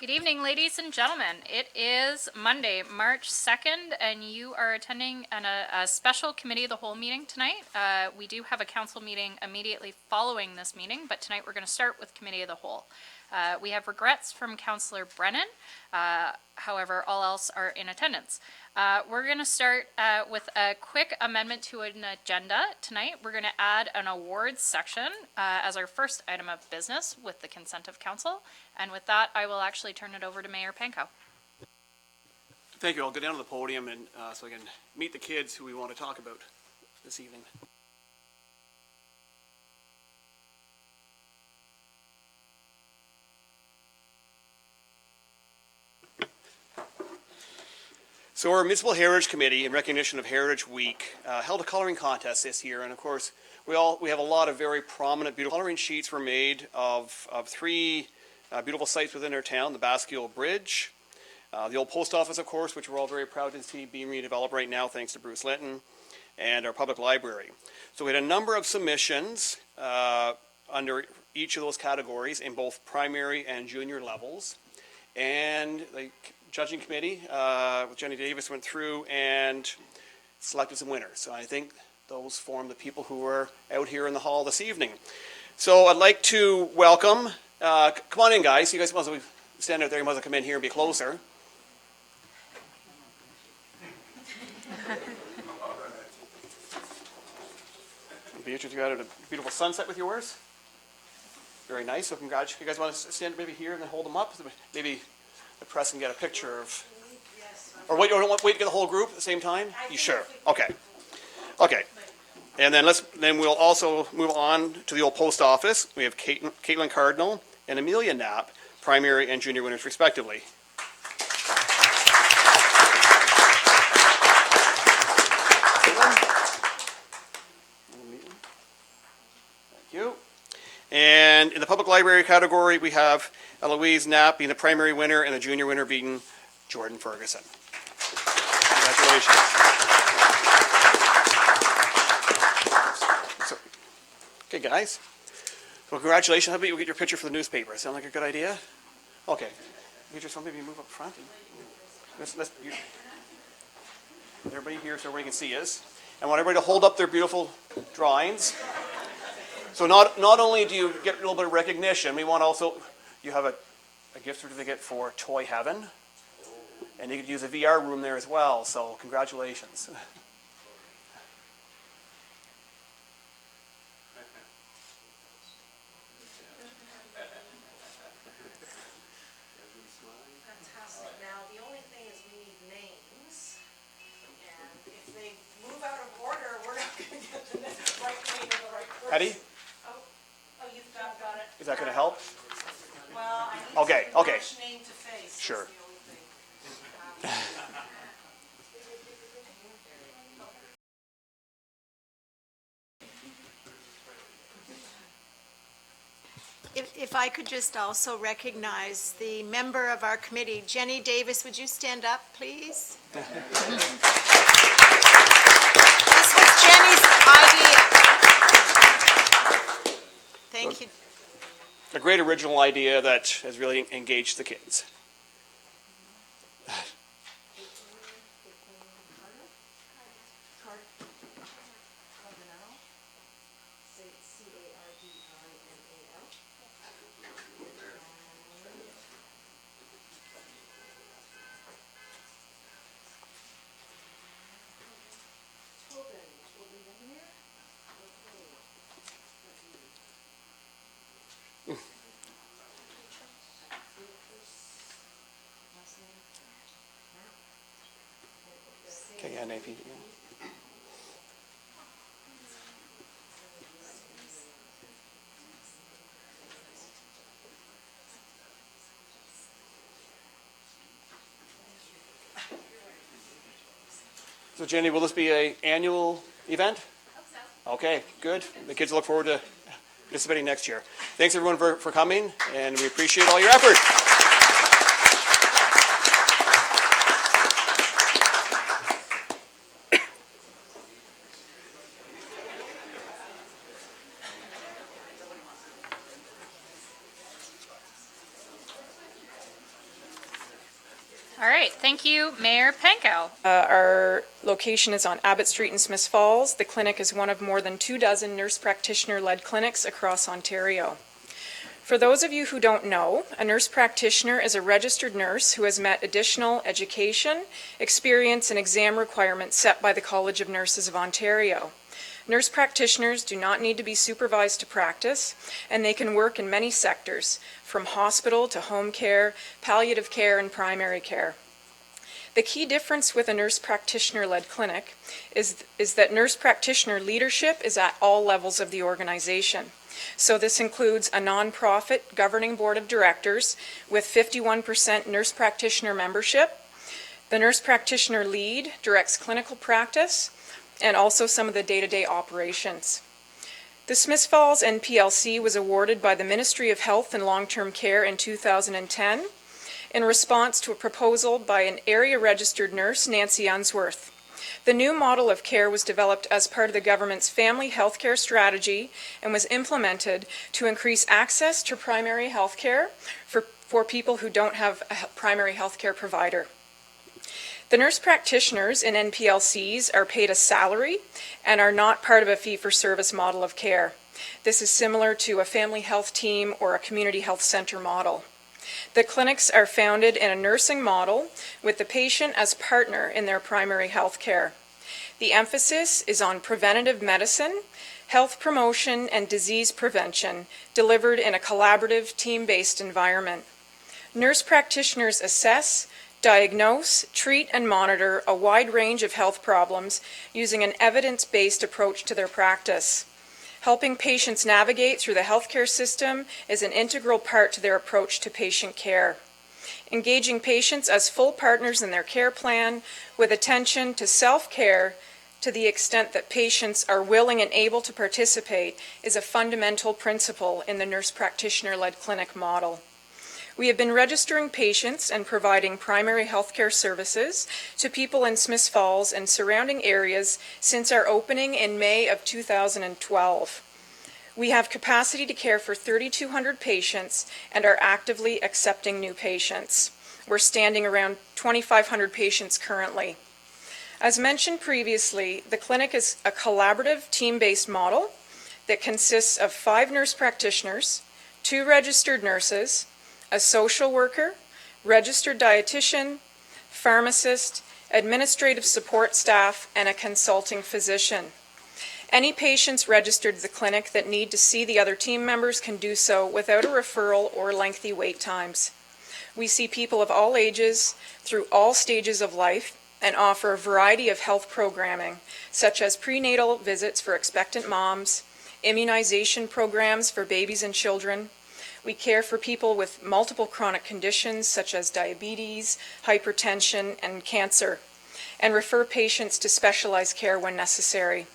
Good evening, ladies and gentlemen. It is Monday, March 2nd, and you are attending a special Committee of the Whole meeting tonight. We do have a council meeting immediately following this meeting, but tonight we're going to start with Committee of the Whole. We have regrets from Councillor Brennan. However, all else are in attendance. We're going to start with a quick amendment to an agenda tonight. We're going to add an awards section as our first item of business with the consent of council. And with that, I will actually turn it over to Mayor Pankow. Thank you. I'll go down to the podium and so I can meet the kids who we want to talk about this evening. So our Municipal Heritage Committee, in recognition of Heritage Week, held a coloring contest this year, and of course we have a lot of very prominent, beautiful coloring sheets were made of three beautiful sites within our town: the Bascule Bridge, the old post office, of course, which we're all very proud to see being redeveloped right now, thanks to Bruce Linton, and our public library. So we had a number of submissions under each of those categories in both primary and junior levels, and the judging committee with Jenny Davis went through and selected some winners. So I think those form the people who are out here in the hall this evening. So I'd like to welcome, come on in guys, you guys must have stand out there, you must have come in here and be closer. Beatrice, you had a beautiful sunset with yours. Very nice, so congratulations. You guys want to stand maybe here and then hold them up? Maybe the press can get a picture of, or wait, you don't want wait to get the whole group at the same time? You sure? Okay. Okay. And then we'll also move on to the old post office. We have Caitlin Cardinal and Amelia Knapp, primary and junior winners respectively. Thank you. And in the public library category, we have Eloise Knapp being the primary winner and the junior winner being Jordan Ferguson. Congratulations. So, okay, guys. Well, congratulations. How about you get your picture for the newspaper? Sound like a good idea? Okay. You just want maybe move up front. Everybody here so everybody can see us. I want everybody to hold up their beautiful drawings. So not only do you get a little bit of recognition, we want also, you have a gift certificate for Toy Heaven, and you could use a VR room there as well, so congratulations. Fantastic. Now, the only thing is we need names, and if they move out of order, we're not going to get the right name of the right person. Eddie? Oh, you've got it. Is that going to help? Well, I need to match name to face. Sure. That's the only thing. If I could just also recognize the member of our committee, Jenny Davis, would you stand up, please? This was Jenny's idea. Thank you. A great original idea that has really engaged the kids. Okay, yeah, Nathan. Yeah. So Jenny, will this be an annual event? Okay, good. The kids look forward to participating next year. Thanks everyone for coming, and we appreciate all your effort. All right, thank you, Mayor Pankow. Our location is on Abbott Street in Smiths Falls. The clinic is one of more than 24 nurse practitioner-led clinics across Ontario. For those of you who don't know, a nurse practitioner is a registered nurse who has met additional education, experience, and exam requirements set by the College of Nurses of Ontario. Nurse practitioners do not need to be supervised to practice, and they can work in many sectors, from hospital to home care, palliative care, and primary care. The key difference with a nurse practitioner-led clinic is that nurse practitioner leadership is at all levels of the organization. So this includes a nonprofit governing board of directors with 51% nurse practitioner membership. The nurse practitioner lead directs clinical practice and also some of the day-to-day operations. The Smiths Falls NPLC was awarded by the Ministry of Health and Long-Term Care in 2010 in response to a proposal by an area registered nurse, Nancy Unsworth. The new model of care was developed as part of the government's family health care strategy and was implemented to increase access to primary health care for people who don't have a primary health care provider. The nurse practitioners in NPLCs are paid a salary and are not part of a fee-for-service model of care. This is similar to a family health team or a community health center model. The clinics are founded in a nursing model with the patient as partner in their primary health care. The emphasis is on preventative medicine, health promotion, and disease prevention delivered in a collaborative, team-based environment. Nurse practitioners assess, diagnose, treat, and monitor a wide range of health problems using an evidence-based approach to their practice. Helping patients navigate through the healthcare system is an integral part to their approach to patient care. Engaging patients as full partners in their care plan with attention to self-care to the extent that patients are willing and able to participate is a fundamental principle in the nurse practitioner-led clinic model. We have been registering patients and providing primary health care services to people in Smiths Falls and surrounding areas since our opening in May of 2012. We have capacity to care for 3,200 patients and are actively accepting new patients. We're standing around 2,500 patients currently. As mentioned previously, the clinic is a collaborative team-based model that consists of 5 nurse practitioners, 2 registered nurses, a social worker, registered dietitian, pharmacist, administrative support staff, and a consulting physician. Any patients registered at the clinic that need to see the other team members can do so without a referral or lengthy wait times. We see people of all ages through all stages of life and offer a variety of health programming, such as prenatal visits for expectant moms, immunization programs for babies and children. We care for people with multiple chronic conditions such as diabetes, hypertension, and cancer, and refer patients to specialized care when necessary.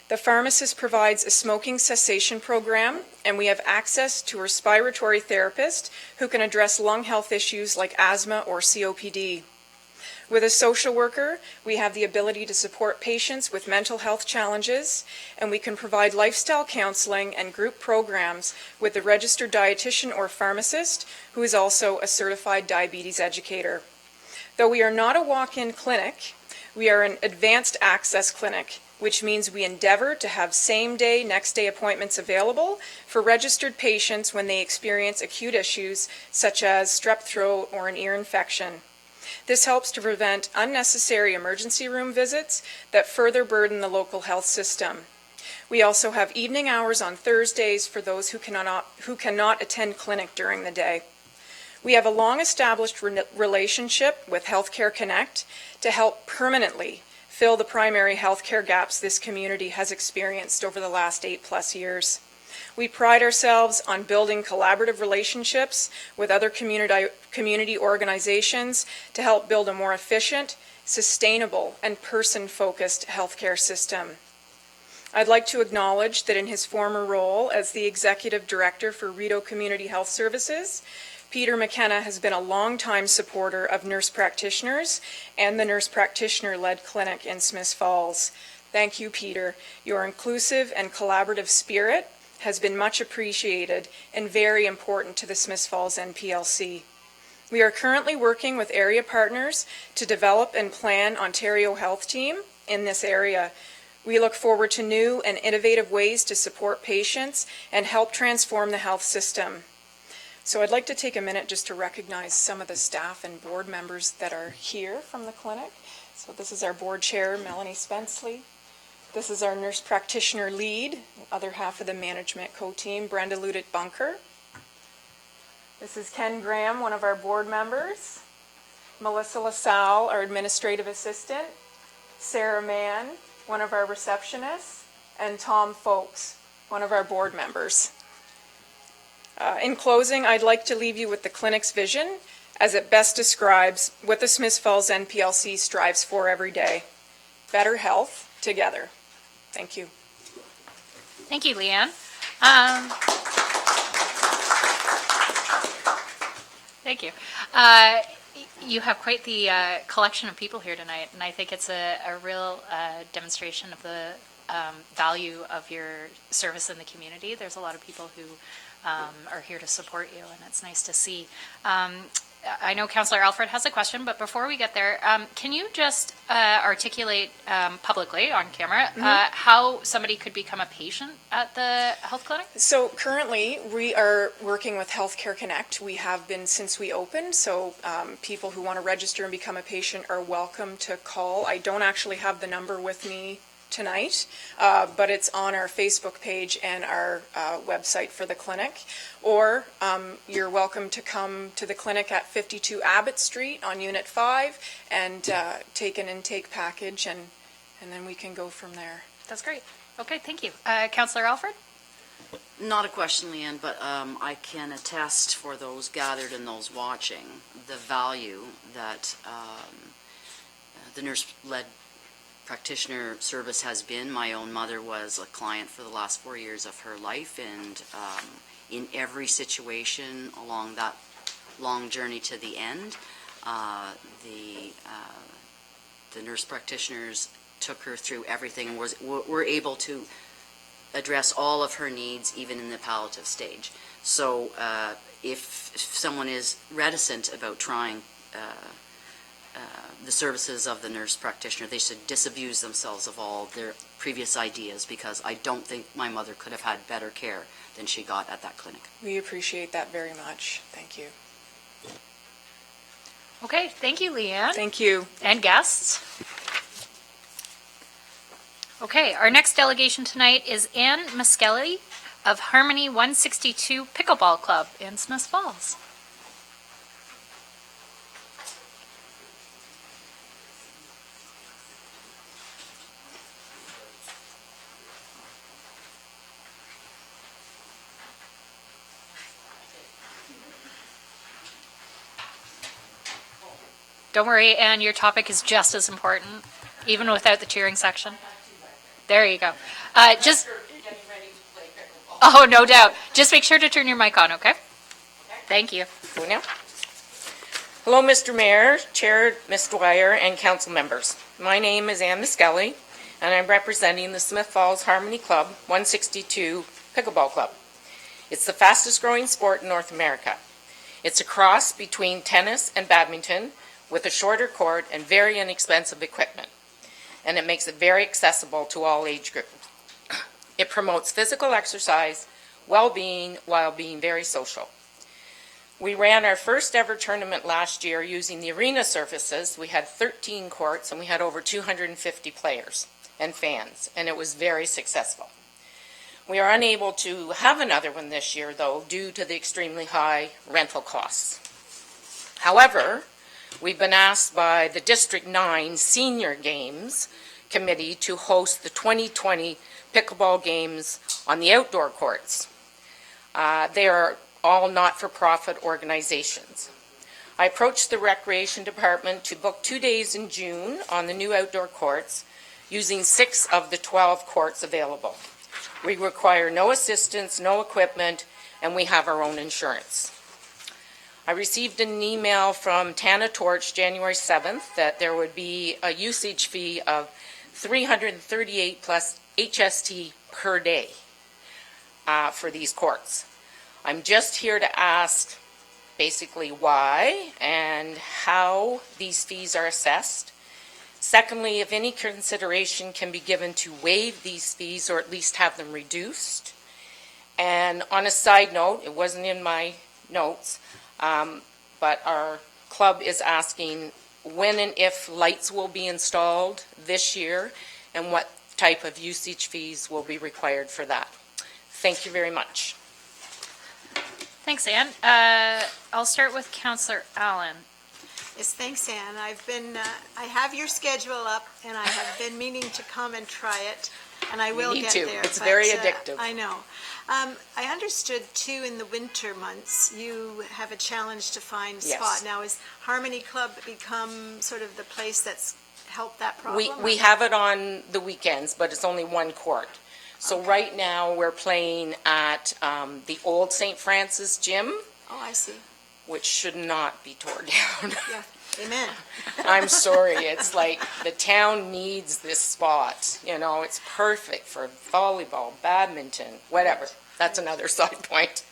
The pharmacist provides a smoking cessation program, and we have access to a respiratory therapist who can address lung health issues like asthma or COPD. With a social worker, we have the ability to support patients with mental health challenges, and we can provide lifestyle counseling and group programs with a registered dietitian or pharmacist who is also a certified diabetes educator. Though we are not a walk-in clinic, we are an advanced access clinic, which means we endeavor to have same-day, next-day appointments available for registered patients when they experience acute issues such as strep throat or an ear infection. This helps to prevent unnecessary emergency room visits that further burden the local health system. We also have evening hours on Thursdays for those who cannot attend clinic during the day. We have a long-established relationship with Healthcare Connect to help permanently fill the primary healthcare gaps this community has experienced over the last 8+ years. We pride ourselves on building collaborative relationships with other community organizations to help build a more efficient, sustainable, and person-focused healthcare system. I'd like to acknowledge that in his former role as the Executive Director for Rideau Community Health Services, Peter McKenna has been a longtime supporter of nurse practitioners and the nurse practitioner-led clinic in Smiths Falls. Thank you, Peter. Your inclusive and collaborative spirit has been much appreciated and very important to the Smiths Falls NPLC. We are currently working with area partners to develop and plan Ontario Health Team in this area. We look forward to new and innovative ways to support patients and help transform the health system. So I'd like to take a minute just to recognize some of the staff and board members that are here from the clinic. So this is our board chair, Melanie Spenceley. This is our nurse practitioner lead, other half of the management co-team, Brenda Ludick-Bunker. This is Ken Graham, one of our board members. Melissa LaSalle, our administrative assistant. Sarah Mann, one of our receptionists. And Tom Folks, one of our board members. In closing, I'd like to leave you with the clinic's vision as it best describes what the Smiths Falls NPLC strives for every day. Better health together. Thank you. Thank you, Leanne. Thank you. You have quite the collection of people here tonight, and I think it's a real demonstration of the value of your service in the community. There's a lot of people who are here to support you, and it's nice to see. I know Councillor Alfred has a question, but before we get there, can you just articulate publicly on camera how somebody could become a patient at the health clinic? So currently, we are working with Healthcare Connect. We have been since we opened, so people who want to register and become a patient are welcome to call. I don't actually have the number with me tonight, but it's on our Facebook page and our website for the clinic. Or you're welcome to come to the clinic at 52 Abbott Street on Unit 5 and take an intake package, and then we can go from there. That's great. Okay, thank you. Councillor Alfred? Not a question, Leanne, but I can attest for those gathered and those watching the value that the nurse-led practitioner service has been. My own mother was a client for the last 4 years of her life, and in every situation along that long journey to the end, the nurse practitioners took her through everything and were able to address all of her needs, even in the palliative stage. So if someone is reticent about trying the services of the nurse practitioner, they should disabuse themselves of all their previous ideas, because I don't think my mother could have had better care than she got at that clinic. We appreciate that very much. Thank you. Okay, thank you, Leanne. Thank you. And guests. Okay, our next delegation tonight is Ann Muskelly of Harmony 162 Pickleball Club in Smiths Falls. Don't worry, Anne, your topic is just as important, even without the cheering section. There you go. Just, oh, no doubt. Just make sure to turn your mic on, okay? Thank you. Go now. Hello, Mr. Mayor, Chair, Ms. Dwyer, and council members. My name is Ann Muskelly, and I'm representing the Smiths Falls Harmony Club 162 Pickleball Club. It's the fastest growing sport in North America. It's a cross between tennis and badminton, with a shorter court and very inexpensive equipment. And it makes it very accessible to all age groups. It promotes physical exercise, well-being, while being very social. We ran our first ever tournament last year using the arena surfaces. We had 13 courts and we had over 250 players and fans, and it was very successful. We are unable to have another one this year, though, due to the extremely high rental costs. However, we've been asked by the District 9 Senior Games Committee to host the 2020 pickleball games on the outdoor courts. They are all not-for-profit organizations. I approached the Recreation Department to book 2 days in June on the new outdoor courts, using 6 of the 12 courts available. We require no assistance, no equipment, and we have our own insurance. I received an email from Tana Torch January 7th that there would be a usage fee of $338 plus HST per day for these courts. I'm just here to ask, basically why and how these fees are assessed. Secondly, if any consideration can be given to waive these fees or at least have them reduced. And on a side note, it wasn't in my notes, but our club is asking when and if lights will be installed this year and what type of usage fees will be required for that. Thank you very much. Thanks, Ann. I'll start with Councillor Allen. Yes, thanks, Ann. I have your schedule up, and I have been meaning to come and try it, and I will need get to. there. It's but, very addictive. I know. I understood, too, in the winter months, you have a challenge to find Yes. spot. Now, has Harmony Club become sort of the place that's helped that problem? We have it on the weekends, but it's only one court. So right now, we're playing at the old St. Francis gym, Oh, I see. which should not be torn down. Yeah, amen. I'm sorry, it's like the town needs this spot. You know, it's perfect for volleyball, badminton, whatever. That's another side point.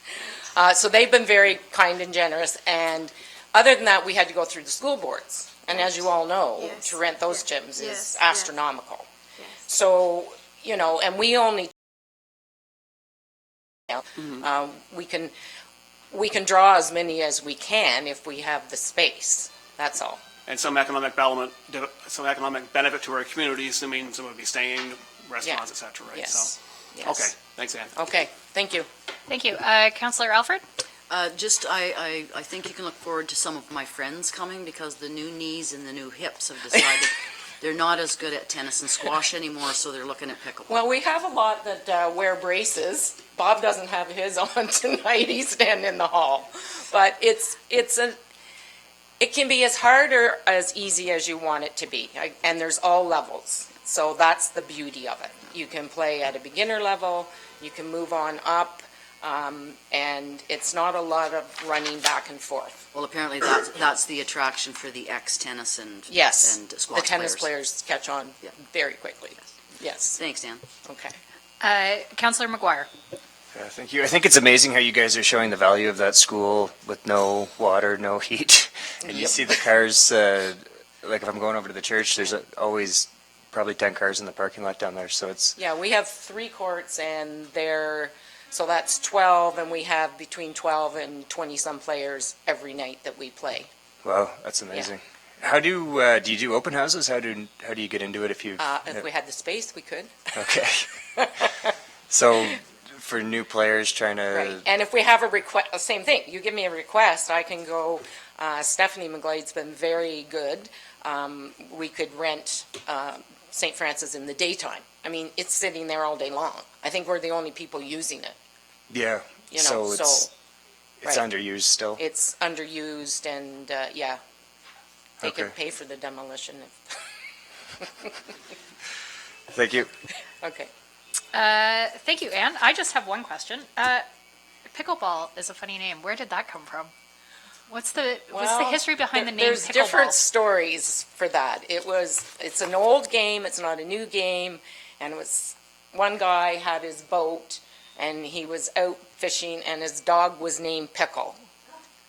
So they've been very kind and generous. And other than that, we had to go through the school boards. And as you all know, Yes. to rent those Yes. gyms Yes. is Yes. astronomical. Yes. So, you know, and we only, we can draw as many as we can if we have the space. That's all. And some economic benefit to our community, assuming someone would be staying, restaurants, et cetera, right? Yes. So, Yes. okay, thanks, Ann. Okay, thank you. Thank you. Councillor Alfred? I think you can look forward to some of my friends coming because the new knees and the new hips have decided they're not as good at tennis and squash anymore, so they're looking at pickleball. Well, we have a lot that wear braces. Bob doesn't have his on tonight. He's standing in the hall. But it can be as hard or as easy as you want it to be. And there's all levels. So that's the beauty of it. You can play at a beginner level. You can move on up. And it's not a lot of running back and forth. Well, apparently that's the attraction for the ex-tennis and Yes, and the squash tennis players. players catch on Yeah. very quickly. Yes, Thanks, Dan. okay. Councillor McGuire? Thank you. I think it's amazing how you guys are showing the value of that school with no water, no heat. And you see the cars, like if I'm going over to the church, there's always probably 10 cars in the parking lot down there. So it's, Yeah, we have 3 courts and so that's 12, and we have between 12 and 20-some players every night that we play. wow, that's amazing. How do you do open houses? How do you get into it if you? If we had the space, we could. Okay. So for new players trying to. Right, and if we have a request, same thing, you give me a request, I can go, Stephanie McGlade's been very good. We could rent St. Francis in the daytime. I mean, it's sitting there all day long. I think we're the only people using it. Yeah. You know, so it's right. underused still. It's underused and, yeah, they can Okay. pay for the demolition. Thank you. Okay. Thank you, Ann. I just have one question. Pickleball is a funny name. Where did that come from? What's the history behind the name There's pickleball? different stories for that. It's an old game, it's not a new game, and it was, one guy had his boat, and he was out fishing, and his dog was named Pickle.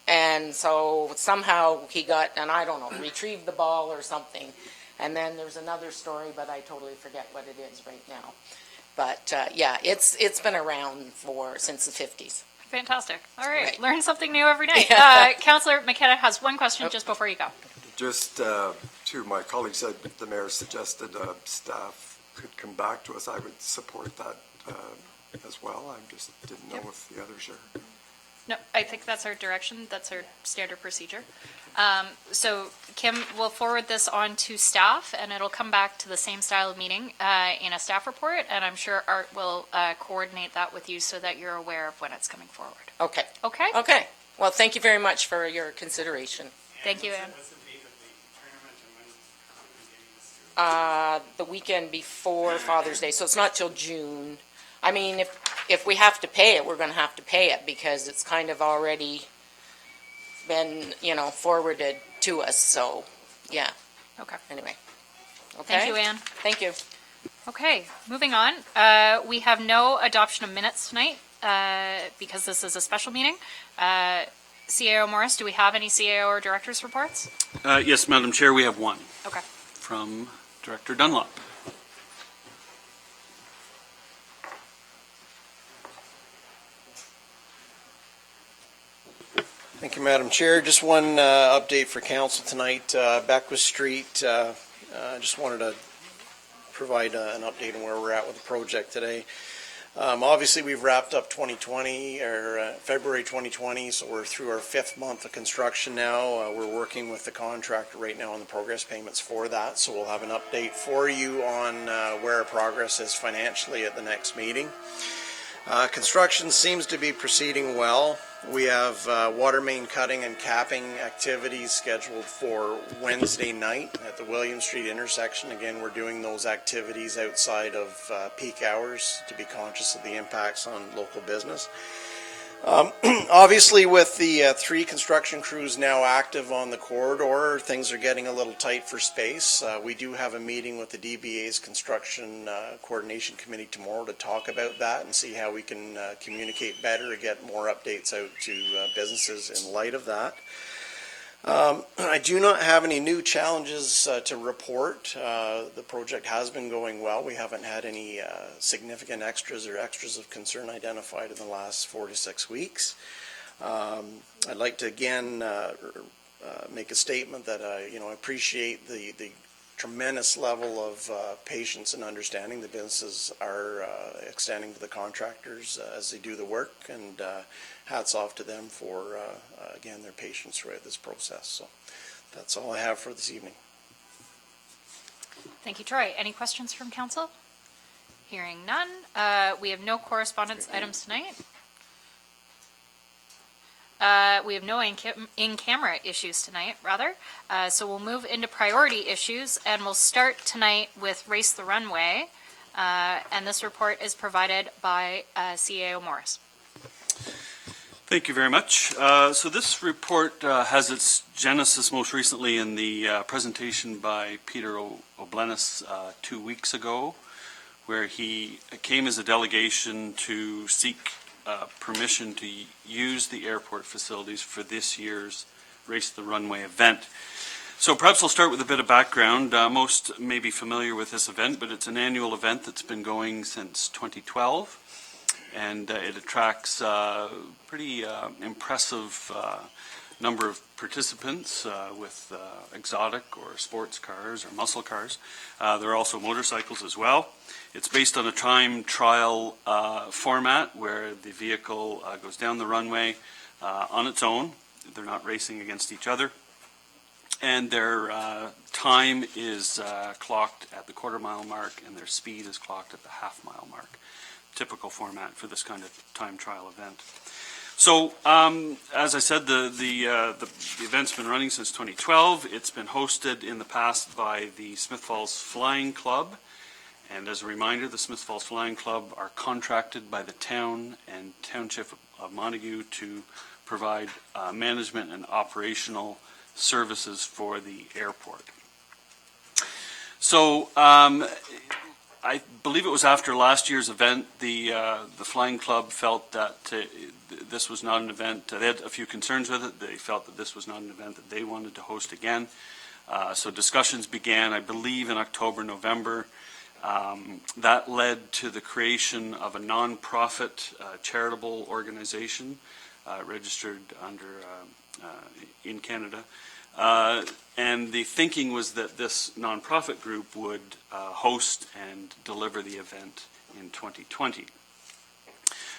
And so somehow he got, and I don't know, retrieved the ball or something. And then there's another story, but I totally forget what it is right now. But, yeah, it's been around since the 50s. Fantastic. All right. Right. Learn something new every night. Councillor McKenna has one question just before you go. Just to my colleague said, the mayor suggested staff could come back to us. I would support that as well. I just didn't know if the others are. No, I think that's our direction. That's our standard procedure. So Kim will forward this on to staff, and it'll come back to the same style of meeting in a staff report, and I'm sure Art will coordinate that with you so that you're aware of when it's coming forward. Okay. Okay? Okay. Well, thank you very much for your consideration. Thank you, Ann. The weekend before Father's Day, so it's not till June. I mean, if we have to pay it, we're going to have to pay it because it's kind of already been, forwarded to us, so, yeah, Okay. anyway. Okay? Thank you, Ann. Thank you. Okay, moving on. We have no adoption of minutes tonight because this is a special meeting. CAO Morris, do we have any CAO or directors' reports? Yes, Madam Chair, we have one Okay. from Director Dunlop. Thank you, Madam Chair. Just one update for council tonight. Beckwith Street, just wanted to provide an update on where we're at with the project today. Obviously, we've wrapped up 2020, or February 2020, so we're through our 5th month of construction now. We're working with the contractor right now on the progress payments for that, so we'll have an update for you on where our progress is financially at the next meeting. Construction seems to be proceeding well. We have water main cutting and capping activities scheduled for Wednesday night at the William Street intersection. Again, we're doing those activities outside of peak hours to be conscious of the impacts on local business. Obviously, with the 3 construction crews now active on the corridor, things are getting a little tight for space. We do have a meeting with the DBA's Construction Coordination Committee tomorrow to talk about that and see how we can communicate better and get more updates out to businesses in light of that. I do not have any new challenges to report. The project has been going well. We haven't had any significant extras or extras of concern identified in the last 4 to 6 weeks. I'd like to again make a statement that I appreciate the tremendous level of patience and understanding the businesses are extending to the contractors as they do the work, and hats off to them for, again, their patience throughout this process. So that's all I have for this evening. Thank you, Troy. Any questions from council? Hearing none. We have no correspondence items tonight. We have no in-camera issues tonight, rather. So we'll move into priority issues, and we'll start tonight with Race the Runway. And this report is provided by CAO Morris. Thank you very much. So this report has its genesis most recently in the presentation by Peter O'Blennis 2 weeks ago, where he came as a delegation to seek permission to use the airport facilities for this year's Race the Runway event. So perhaps I'll start with a bit of background. Most may be familiar with this event, but it's an annual event that's been going since 2012. And it attracts a pretty impressive number of participants with exotic or sports cars or muscle cars. There are also motorcycles as well. It's based on a time trial format where the vehicle goes down the runway on its own. They're not racing against each other. And their time is clocked at the quarter-mile mark, and their speed is clocked at the half-mile mark. Typical format for this kind of time trial event. So, as I said, the event's been running since 2012. It's been hosted in the past by the Smiths Falls Flying Club. And as a reminder, the Smiths Falls Flying Club are contracted by the town and township of Montague to provide management and operational services for the airport. So, I believe it was after last year's event, the Flying Club felt that this was not an event. They had a few concerns with it. They felt that this was not an event that they wanted to host again. So discussions began, I believe, in October, November. That led to the creation of a non-profit charitable organization registered under in Canada. And the thinking was that this nonprofit group would host and deliver the event in 2020.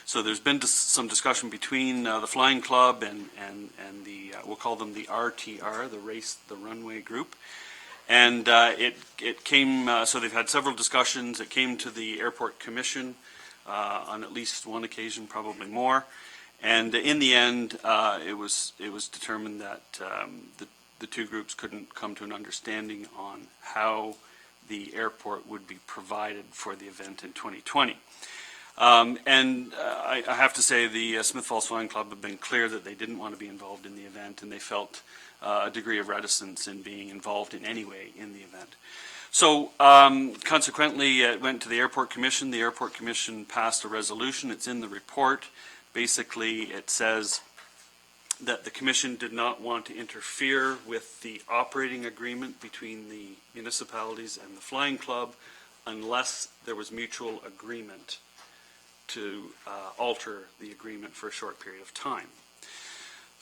So there's been some discussion between the Flying Club and the, we'll call them the RTR, the Race the Runway group. And it came, so they've had several discussions. It came to the Airport Commission on at least one occasion, probably more. And in the end, it was determined that the two groups couldn't come to an understanding on how the airport would be provided for the event in 2020. And I have to say the Smiths Falls Flying Club have been clear that they didn't want to be involved in the event, and they felt a degree of reticence in being involved in any way in the event. So consequently, it went to the Airport Commission. The Airport Commission passed a resolution. It's in the report. Basically, it says that the commission did not want to interfere with the operating agreement between the municipalities and the Flying Club unless there was mutual agreement to alter the agreement for a short period of time.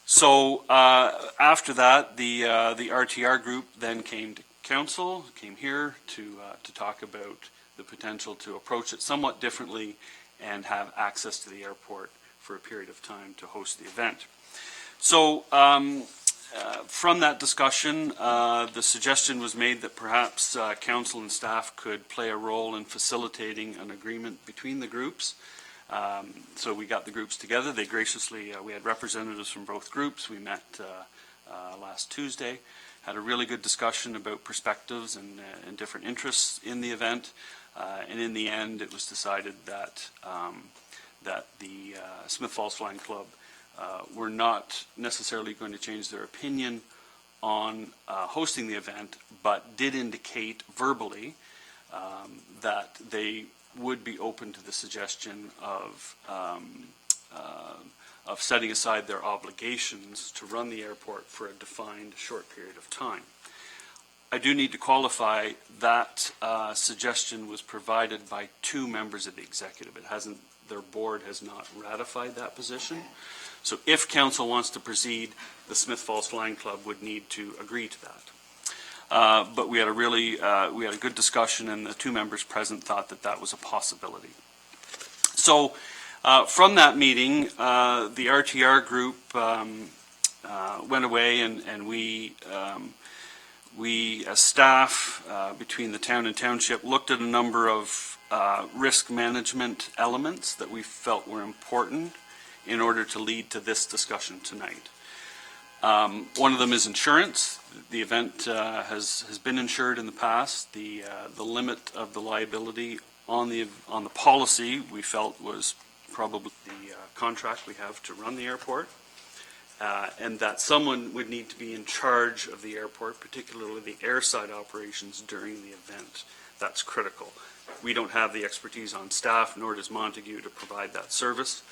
So after that, the RTR group then came to council, came here to talk about the potential to approach it somewhat differently and have access to the airport for a period of time to host the event. So from that discussion, the suggestion was made that perhaps council and staff could play a role in facilitating an agreement between the groups. So we got the groups together. They graciously, we had representatives from both groups. We met last Tuesday, had a really good discussion about perspectives and different interests in the event. And in the end, it was decided that that the Smith Falls Flying Club were not necessarily going to change their opinion on hosting the event, but did indicate verbally that they would be open to the suggestion of setting aside their obligations to run the airport for a defined short period of time. I do need to qualify that suggestion was provided by 2 members of the executive. It hasn't, their board has not ratified that position. So if council wants to proceed, the Smith Falls Flying Club would need to agree to that. But we had a really, we had a good discussion, and the 2 members present thought that that was a possibility. So from that meeting, the RTR group went away, and we as staff, between the town and township, looked at a number of risk management elements that we felt were important in order to lead to this discussion tonight. One of them is insurance. The event has been insured in the past. The limit of the liability on the policy we felt was probably the contract we have to run the airport, and that someone would need to be in charge of the airport, particularly the airside operations during the event. That's critical. We don't have the expertise on staff, nor does Montague, to provide that service.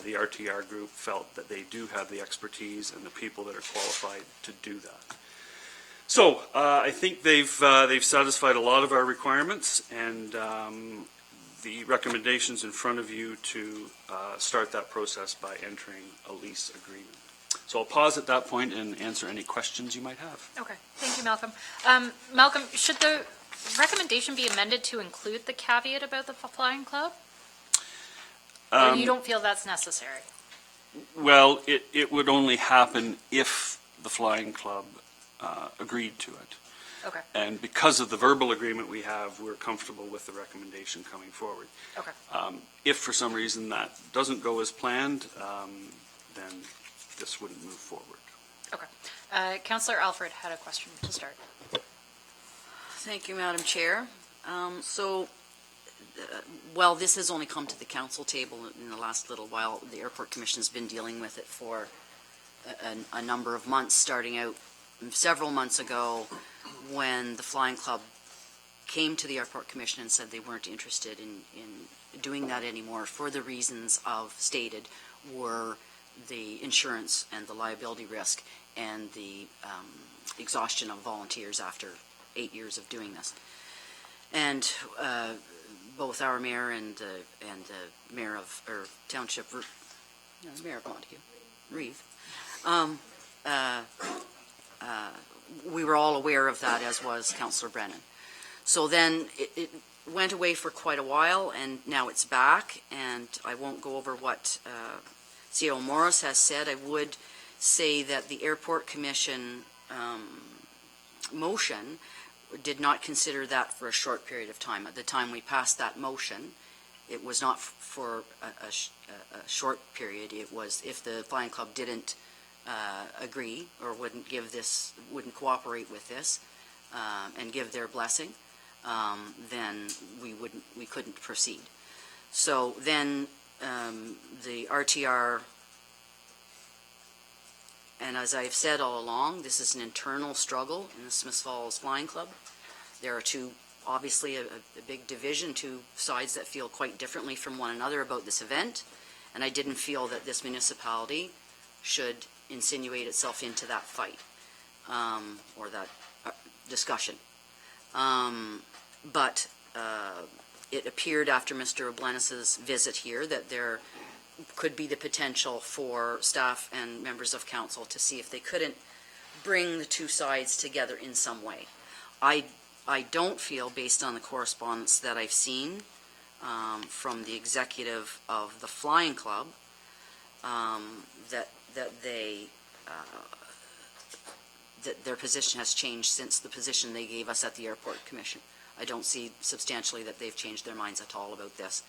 The RTR group felt that they do have the expertise and the people that are qualified to do that. So I think they've satisfied a lot of our requirements, and the recommendations in front of you to start that process by entering a lease agreement. So I'll pause at that point and answer any questions you might have. Okay, thank you, Malcolm. Malcolm, should the recommendation be amended to include the caveat about the Flying Club? Or you don't feel that's necessary? Well, it would only happen if the Flying Club agreed to it. Okay, And because of the verbal agreement we have, we're comfortable with the recommendation coming forward. okay. If for some reason that doesn't go as planned, then this wouldn't move forward. Okay. Councillor Alfred had a question to start. Thank you, Madam Chair. Well, this has only come to the council table in the last little while. The Airport Commission has been dealing with it for a number of months, starting out several months ago when the Flying Club came to the Airport Commission and said they weren't interested in doing that anymore for the reasons stated were the insurance and the liability risk and the exhaustion of volunteers after 8 years of doing this. And both our mayor and the mayor of, or township, Mayor of Montague, Reeve, we were all aware of that, as was Councillor Brennan. So then it went away for quite a while, and now it's back, and I won't go over what C.O. Morris has said. I would say that the Airport Commission motion did not consider that for a short period of time. At the time we passed that motion, it was not for a short period. It was if the Flying Club didn't agree or wouldn't cooperate with this and give their blessing, then we couldn't proceed. So then the RTR, and as I've said all along, this is an internal struggle in the Smith Falls Flying Club. There are obviously a big division, 2 sides that feel quite differently from one another about this event, and I didn't feel that this municipality should insinuate itself into that fight, or that discussion. But it appeared after Mr. Oblenis's visit here that there could be the potential for staff and members of council to see if they couldn't bring the two sides together in some way. I don't feel, based on the correspondence that I've seen from the executive of the Flying Club, that their position has changed since the position they gave us at the Airport Commission. I don't see substantially that they've changed their minds at all about this.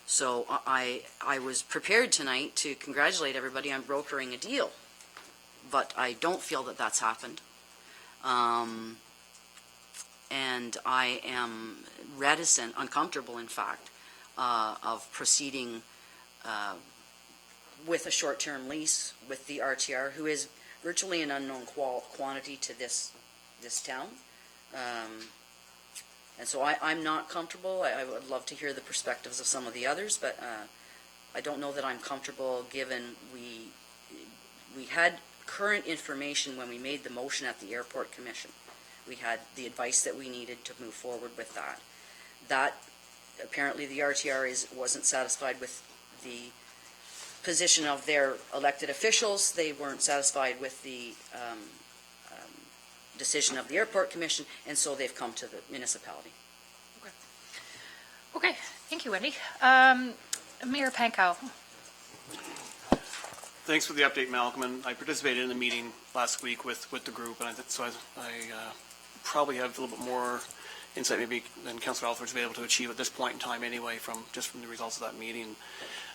So I was prepared tonight to congratulate everybody on brokering a deal, but I don't feel that that's happened. And I am reticent, uncomfortable in fact, of proceeding with a short-term lease with the RTR, who is virtually an unknown quantity to this town. And so I'm not comfortable. I would love to hear the perspectives of some of the others, but I don't know that I'm comfortable, given we had current information when we made the motion at the Airport Commission. We had the advice that we needed to move forward with that. That, apparently the RTR wasn't satisfied with the position of their elected officials. They weren't satisfied with the decision of the Airport Commission, and so they've come to the municipality. Okay, thank you, Wendy. Mayor Pankow. Thanks for the update, Malcolm, and I participated in the meeting last week with the group, and I probably have a little bit more insight maybe than Councillor Alford's been able to achieve at this point in time anyway, from the results of that meeting.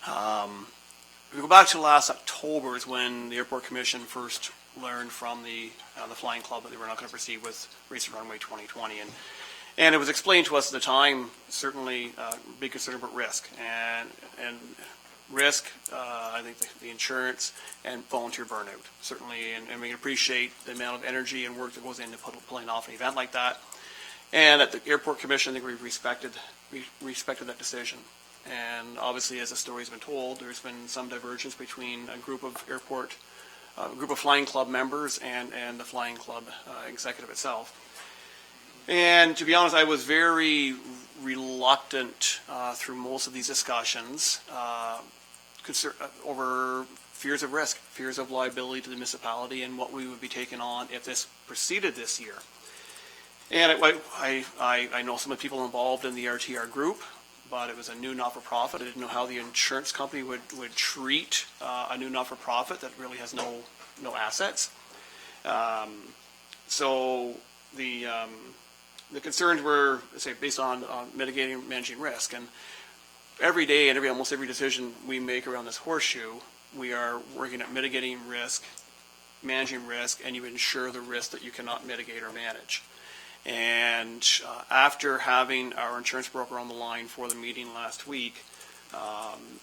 If we go back to last October is when the Airport Commission first learned from the Flying Club that they were not going to proceed with Race Runway 2020, and it was explained to us at the time, certainly big concern about risk and risk. I think the insurance and volunteer burnout certainly, and we can appreciate the amount of energy and work that goes into pulling off an event like that. And at the Airport Commission, I think we respected that decision. And obviously, as the story's been told, there's been some divergence between a group of Flying Club members and the Flying Club executive itself. And to be honest, I was very reluctant through most of these discussions over fears of risk, fears of liability to the municipality, and what we would be taking on if this proceeded this year. And I know some of the people involved in the RTR group, but it was a new not-for-profit. I didn't know how the insurance company would treat a new not-for-profit that really has no assets. So the concerns were, say, based on mitigating and managing risk. And every day and almost every decision we make around this horseshoe, we are working at mitigating risk, managing risk, and you ensure the risk that you cannot mitigate or manage. And after having our insurance broker on the line for the meeting last week,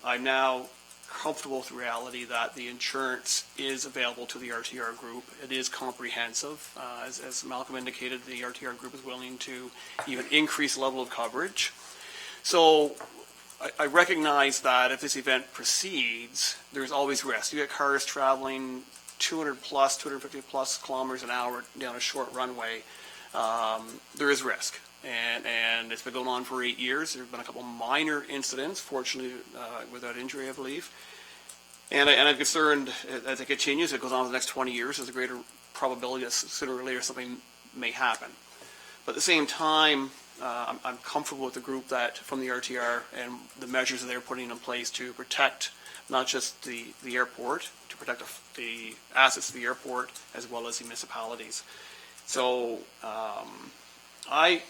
I'm now comfortable with the reality that the insurance is available to the RTR group. It is comprehensive. As Malcolm indicated, the RTR group is willing to even increase the level of coverage. So I recognize that if this event proceeds, there's always risk. You get cars traveling 200 plus, 250 plus kilometers an hour down a short runway. There is risk, and it's been going on for 8 years. There have been a couple minor incidents, fortunately without injury, I believe. And I'm concerned as it continues, it goes on for the next 20 years, there's a greater probability that sooner or later something may happen. But at the same time, I'm comfortable with the group that from the RTR and the measures that they're putting in place to protect not just the airport, to protect the assets of the airport as well as the municipalities. So I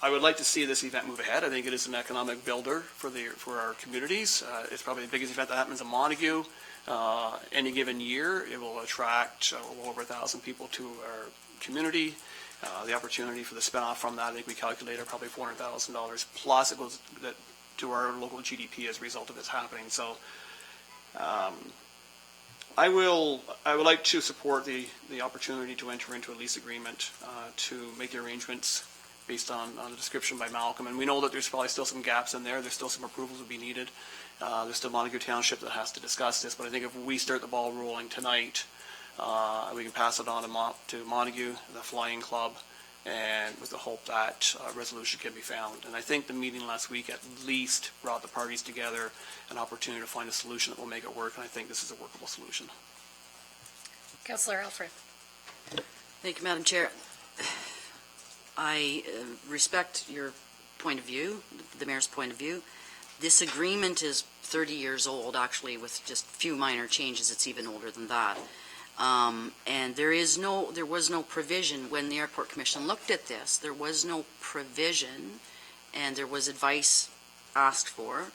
would like to see this event move ahead. I think it is an economic builder for our communities. It's probably the biggest event that happens in Montague. Any given year, it will attract well over 1,000 people to our community. The opportunity for the spinoff from that, I think we calculated probably $400,000 plus it goes to our local GDP as a result of this happening. So I would like to support the opportunity to enter into a lease agreement to make the arrangements based on the description by Malcolm. And we know that there's probably still some gaps in there. There's still some approvals to be needed. There's still Montague Township that has to discuss this. But I think if we start the ball rolling tonight, We can pass it on to Montague, the Flying Club, and with the hope that resolution can be found. And I think the meeting last week at least brought the parties together, an opportunity to find a solution that will make it work, and I think this is a workable solution. Councillor Alfred. Thank you, Madam Chair. I respect your point of view, the mayor's point of view. This agreement is 30 years old, actually, with just few minor changes. It's even older than that. And there was no provision when the Airport Commission looked at this. There was no provision, and there was advice asked for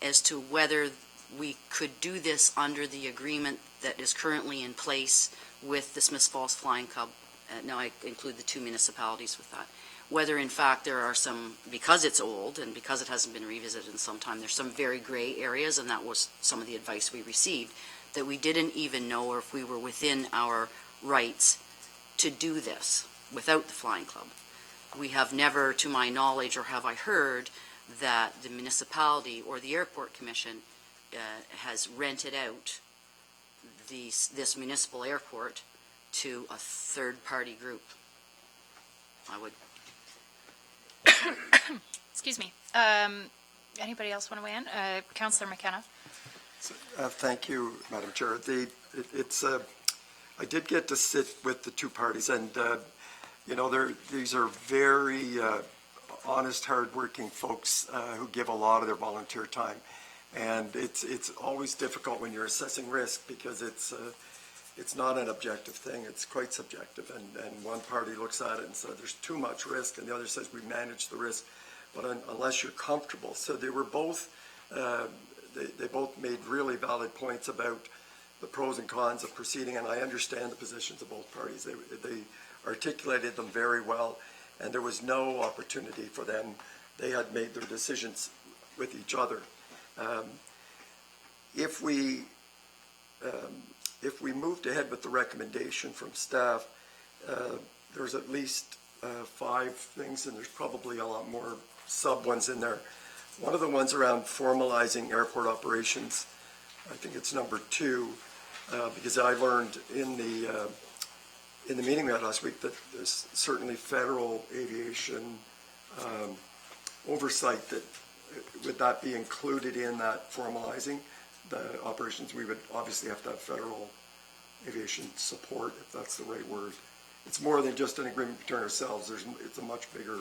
as to whether we could do this under the agreement that is currently in place with the Smiths Falls Flying Club. Now I include the two municipalities with that. Whether in fact there are some, because it's old and because it hasn't been revisited in some time, there's some very gray areas, and that was some of the advice we received, that we didn't even know or if we were within our rights to do this without the Flying Club. We have never, to my knowledge, or have I heard, that the municipality or the Airport Commission has rented out this municipal airport to a third-party group. I would. Excuse me. Anybody else want to weigh in? Councillor McKenna. Thank you, Madam Chair. I did get to sit with the two parties, and these are very honest, hard-working folks who give a lot of their volunteer time, and it's always difficult when you're assessing risk because it's not an objective thing. It's quite subjective, and one party looks at it and says there's too much risk, and the other says we manage the risk, but unless you're comfortable. So they were both. They both made really valid points about the pros and cons of proceeding, and I understand the positions of both parties. They articulated them very well, and there was no opportunity for them. They had made their decisions with each other. If we moved ahead with the recommendation from staff, there's at least 5 things, and there's probably a lot more sub ones in there. One of the ones around formalizing airport operations, I think it's number 2, because I learned in the meeting we had last week that there's certainly federal aviation oversight that would that be included in that formalizing the operations. We would obviously have to have federal aviation support, if that's the right word. It's more than just an agreement between ourselves. It's a much bigger.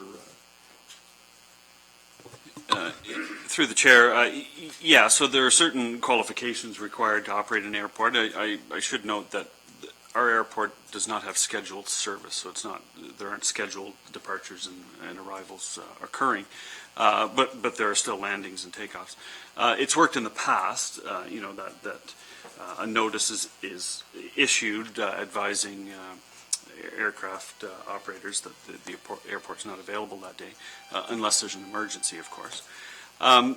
Through the chair, yeah, so there are certain qualifications required to operate an airport. I should note that our airport does not have scheduled service, so there aren't scheduled departures and arrivals occurring, but there are still landings and takeoffs. It's worked in the past, that a notice is issued advising aircraft operators that the airport's not available that day, unless there's an emergency, of course.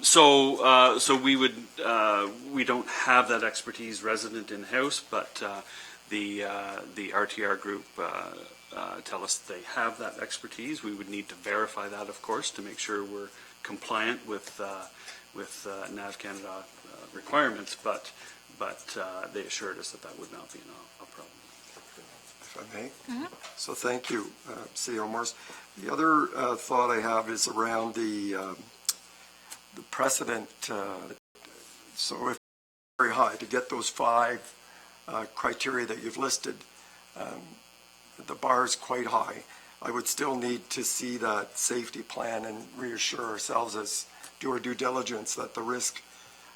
So we don't have that expertise resident in-house, but the RTR group tell us they have that expertise. We would need to verify that, of course, to make sure we're compliant with NAV Canada requirements, but they assured us that would not be a problem. If I may. Mm-hmm. So thank you, CEO Morris. The other thought I have is around the precedent. So if very high to get those 5 criteria that you've listed, the bar is quite high. I would still need to see that safety plan and reassure ourselves as do our due diligence that the risk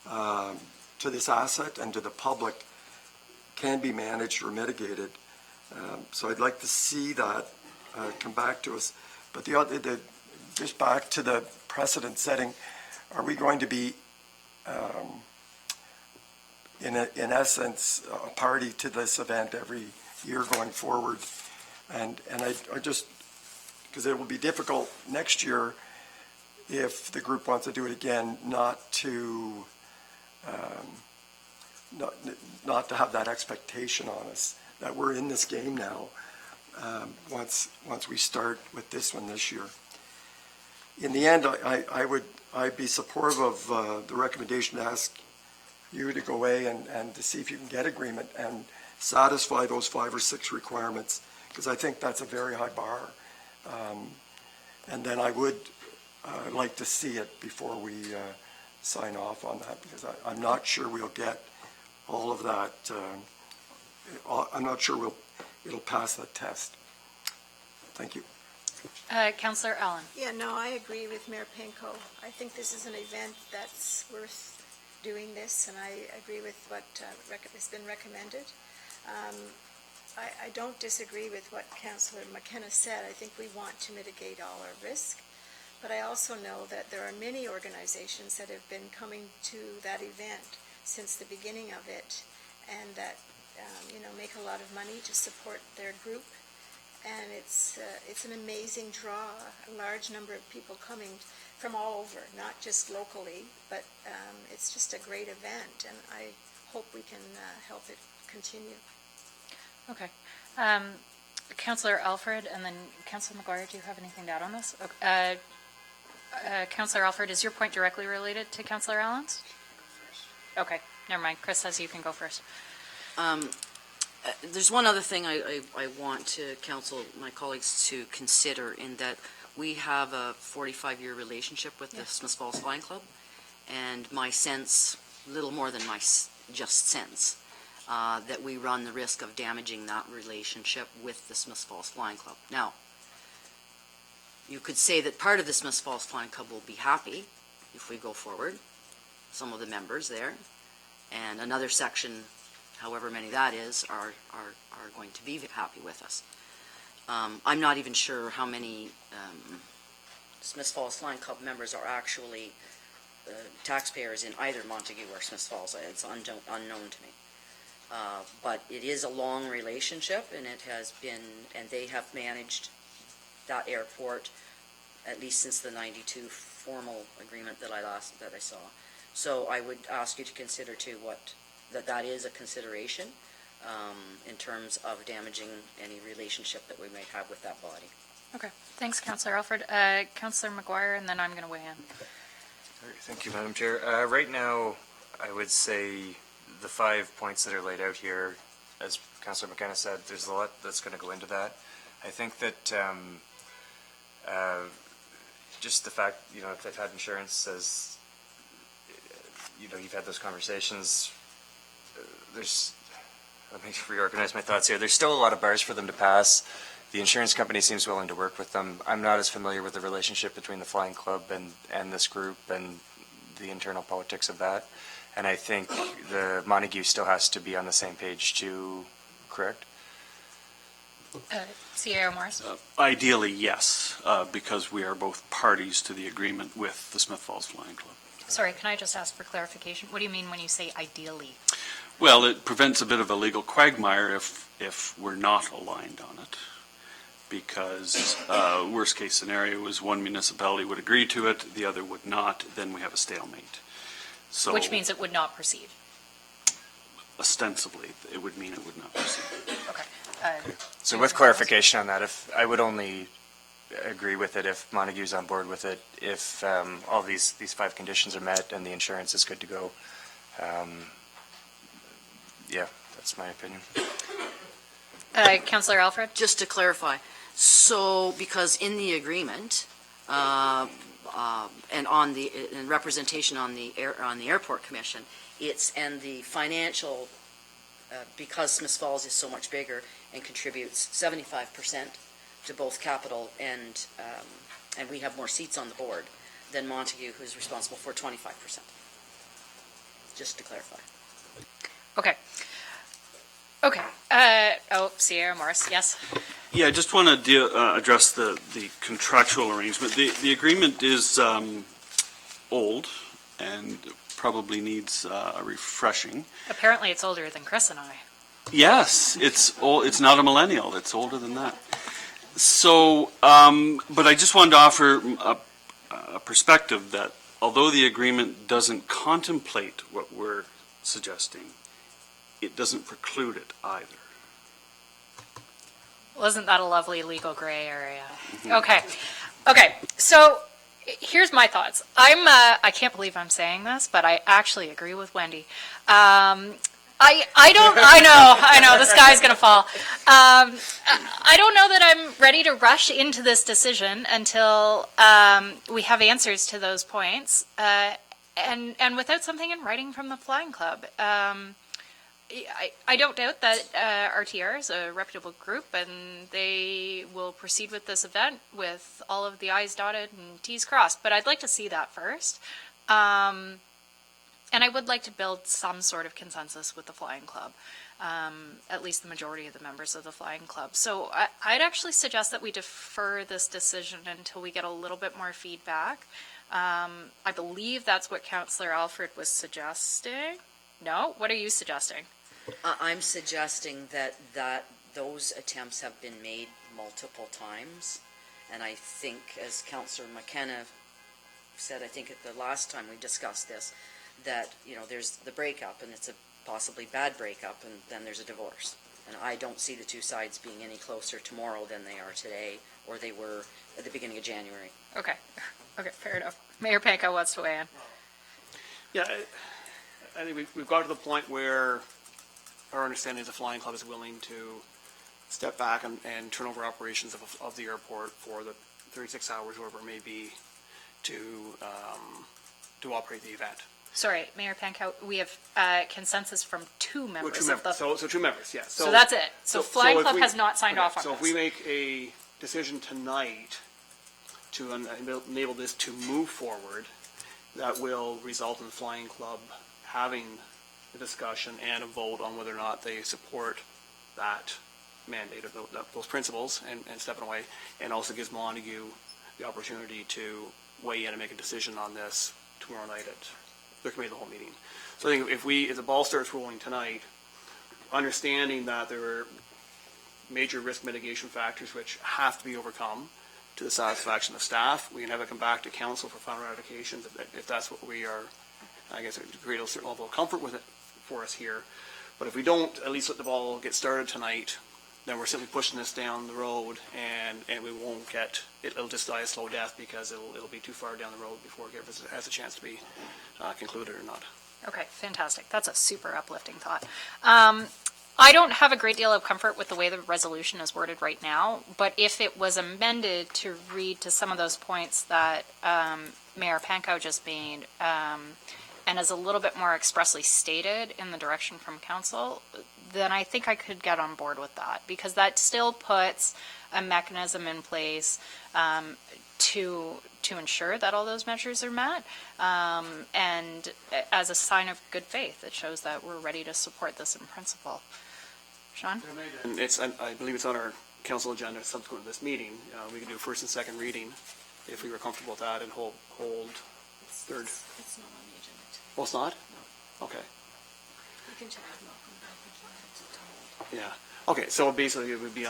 to this asset and to the public can be managed or mitigated. So I'd like to see that come back to us. But just back to the precedent setting, are we going to be, in essence, a party to this event every year going forward? And I just, because it will be difficult next year if the group wants to do it again, not to have that expectation on us that we're in this game now. Once we start with this one this year, in the end, I'd be supportive of the recommendation to ask you to go away and to see if you can get agreement and satisfy those 5 or 6 requirements, because I think that's a very high bar. And then I would like to see it before we sign off on that, because I'm not sure we'll get all of that. I'm not sure it'll pass that test. Thank you. Councillor Allen. Yeah, no, I agree with Mayor Penko. I think this is an event that's worth doing this, and I agree with what has been recommended. I don't disagree with what Councillor McKenna said. I think we want to mitigate all our risk, but I also know that there are many organizations that have been coming to that event since the beginning of it, and that make a lot of money to support their group. And it's an amazing draw, a large number of people coming from all over, not just locally, but it's just a great event, and I hope we can help it continue. Okay. Councillor Alfred, and then Councillor McGuire, do you have anything to add on this? Okay. Councillor Alfred, is your point directly related to Councillor Allen's? Okay, never mind. Chris says you can go first. There's one other thing I want to counsel my colleagues to consider, in that we have a 45-year relationship with the Smiths Falls Flying Club, and my sense, little more than my just sense, that we run the risk of damaging that relationship with the Smiths Falls Flying Club. Now, you could say that part of the Smiths Falls Flying Club will be happy if we go forward, some of the members there, and another section, however many that is, are going to be happy with us. I'm not even sure how many Smiths Falls Flying Club members are actually taxpayers in either Montague or Smiths Falls. It's unknown to me. But it is a long relationship, and it has been, and they have managed that airport at least since the '92 formal agreement that I saw. So I would ask you to consider too that is a consideration in terms of damaging any relationship that we might have with that body. Okay. Thanks, Councillor Alfred. Councillor McGuire, and then I'm going to weigh in. Thank you, Madam Chair. Right now, I would say the 5 points that are laid out here, as Councillor McKenna said, there's a lot that's going to go into that. I think that just the fact, if they've had insurance, says, you've had those conversations, let me reorganize my thoughts here. There's still a lot of bars for them to pass. The insurance company seems willing to work with them. I'm not as familiar with the relationship between the Flying Club and this group and the internal politics of that. And I think the Montague still has to be on the same page too, correct? Sierra Morris? Ideally, yes, because we are both parties to the agreement with the Smiths Falls Flying Club. Sorry, can I just ask for clarification? What do you mean when you say ideally? Well, it prevents a bit of a legal quagmire if we're not aligned on it, because worst case scenario is one municipality would agree to it, the other would not, then we have a stalemate. So Which means it would not proceed. Ostensibly, it would mean it would not proceed. Okay. So with clarification on that, if I would only agree with it if Montague's on board with it, if all these 5 conditions are met and the insurance is good to go. Yeah, that's my opinion. Councillor Alfred? Just to clarify, so because in the agreement and in representation on the airport commission, and the financial, because Smiths Falls is so much bigger and contributes 75% to both capital and we have more seats on the board than Montague, who's responsible for 25%. Just to clarify. Okay. Okay. Sierra Morris, yes. Yeah, I just want to address the contractual arrangement. The agreement is old and probably needs a refreshing. Apparently it's older than Chris and I. Yes, it's old. It's not a millennial. It's older than that. So, but I just wanted to offer a perspective that although the agreement doesn't contemplate what we're suggesting, it doesn't preclude it either. Wasn't that a lovely legal gray area? Okay. Okay. So here's my thoughts. I can't believe I'm saying this, but I actually agree with Wendy. I know, the sky's gonna fall. I don't know that I'm ready to rush into this decision until, we have answers to those points, and without something in writing from the Flying Club. I don't doubt that, RTR is a reputable group, and they will proceed with this event with all of the I's dotted and T's crossed, but I'd like to see that first. And I would like to build some sort of consensus with the Flying Club, at least the majority of the members of the Flying Club. So I'd actually suggest that we defer this decision until we get a little bit more feedback. I believe that's what Councillor Alfred was suggesting. No? What are you suggesting? I'm suggesting that those attempts have been made multiple times, and I think, as Councillor McKenna said, I think at the last time we discussed this, that, there's the breakup, and it's a possibly bad breakup, and then there's a divorce. And I don't see the two sides being any closer tomorrow than they are today, or they were at the beginning of January. Okay, fair enough. Mayor Panko wants to weigh in. Yeah, I think we've got to the point where our understanding is the Flying Club is willing to step back and turn over operations of the airport for the 36 hours, whatever it may be, to operate the event. Sorry, Mayor Pankow, we have consensus from two members of the... So two members, yes. So that's it. So Flying Club has not signed off on So this. if we make a decision tonight to enable this to move forward, that will result in the Flying Club having a discussion and a vote on whether or not they support that mandate of those principles and stepping away, and also gives Montague the opportunity to weigh in and make a decision on this tomorrow night at their committee of the whole meeting. So I think if the ball starts rolling tonight, understanding that there are major risk mitigation factors which have to be overcome to the satisfaction of staff, we can have it come back to council for final ratification if that's what we are, I guess, create a certain level of comfort with it for us here. But if we don't at least let the ball get started tonight, then we're simply pushing this down the road, and we won't get, it'll just die a slow death because it'll be too far down the road before it has a chance to be concluded or not. Okay, fantastic. That's a super uplifting thought. I don't have a great deal of comfort with the way the resolution is worded right now, but if it was amended to read to some of those points that Mayor Pankow just made, and is a little bit more expressly stated in the direction from council, then I think I could get on board with that, because that still puts a mechanism in place to ensure that all those measures are met, and as a sign of good faith, it shows that we're ready to support this in principle. Sean? And I believe it's on our council agenda subsequent to this meeting. We can do first and second reading if we were comfortable with that, and hold third. It's not on the agenda. Oh, it's not? Okay. You can check with Malcolm, but I think you have to hold. Yeah. Okay, so basically it would be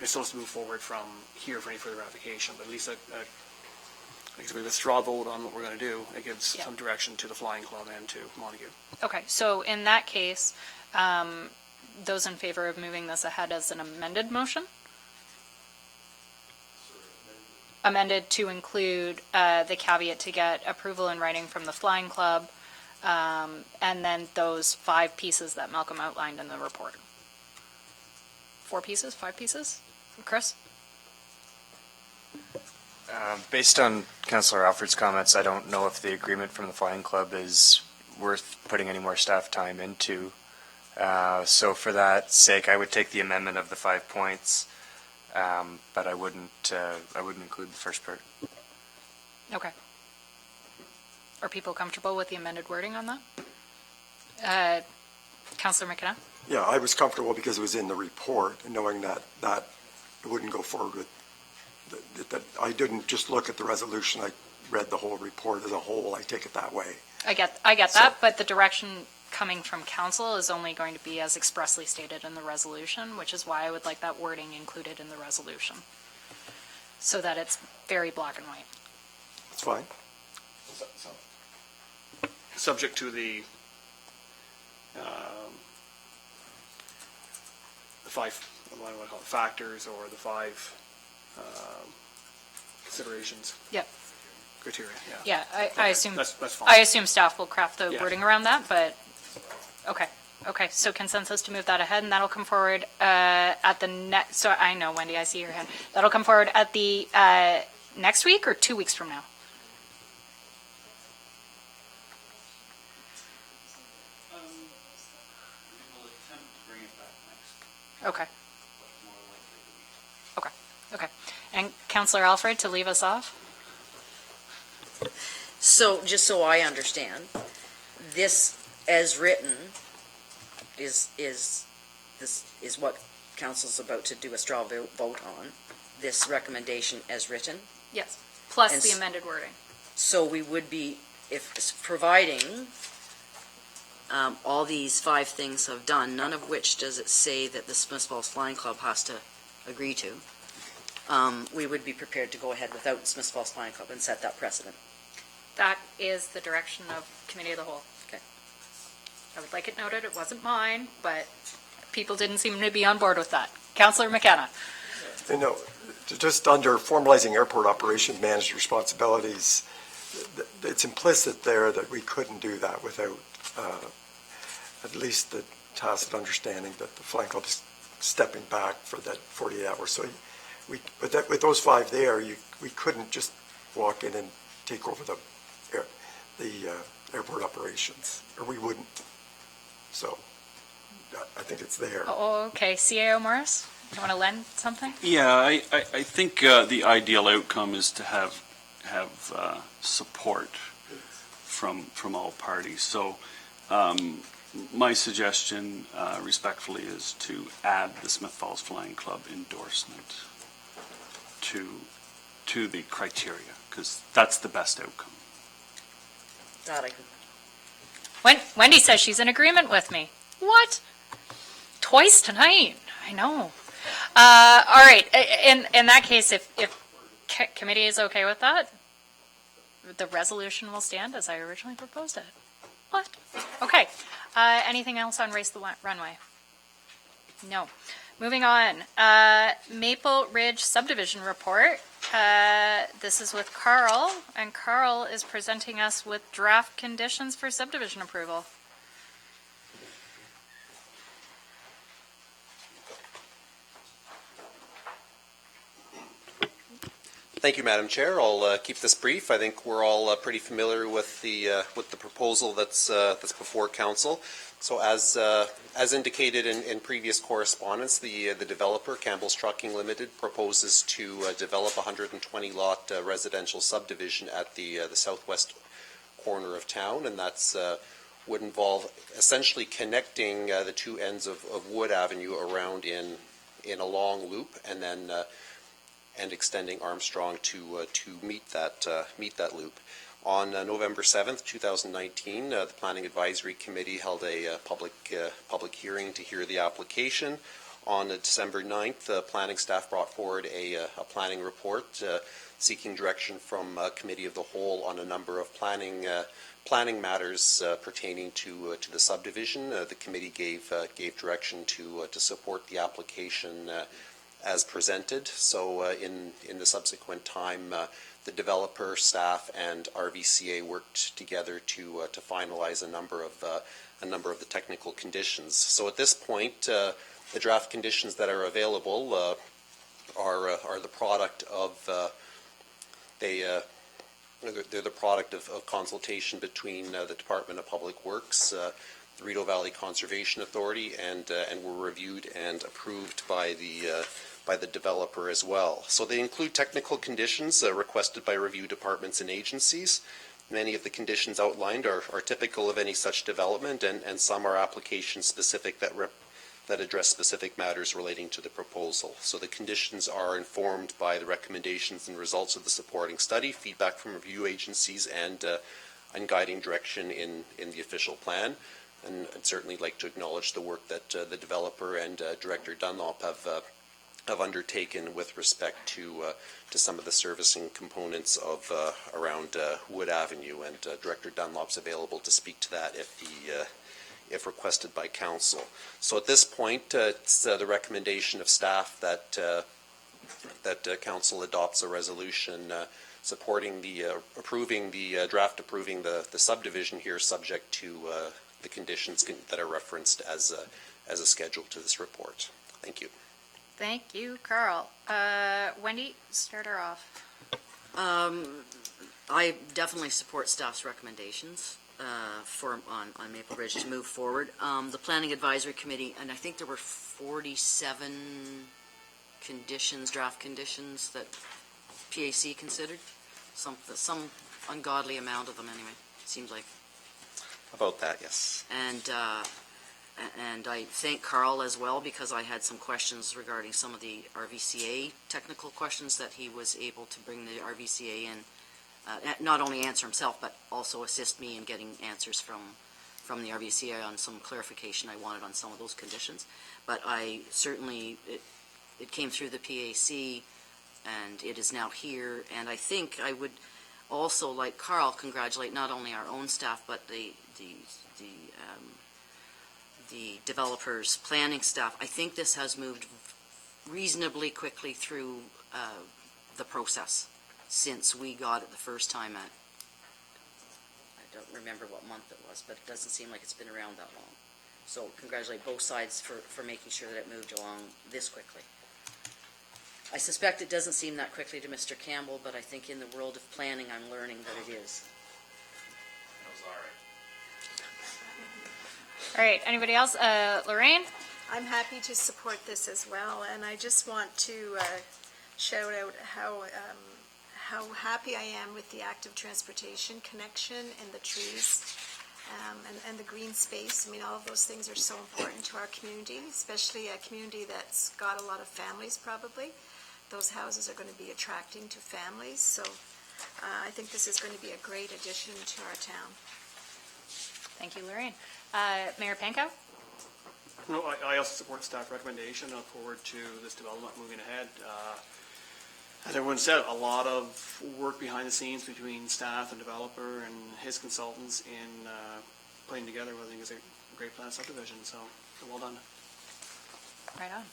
it's supposed to move forward from here for any further ratification, but at least if we withdraw vote on what we're going to do, it gives some direction to the Flying Club and to Montague. Okay, so in that case, those in favor of moving this ahead as an amended motion? Amended to include the caveat to get approval in writing from the Flying Club, and then those 5 pieces that Malcolm outlined in the report. 4 pieces? 5 pieces? Chris? Based on Councillor Alfred's comments, I don't know if the agreement from the Flying Club is worth putting any more staff time into. So for that sake, I would take the amendment of the 5 points, but I wouldn't include the first part. Okay. Are people comfortable with the amended wording on that? Councillor McKenna? Yeah, I was comfortable because it was in the report, and knowing that it wouldn't go forward with, that I didn't just look at the resolution, I read the whole report as a whole, I take it that way. I get that, but the direction coming from council is only going to be as expressly stated in the resolution, which is why I would like that wording included in the resolution, so that it's very black and white. That's fine. Subject to the 5, what do I call it, factors, or the 5 considerations. Yep. Criteria, yeah. Yeah, I Okay, assume, that's fine. I assume staff will craft the Yeah. wording around that, but, okay. Okay, so consensus to move that ahead, and that'll come forward at the next, so I know, Wendy, I see your hand. That'll come forward at the next week or 2 weeks from now? Okay. Okay, okay. And Councillor Alfred, to leave us off? So, just so I understand, this as written is what council's about to do a straw vote on, this recommendation as written. Yes. Plus And the s- amended wording. So we would be, if it's providing all these 5 things have done, none of which does it say that the Smiths Falls Flying Club has to agree to, we would be prepared to go ahead without Smiths Falls Flying Club and set that precedent. That is the direction of Committee of the Whole. Okay. I would like it noted, it wasn't mine, but people didn't seem to be on board with that. Councillor McKenna? You know, just under formalizing airport operation managed responsibilities, it's implicit there that we couldn't do that without at least the tacit understanding that the flying club is stepping back for that 48 hours. So with those 5 there, we couldn't just walk in and take over the airport operations, or we wouldn't. So I think it's there. Oh, okay. CAO Morris, you want to lend something? Yeah, I think the ideal outcome is to have support from all parties. So my suggestion respectfully is to add the Smith Falls Flying Club endorsement to the criteria, because that's the best outcome. That I could. Wendy says she's in agreement with me. What? Twice tonight. I know. All right. In that case, if committee is okay with that, the resolution will stand as I originally proposed it. What? Okay. Anything else on Race the Runway? No. Moving on. Maple Ridge subdivision report. This is with Carl, and Carl is presenting us with draft conditions for subdivision approval. Thank you, Madam Chair. I'll keep this brief. I think we're all pretty familiar with the proposal that's before council. So as indicated in previous correspondence, the developer, Campbell's Trucking Limited, proposes to develop a 120-lot residential subdivision at the southwest corner of town, and that's would involve essentially connecting the 2 ends of Wood Avenue around in a long loop, and then and extending Armstrong to meet that loop. On November 7th, 2019, the Planning Advisory Committee held a public hearing to hear the application. On December 9th, planning staff brought forward a planning report seeking direction from Committee of the Whole on a number of planning matters pertaining to the subdivision. The committee gave direction to support the application as presented. So in the subsequent time, the developer, staff, and RVCA worked together to finalize a number of the technical conditions. So at this point, the draft conditions that are available are the product of they're the product of consultation between the Department of Public Works, the Rideau Valley Conservation Authority, and were reviewed and approved by the developer as well. So they include technical conditions requested by review departments and agencies. Many of the conditions outlined are typical of any such development, and some are application specific that address specific matters relating to the proposal. So the conditions are informed by the recommendations and results of the supporting study, feedback from review agencies, and guiding direction in the official plan. And I'd certainly like to acknowledge the work that the developer and Director Dunlop have undertaken with respect to some of the servicing components of around Wood Avenue, and Director Dunlop's available to speak to that if requested by council. So at this point, it's the recommendation of staff that council adopts a resolution supporting approving the draft approving the subdivision here, subject to the conditions that are referenced as a schedule to this report. Thank you. Thank you, Carl. Wendy, start her off. I definitely support staff's recommendations on Maple Ridge to move forward. The Planning Advisory Committee, and I think there were 47 conditions, draft conditions that PAC considered. Some ungodly amount of them anyway, seems like. About that, yes. And I thank Carl as well, because I had some questions regarding some of the RVCA technical questions that he was able to bring the RVCA in, not only answer himself, but also assist me in getting answers from the RVCA on some clarification I wanted on some of those conditions. But I certainly, it came through the PAC, and it is now here, and I think I would also, like Carl, congratulate not only our own staff, but the developers' planning staff. I think this has moved reasonably quickly through the process since we got it the first time at, I don't remember what month it was, but it doesn't seem like it's been around that long. So congratulate both sides for making sure that it moved along this quickly. I suspect it doesn't seem that quickly to Mr. Campbell, but I think in the world of planning, I'm learning that it is. All right, anybody else? Lorraine? I'm happy to support this as well, and I just want to shout out how happy I am with the active transportation connection and the trees and the green space. I mean, all of those things are so important to our community, especially a community that's got a lot of families probably. Those houses are going to be attracting to families, so I think this is going to be a great addition to our town. Thank you, Lorraine. Mayor Pankow? No, I also support staff recommendation. I look forward to this development moving ahead. As everyone said, a lot of work behind the scenes between staff and developer and his consultants in putting together what I think is a great plan subdivision. So well done. Right on.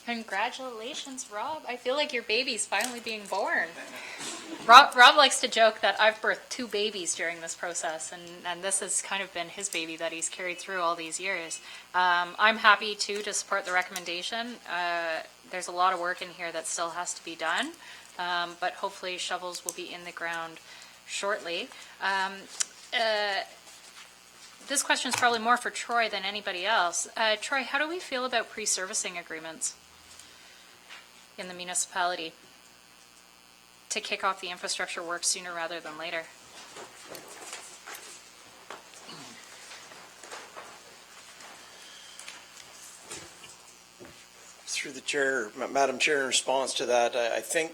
Congratulations, Rob. I feel like your baby's finally being born. Rob likes to joke that I've birthed 2 babies during this process, and this has kind of been his baby that he's carried through all these years. I'm happy, too, to support the recommendation. There's a lot of work in here that still has to be done, but hopefully shovels will be in the ground shortly. This question is probably more for Troy than anybody else. Troy, how do we feel about pre-servicing agreements in the municipality to kick off the infrastructure work sooner rather than later? Through the chair, Madam Chair, in response to that, I think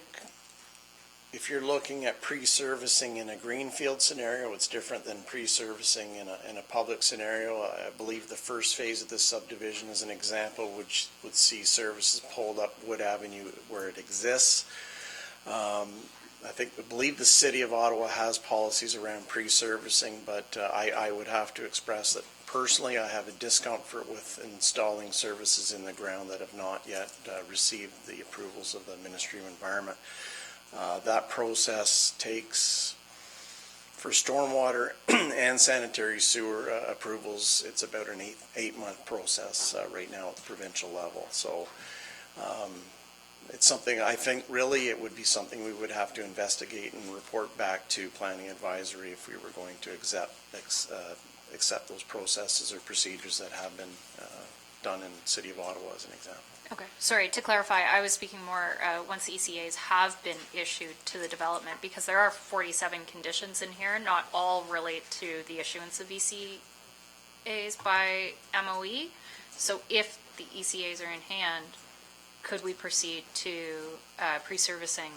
if you're looking at pre-servicing in a greenfield scenario, it's different than pre-servicing in a public scenario. I believe the first phase of this subdivision is an example which would see services pulled up Wood Avenue where it exists. I believe the City of Ottawa has policies around pre-servicing, but I would have to express that personally I have a discomfort with installing services in the ground that have not yet received the approvals of the Ministry of Environment. That process takes, for stormwater and sanitary sewer approvals, it's about an eight-month process right now at the provincial level. So it's something I think really it would be something we would have to investigate and report back to Planning Advisory if we were going to accept those processes or procedures that have been done in the City of Ottawa as an example. Okay, sorry, to clarify, I was speaking more once the ECAs have been issued to the development, because there are 47 conditions in here, not all relate to the issuance of ECAs by MOE. So if the ECAs are in hand, could we proceed to pre-servicing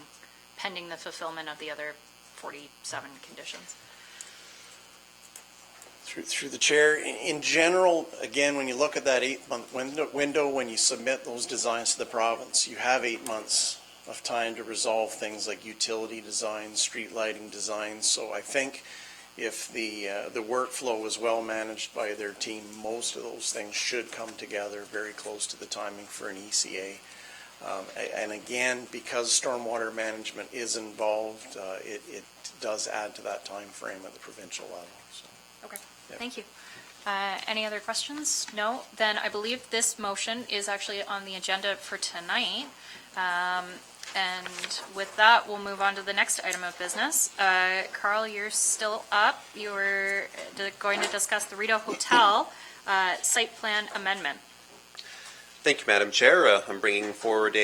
pending the fulfillment of the other 47 conditions? Through the chair, in general, again, when you look at that 8-month window, when you submit those designs to the province, you have 8 months of time to resolve things like utility designs, street lighting designs. So I think if the workflow is well managed by their team, most of those things should come together very close to the timing for an ECA. And again, because stormwater management is involved, it does add to that time frame at the provincial level. So. Okay, Yeah. thank you. Any other questions? No? Then I believe this motion is actually on the agenda for tonight. And with that, we'll move on to the next item of business. Carl, you're still up. You were going to discuss the Rito Hotel site plan amendment. Thank you, Madam Chair. I'm bringing forward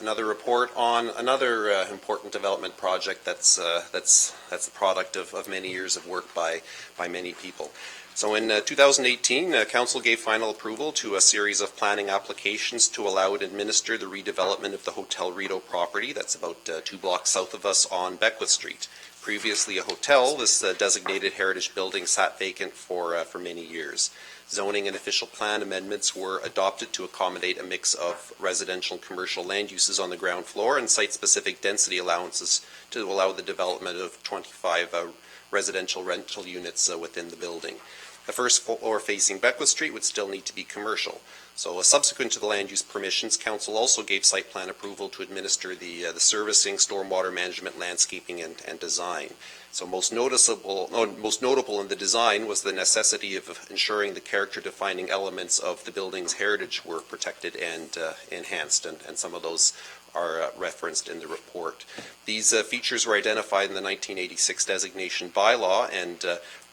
another report on another important development project that's the product of many years of work by many people. So in 2018, Council gave final approval to a series of planning applications to allow and administer the redevelopment of the Hotel Rito property that's about 2 blocks south of us on Beckwith Street. Previously a hotel, this designated heritage building sat vacant for many years. Zoning and official plan amendments were adopted to accommodate a mix of residential and commercial land uses on the ground floor and site-specific density allowances to allow the development of 25 residential rental units within the building. The first floor facing Beckwith Street would still need to be commercial. So subsequent to the land use permissions, Council also gave site plan approval to administer the servicing, stormwater management, landscaping, and design. So most notable in the design was the necessity of ensuring the character-defining elements of the building's heritage were protected and enhanced, and some of those are referenced in the report. These features were identified in the 1986 designation bylaw and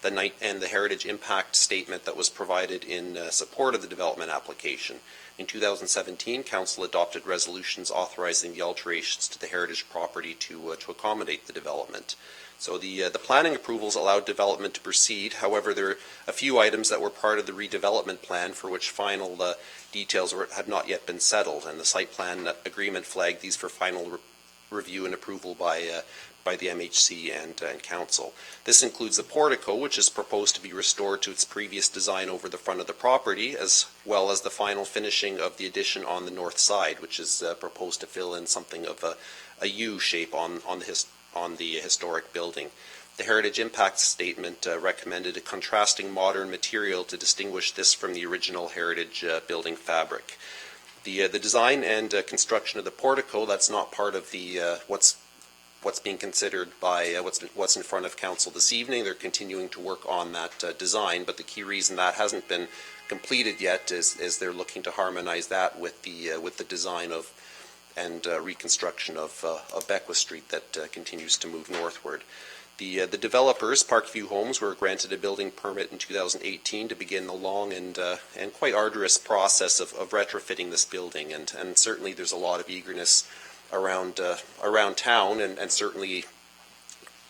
the heritage impact statement that was provided in support of the development application. In 2017, Council adopted resolutions authorizing the alterations to the heritage property to accommodate the development. So the planning approvals allowed development to proceed. However, there are a few items that were part of the redevelopment plan for which final details had not yet been settled, and the site plan agreement flagged these for final review and approval by the MHC and Council. This includes the portico, which is proposed to be restored to its previous design over the front of the property, as well as the final finishing of the addition on the north side, which is proposed to fill in something of a U shape on the historic building. The Heritage Impact Statement recommended a contrasting modern material to distinguish this from the original heritage building fabric. The design and construction of the portico, that's not part of the what's being considered by what's in front of Council this evening. They're continuing to work on that design, but the key reason that hasn't been completed yet is they're looking to harmonize that with the design of and reconstruction of Beckwith Street that continues to move northward. The developers, Parkview Homes, were granted a building permit in 2018 to begin the long and quite arduous process of retrofitting this building, and certainly there's a lot of eagerness around town and certainly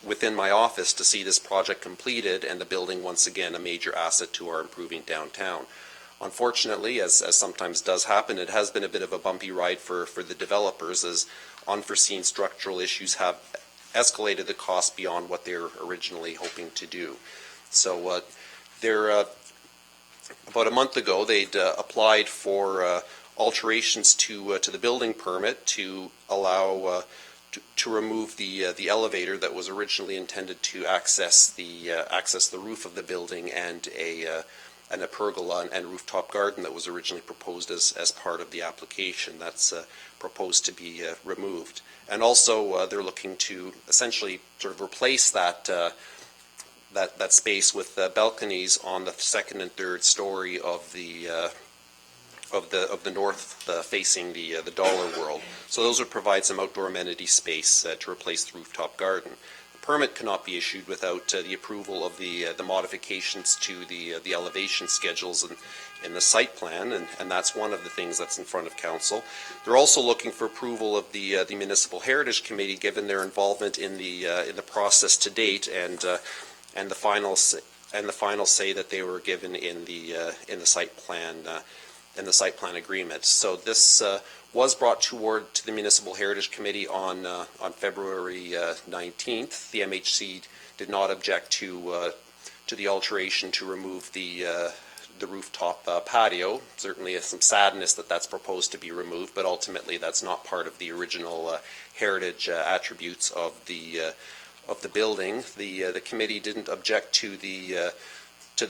within my office to see this project completed and the building once again a major asset to our improving downtown. Unfortunately, as sometimes does happen, it has been a bit of a bumpy ride for the developers as unforeseen structural issues have escalated the cost beyond what they were originally hoping to do. So about a month ago, they'd applied for alterations to the building permit to allow to remove the elevator that was originally intended to access the roof of the building and a pergola and rooftop garden that was originally proposed as part of the application. That's proposed to be removed. And also they're looking to essentially sort of replace that space with balconies on the second and third story of the north facing the Dollar World. So those would provide some outdoor amenity space to replace the rooftop garden. The permit cannot be issued without the approval of the modifications to the elevation schedules in the site plan, and that's one of the things that's in front of Council. They're also looking for approval of the Municipal Heritage Committee, given their involvement in the process to date, and the final say that they were given in the site plan agreement. So this was brought to the Municipal Heritage Committee on February 19th. The MHC did not object to the alteration to remove the rooftop patio. Certainly some sadness that that's proposed to be removed, but ultimately that's not part of the original heritage attributes of the building. The committee didn't object to the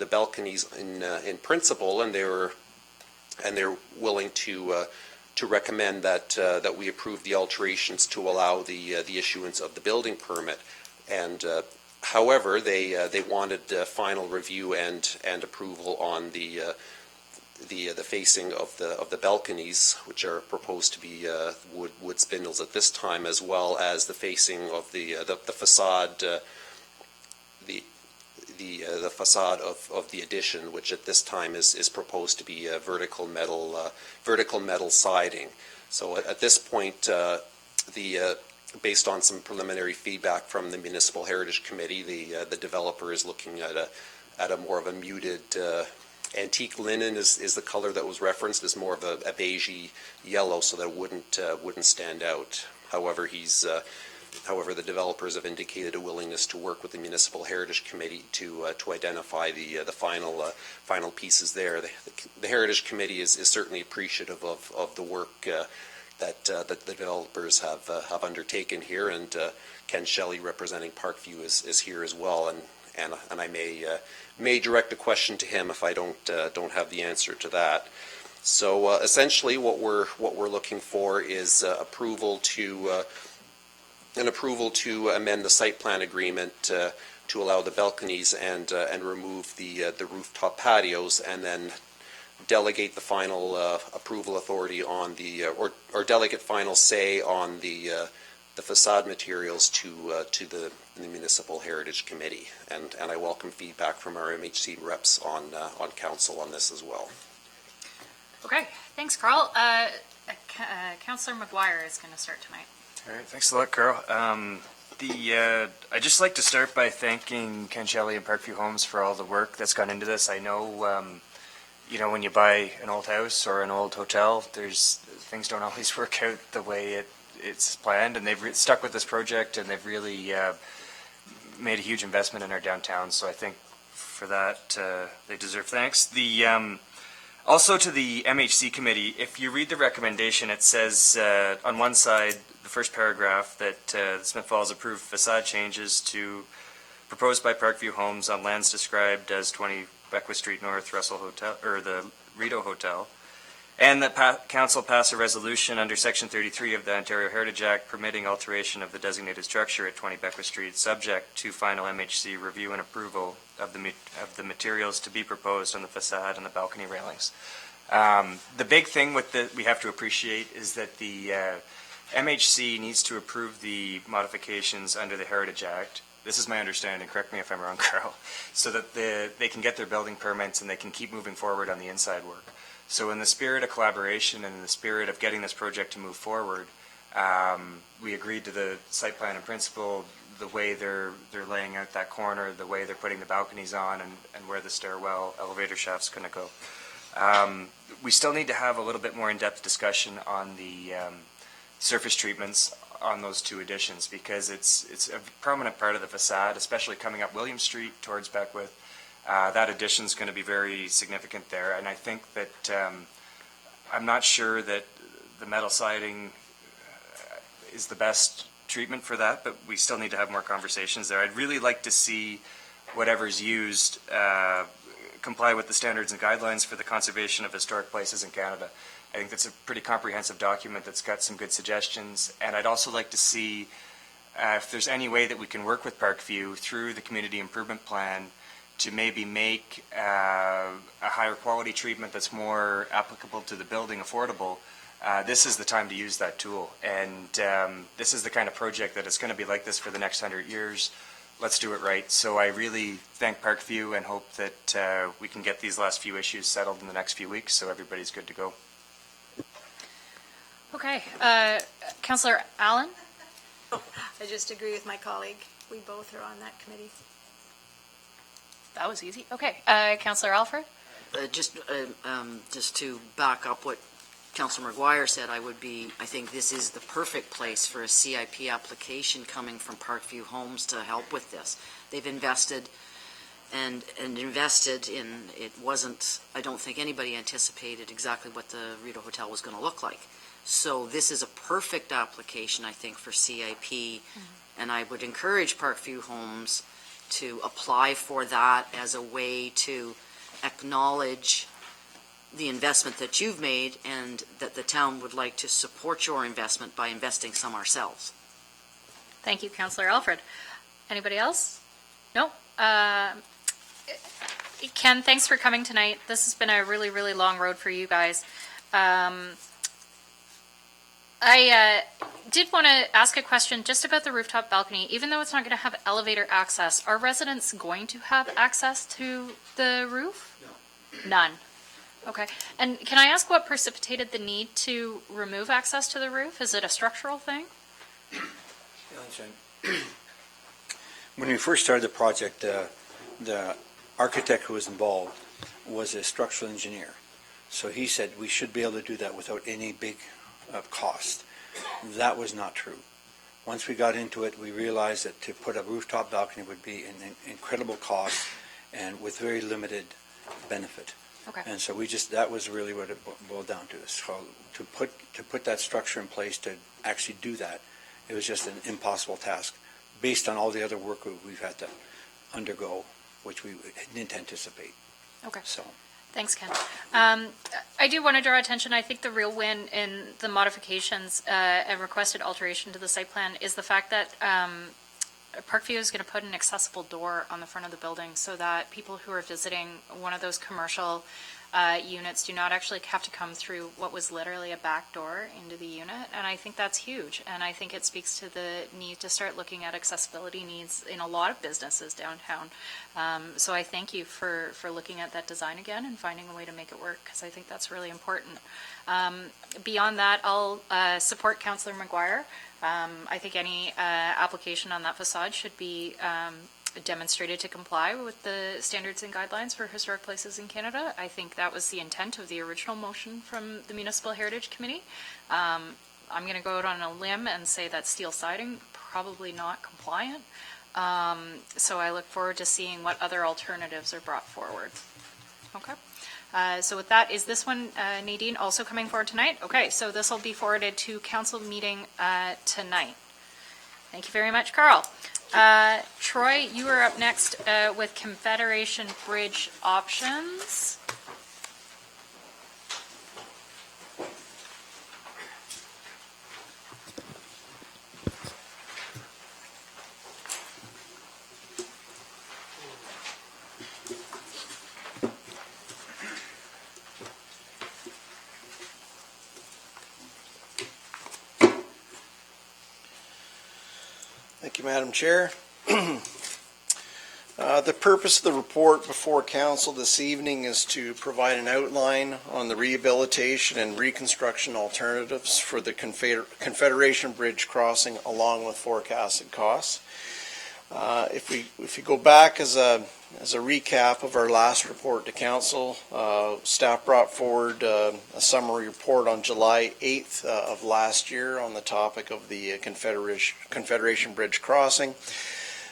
balconies in principle, and they're willing to recommend that we approve the alterations to allow the issuance of the building permit. And However, they wanted final review and approval on the facing of the balconies, which are proposed to be wood spindles at this time, as well as the facing of the facade, the facade of the addition, which at this time is proposed to be vertical metal siding. So at this point, based on some preliminary feedback from the Municipal Heritage Committee, the developer is looking at a more of a muted antique linen is the color that was referenced, is more of a beigey yellow, so that it wouldn't stand out. However, the developers have indicated a willingness to work with the Municipal Heritage Committee to identify the final pieces there. The Heritage Committee is certainly appreciative of the work that the developers have undertaken here, and Ken Shelley, representing Parkview, is here as well, and I may direct a question to him if I don't have the answer to that. So essentially, what we're looking for is approval to amend the site plan agreement to allow the balconies and remove the rooftop patios, and then delegate the final approval authority on the or delegate final say on the facade materials to the Municipal Heritage Committee, and I welcome feedback from our MHC reps on council on this as well. Okay, thanks, Carl. Councillor McGuire is going to start tonight. All right, thanks a lot, Carl. I'd just like to start by thanking Ken Shelley and Parkview Homes for all the work that's gone into this. I know, when you buy an old house or an old hotel, things don't always work out the way it's planned, and they've stuck with this project, and they've really made a huge investment in our downtown. So I think for that they deserve thanks. Also to the MHC committee, if you read the recommendation, it says on one side, the first paragraph, that the Smith Falls approved facade changes proposed by Parkview Homes on lands described as 20 Beckwith Street North, Russell Hotel, or the Rideau Hotel, and that council pass a resolution under Section 33 of the Ontario Heritage Act permitting alteration of the designated structure at 20 Beckwith Street, subject to final MHC review and approval of the materials to be proposed on the facade and the balcony railings. The big thing we have to appreciate is that the MHC needs to approve the modifications under the Heritage Act. This is my understanding, correct me if I'm wrong, Carl, so that they can get their building permits and they can keep moving forward on the inside work. So in the spirit of collaboration and in the spirit of getting this project to move forward, we agreed to the site plan in principle, the way they're laying out that corner, the way they're putting the balconies on, and where the stairwell elevator shaft's going to go. We still need to have a little bit more in-depth discussion on the surface treatments on those two additions, because it's a prominent part of the facade, especially coming up William Street towards Beckwith. That addition is going to be very significant there, and I think that I'm not sure that the metal siding is the best treatment for that, but we still need to have more conversations there. I'd really like to see whatever's used comply with the standards and guidelines for the conservation of historic places in Canada. I think that's a pretty comprehensive document that's got some good suggestions, and I'd also like to see if there's any way that we can work with Parkview through the community improvement plan to maybe make a higher quality treatment that's more applicable to the building affordable. This is the time to use that tool, and this is the kind of project that it's going to be like this for the next 100 years. Let's do it right. So I really thank Parkview and hope that we can get these last few issues settled in the next few weeks so everybody's good to go. Okay, Councillor Allen? I just agree with my colleague. We both are on that committee. That was easy. Okay, Councillor Alfred? Just to back up what Councillor McGuire said, I think this is the perfect place for a CIP application coming from Parkview Homes to help with this. They've invested and invested in, it wasn't, I don't think anybody anticipated exactly what the Rideau Hotel was going to look like. So this is a perfect application, I think, for CIP, and I would encourage Parkview Homes to apply for that as a way to acknowledge the investment that you've made and that the town would like to support your investment by investing some ourselves. Thank you, Councillor Alfred. Anybody else? No. Ken, thanks for coming tonight. This has been a really, really long road for you guys. I did want to ask a question just about the rooftop balcony. Even though it's not going to have elevator access, are residents going to have access to the roof? No. None. Okay. And can I ask what precipitated the need to remove access to the roof? Is it a structural thing? When we first started the project, the architect who was involved was a structural engineer. So he said we should be able to do that without any big cost. That was not true. Once we got into it, we realized that to put a rooftop balcony would be an incredible cost and with very limited benefit. Okay. And so that was really what it boiled down to. So to put that structure in place to actually do that, it was just an impossible task based on all the other work we've had to undergo, which we didn't anticipate. Okay. So. Thanks, Ken. I do want to draw attention, I think the real win in the modifications and requested alteration to the site plan is the fact that Parkview is going to put an accessible door on the front of the building so that people who are visiting one of those commercial units do not actually have to come through what was literally a back door into the unit. And I think that's huge. And I think it speaks to the need to start looking at accessibility needs in a lot of businesses downtown. So I thank you for looking at that design again and finding a way to make it work, because I think that's really important. Beyond that, I'll support Councillor McGuire. I think any application on that facade should be demonstrated to comply with the standards and guidelines for historic places in Canada. I think that was the intent of the original motion from the Municipal Heritage Committee. I'm going to go out on a limb and say that steel siding, probably not compliant. So I look forward to seeing what other alternatives are brought forward. Okay. So with that, is this one, Nadine, also coming forward tonight? Okay, so this will be forwarded to council meeting tonight. Thank you very much, Carl. Troy, you are up next with Confederation Bridge options. Thank you, Madam Chair. The purpose of the report before council this evening is to provide an outline on the rehabilitation and reconstruction alternatives for the Confederation Bridge crossing along with forecasted costs. If we go back as a recap of our last report to council, staff brought forward a summary report on July 8th of last year on the topic of the Confederation Bridge crossing.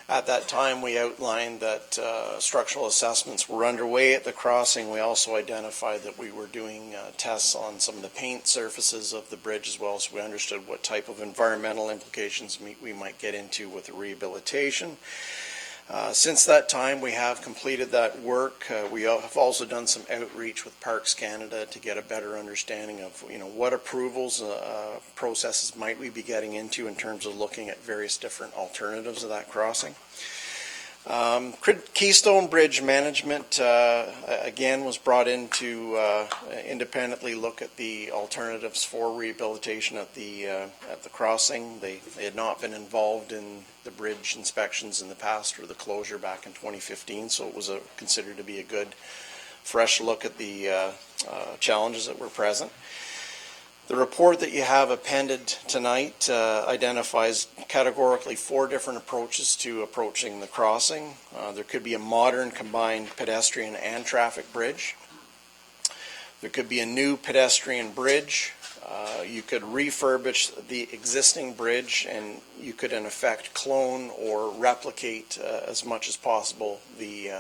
At that time, we outlined that structural assessments were underway at the crossing. We also identified that we were doing tests on some of the paint surfaces of the bridge as well, so we understood what type of environmental implications we might get into with the rehabilitation. Since that time, we have completed that work. We have also done some outreach with Parks Canada to get a better understanding of, what approvals processes might we be getting into in terms of looking at various different alternatives of that crossing. Keystone Bridge Management, again, was brought in to independently look at the alternatives for rehabilitation at the crossing. They had not been involved in the bridge inspections in the past or the closure back in 2015, so it was considered to be a good, fresh look at the challenges that were present. The report that you have appended tonight identifies categorically 4 different approaches to approaching the crossing. There could be a modern combined pedestrian and traffic bridge. There could be a new pedestrian bridge. You could refurbish the existing bridge, and you could in effect clone or replicate as much as possible the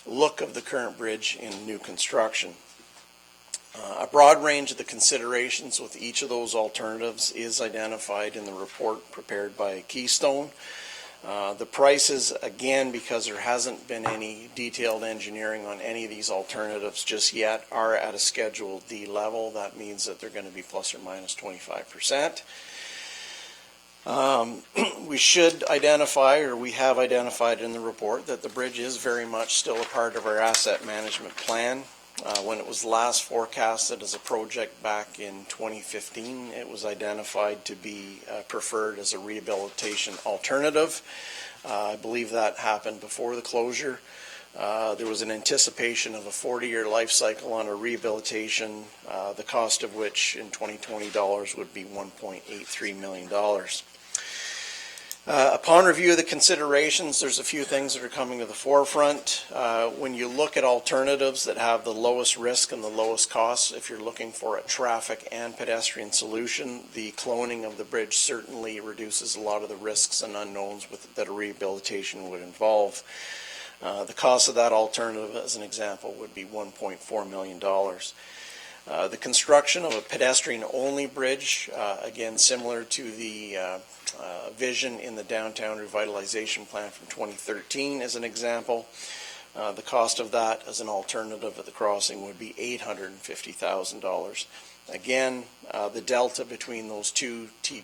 look of the current bridge in new construction. A broad range of the considerations with each of those alternatives is identified in the report prepared by Keystone. The prices, again, because there hasn't been any detailed engineering on any of these alternatives just yet, are at a Schedule D level. That means that they're going to be plus or minus 25%. We should identify, or we have identified in the report, that the bridge is very much still a part of our asset management plan. When it was last forecasted as a project back in 2015, it was identified to be preferred as a rehabilitation alternative. I believe that happened before the closure. There was an anticipation of a 40-year life cycle on a rehabilitation, the cost of which in 2020 dollars would be $1.83 million. Upon review of the considerations, there's a few things that are coming to the forefront. When you look at alternatives that have the lowest risk and the lowest costs, if you're looking for a traffic and pedestrian solution, the cloning of the bridge certainly reduces a lot of the risks and unknowns that a rehabilitation would involve. The cost of that alternative, as an example, would be $1.4 million. The construction of a pedestrian-only bridge, again, similar to the vision in the downtown revitalization plan from 2013 as an example. The cost of that as an alternative at the crossing would be $850,000. Again, the delta between those two key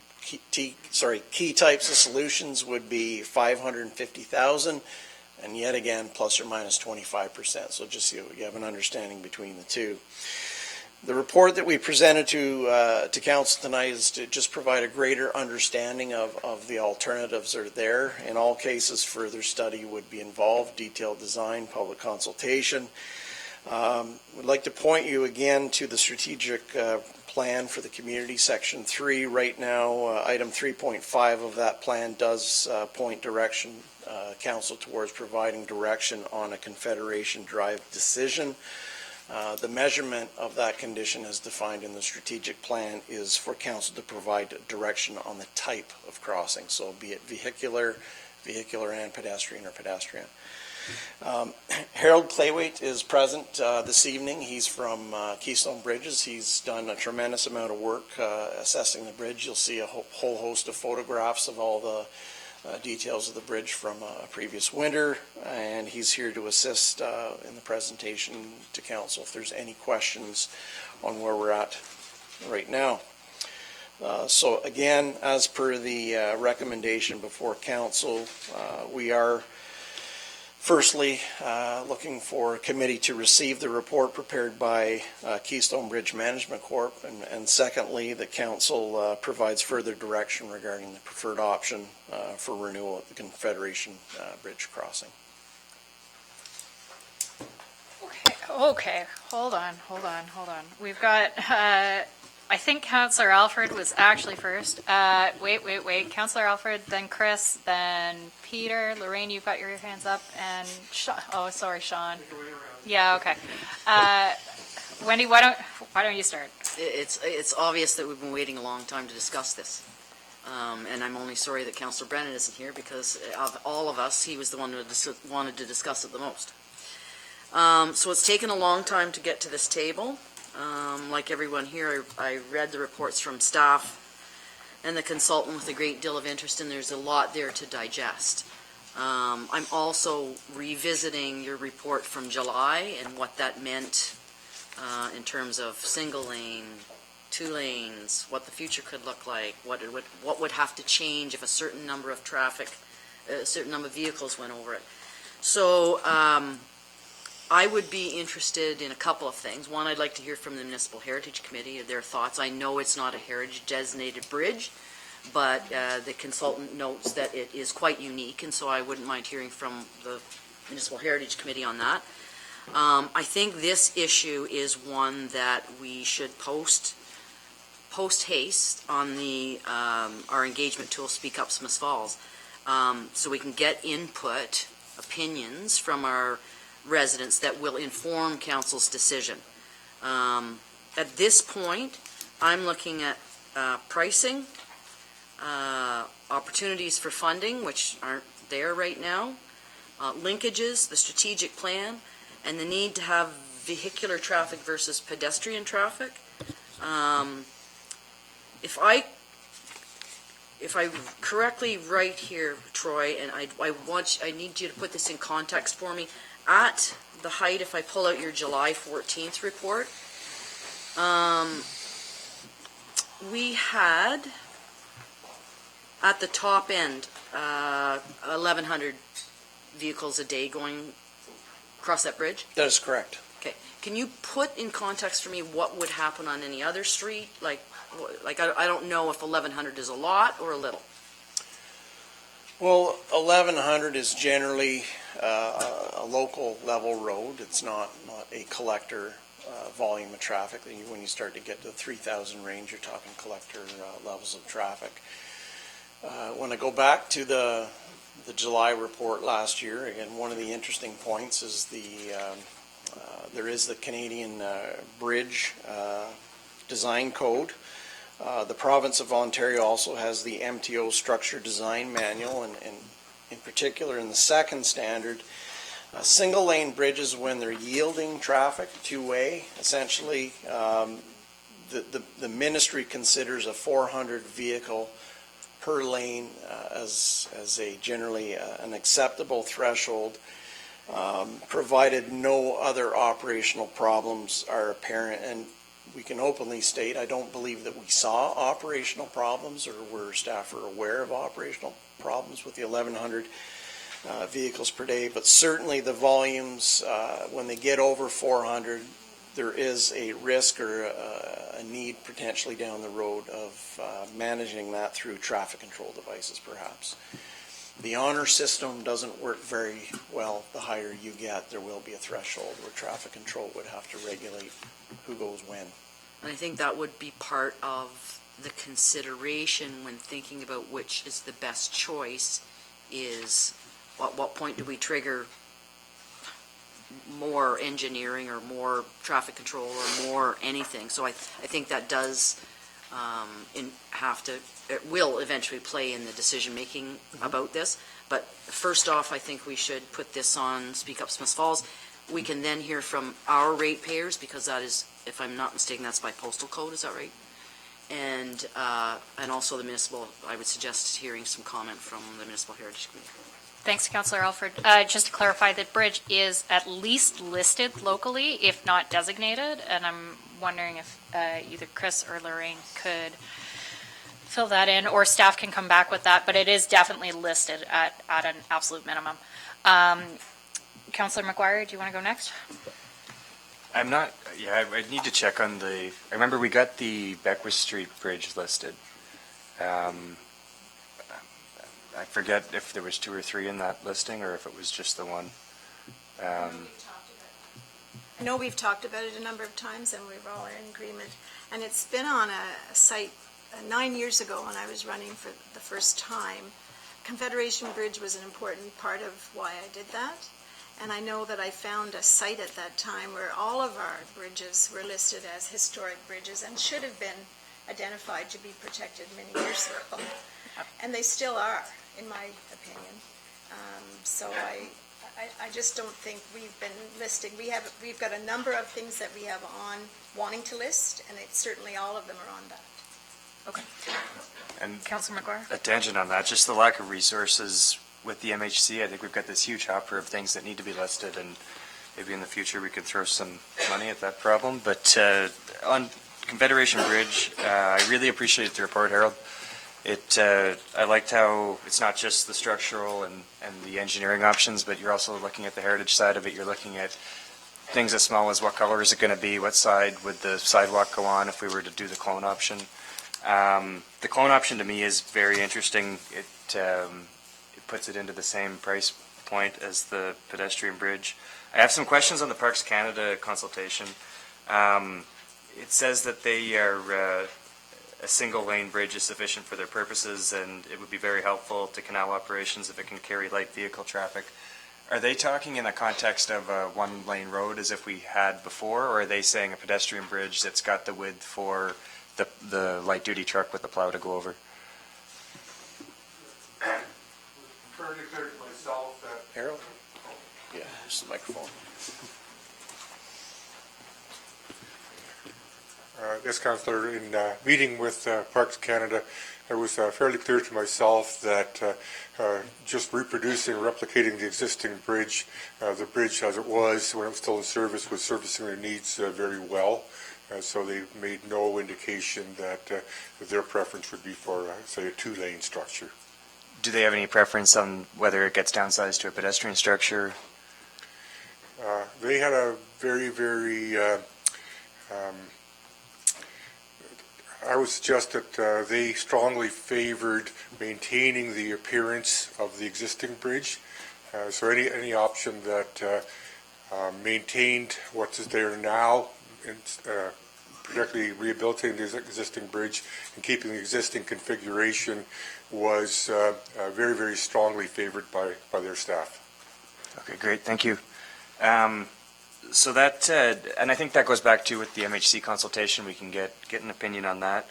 types of solutions would be $550,000, and yet again, plus or minus 25%. So just so you have an understanding between the two. The report that we presented to council tonight is to just provide a greater understanding of the alternatives that are there. In all cases, further study would be involved, detailed design, public consultation. We'd like to point you again to the strategic plan for the community, section 3. Right now, item 3.5 of that plan does point direction, council towards providing direction on a Confederation Drive decision. The measurement of that condition as defined in the strategic plan is for council to provide direction on the type of crossing, so be it vehicular and pedestrian or pedestrian. Harold Claywaite is present this evening. He's from Keystone Bridges. He's done a tremendous amount of work assessing the bridge. You'll see a whole host of photographs of all the details of the bridge from a previous winter, and he's here to assist in the presentation to council if there's any questions on where we're at right now. So again, as per the recommendation before council, we are firstly looking for a committee to receive the report prepared by Keystone Bridge Management Corp. And secondly, the council provides further direction regarding the preferred option for renewal of the Confederation Bridge crossing. Okay, hold on. We've got, I think Councillor Alfred was actually first. Wait. Councillor Alfred, then Chris, then Peter. Lorraine, you've got your hands up, and Sean. Yeah, okay. Wendy, why don't you start? It's obvious that we've been waiting a long time to discuss this. And I'm only sorry that Councillor Brennan isn't here, because of all of us, he was the one who wanted to discuss it the most. So it's taken a long time to get to this table. Like everyone here, I read the reports from staff and the consultant with a great deal of interest, and there's a lot there to digest. I'm also revisiting your report from July and what that meant in terms of single lane, 2 lanes, what the future could look like, what would have to change if a certain number of vehicles went over it. So I would be interested in a couple of things. One, I'd like to hear from the Municipal Heritage Committee, their thoughts. I know it's not a heritage designated bridge, but the consultant notes that it is quite unique, and so I wouldn't mind hearing from the Municipal Heritage Committee on that. I think this issue is one that we should post haste on the our engagement tool, Speak Up Smiths Falls, so we can get input, opinions from our residents that will inform council's decision. At this point, I'm looking at pricing, opportunities for funding, which aren't there right now, linkages, the strategic plan, and the need to have vehicular traffic versus pedestrian traffic. If I correctly write here, Troy, and I need you to put this in context for me. At the height, if I pull out your July 14th report, we had At the top end, 1,100 vehicles a day going across that bridge? That is correct. Okay. Can you put in context for me what would happen on any other street? Like I don't know if 1,100 is a lot or a little. Well, 1,100 is generally a local level road. It's not a collector volume of traffic. When you start to get to the 3,000 range, you're talking collector levels of traffic. When I go back to the July report last year, again, one of the interesting points is there is the Canadian Bridge Design Code. The province of Ontario also has the MTO Structure Design Manual, and in particular in the second standard, single lane bridges, when they're yielding traffic two-way, essentially the ministry considers a 400 vehicle per lane as a generally an acceptable threshold, provided no other operational problems are apparent. And we can openly state, I don't believe that we saw operational problems or were staff are aware of operational problems with the 1,100 vehicles per day, but certainly the volumes, when they get over 400, there is a risk or a need potentially down the road of managing that through traffic control devices, perhaps. The honor system doesn't work very well. The higher you get, there will be a threshold where traffic control would have to regulate who goes when. And I think that would be part of the consideration when thinking about which is the best choice is at what point do we trigger more engineering or more traffic control or more anything. So I think that does it will eventually play in the decision-making about this. But first off, I think we should put this on Speak Up Smiths Falls. We can then hear from our ratepayers, because that is, if I'm not mistaken, that's by postal code, is that right? And also the municipal, I would suggest hearing some comment from the Municipal Heritage Committee. Thanks, Councillor Alford. Just to clarify, the bridge is at least listed locally, if not designated, and I'm wondering if either Chris or Lorraine could fill that in, or staff can come back with that, but it is definitely listed at an absolute minimum. Councillor McGuire, do you want to go next? I'm not, yeah, I need to check on I remember we got the Beckwith Street Bridge listed. I forget if there was 2 or 3 in that listing, or if it was just the one. I know we've talked about it a number of times, and we're all in agreement. And it's been on a site 9 years ago when I was running for the first time. Confederation Bridge was an important part of why I did that. And I know that I found a site at that time where all of our bridges were listed as historic bridges and should have been identified to be protected many years ago. And they still are, in my opinion. So I just don't think we've been listing. We've got a number of things that we have on wanting to list, and it's certainly all of them are on that. Okay. And Councillor McGuire? a tangent on that, just the lack of resources with the MHC. I think we've got this huge hopper of things that need to be listed, and maybe in the future we could throw some money at that problem. But on Confederation Bridge, I really appreciate the report, Harold. I liked how it's not just the structural and the engineering options, but you're also looking at the heritage side of it. You're looking at things as small as what color is it going to be, what side would the sidewalk go on if we were to do the clone option. The clone option to me is very interesting. It puts it into the same price point as the pedestrian bridge. I have some questions on the Parks Canada consultation. It says that they are a single lane bridge is sufficient for their purposes, and it would be very helpful to canal operations if it can carry light vehicle traffic. Are they talking in the context of a one lane road as if we had before, or are they saying a pedestrian bridge that's got the width for the light duty truck with the plow to go over? Fairly clear to myself that Harold? Yeah, just the microphone. Yes, Councillor, in meeting with Parks Canada, it was fairly clear to myself that just reproducing, replicating the existing bridge, the bridge as it was when it was still in service, was servicing their needs very well. So they made no indication that their preference would be for, say, a two-lane structure. Do they have any preference on whether it gets downsized to a pedestrian structure? They had a very, I would suggest that they strongly favored maintaining the appearance of the existing bridge. So any option that maintained what is there now, particularly rehabilitating the existing bridge and keeping the existing configuration, was very, very strongly favored by their staff. Okay, great, thank you. So that, and I think that goes back to with the MHC consultation, we can get an opinion on that.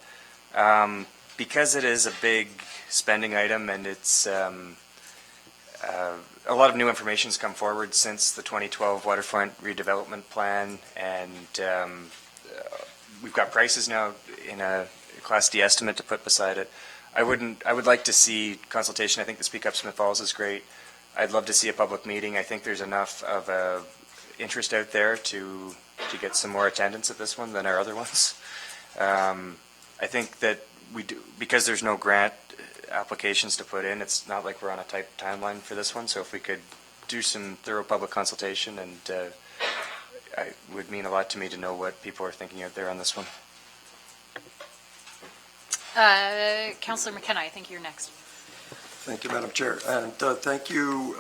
Because it is a big spending item and it's, a lot of new information's come forward since the 2012 waterfront redevelopment plan, and we've got prices now in a Class D estimate to put beside it. I would like to see consultation. I think the Speak Up Smith Falls is great. I'd love to see a public meeting. I think there's enough of a interest out there to get some more attendance at this one than our other ones. I think that we do, because there's no grant applications to put in, it's not like we're on a tight timeline for this one, so if we could do some thorough public consultation, and it would mean a lot to me to know what people are thinking out there on this one. Councillor McKenna, I think you're next. Thank you, Madam Chair, and thank you,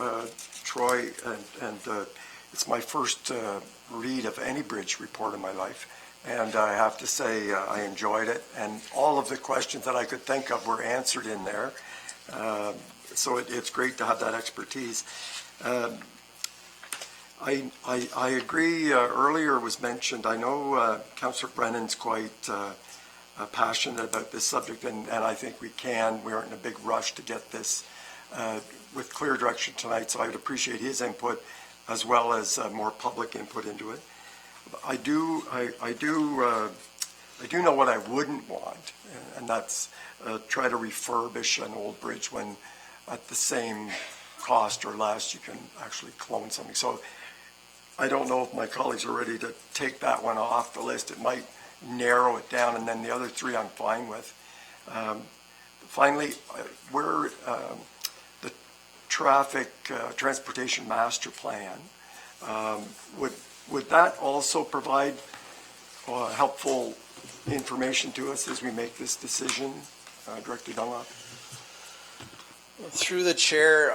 Troy, and it's my first read of any bridge report in my life, and I have to say I enjoyed it, and all of the questions that I could think of were answered in there, so it's great to have that expertise. I agree, earlier was mentioned, I know Councillor Brennan's quite passionate about this subject, and I think we aren't in a big rush to get this with clear direction tonight, so I would appreciate his input as well as more public input into it. I do know what I wouldn't want, and that's try to refurbish an old bridge when at the same cost or less you can actually clone something. So I don't know if my colleagues are ready to take that one off the list. It might narrow it down, and then the other three I'm fine with. Finally, where the transportation master plan, would that also provide helpful information to us as we make this decision, Director Dunlop? Through the chair,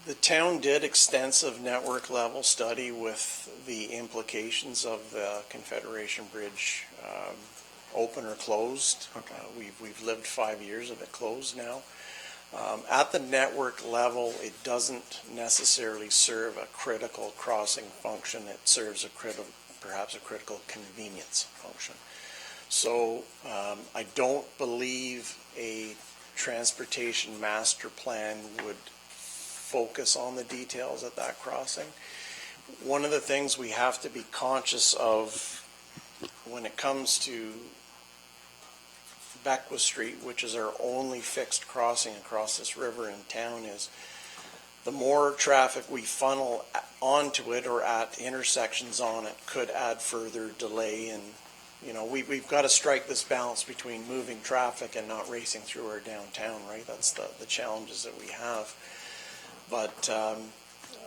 the town did extensive network level study with the implications of the Confederation Bridge, open or closed. Okay. We've lived 5 years of it closed now. At the network level, it doesn't necessarily serve a critical crossing function. It serves perhaps a critical convenience function. So I don't believe a transportation master plan would focus on the details at that crossing. One of the things we have to be conscious of when it comes to Beckwith Street, which is our only fixed crossing across this river in town, is the more traffic we funnel onto it or at intersections on it could add further delay. And we've got to strike this balance between moving traffic and not racing through our downtown, right? That's the challenges that we have. But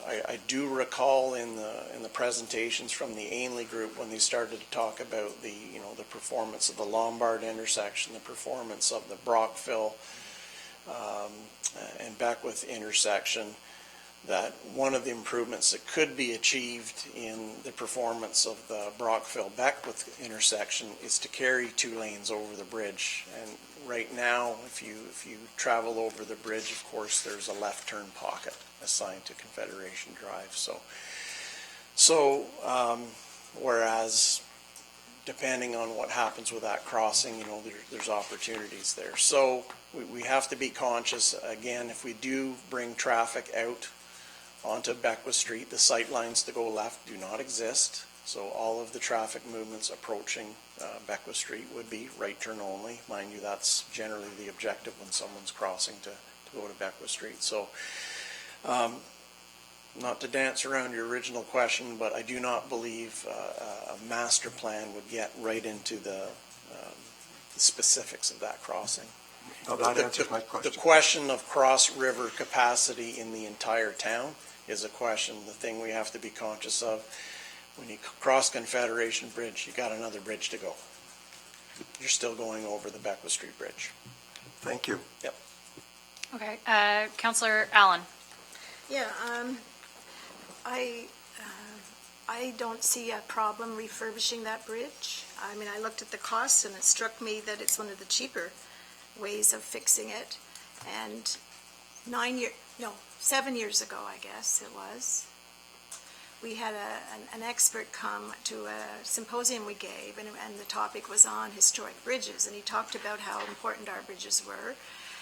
I do recall in the presentations from the Ainley group when they started to talk about the performance of the Lombard intersection, the performance of the Brockville and Beckwith intersection, that one of the improvements that could be achieved in the performance of the Brockville-Beckwith intersection is to carry 2 lanes over the bridge. And right now, if you travel over the bridge, of course, there's a left turn pocket assigned to Confederation Drive. So whereas depending on what happens with that crossing, there's opportunities there. So we have to be conscious. Again, if we do bring traffic out onto Beckwith Street, the sight lines to go left do not exist. So all of the traffic movements approaching Beckwith Street would be right turn only. Mind you, that's generally the objective when someone's crossing to go to Beckwith Street. So not to dance around your original question, but I do not believe a master plan would get right into the specifics of that crossing. Now that answers my question. The question of cross-river capacity in the entire town is a question, the thing we have to be conscious of. When you cross Confederation Bridge, you got another bridge to go. You're still going over the Beckwith Street Bridge. Thank you. Yep. Okay, Councillor Allen. Yeah, I don't see a problem refurbishing that bridge. I mean, I looked at the costs and it struck me that it's one of the cheaper ways of fixing it. And 7 years ago, I guess it was, we had an expert come to a symposium we gave, and the topic was on historic bridges, and he talked about how important our bridges were.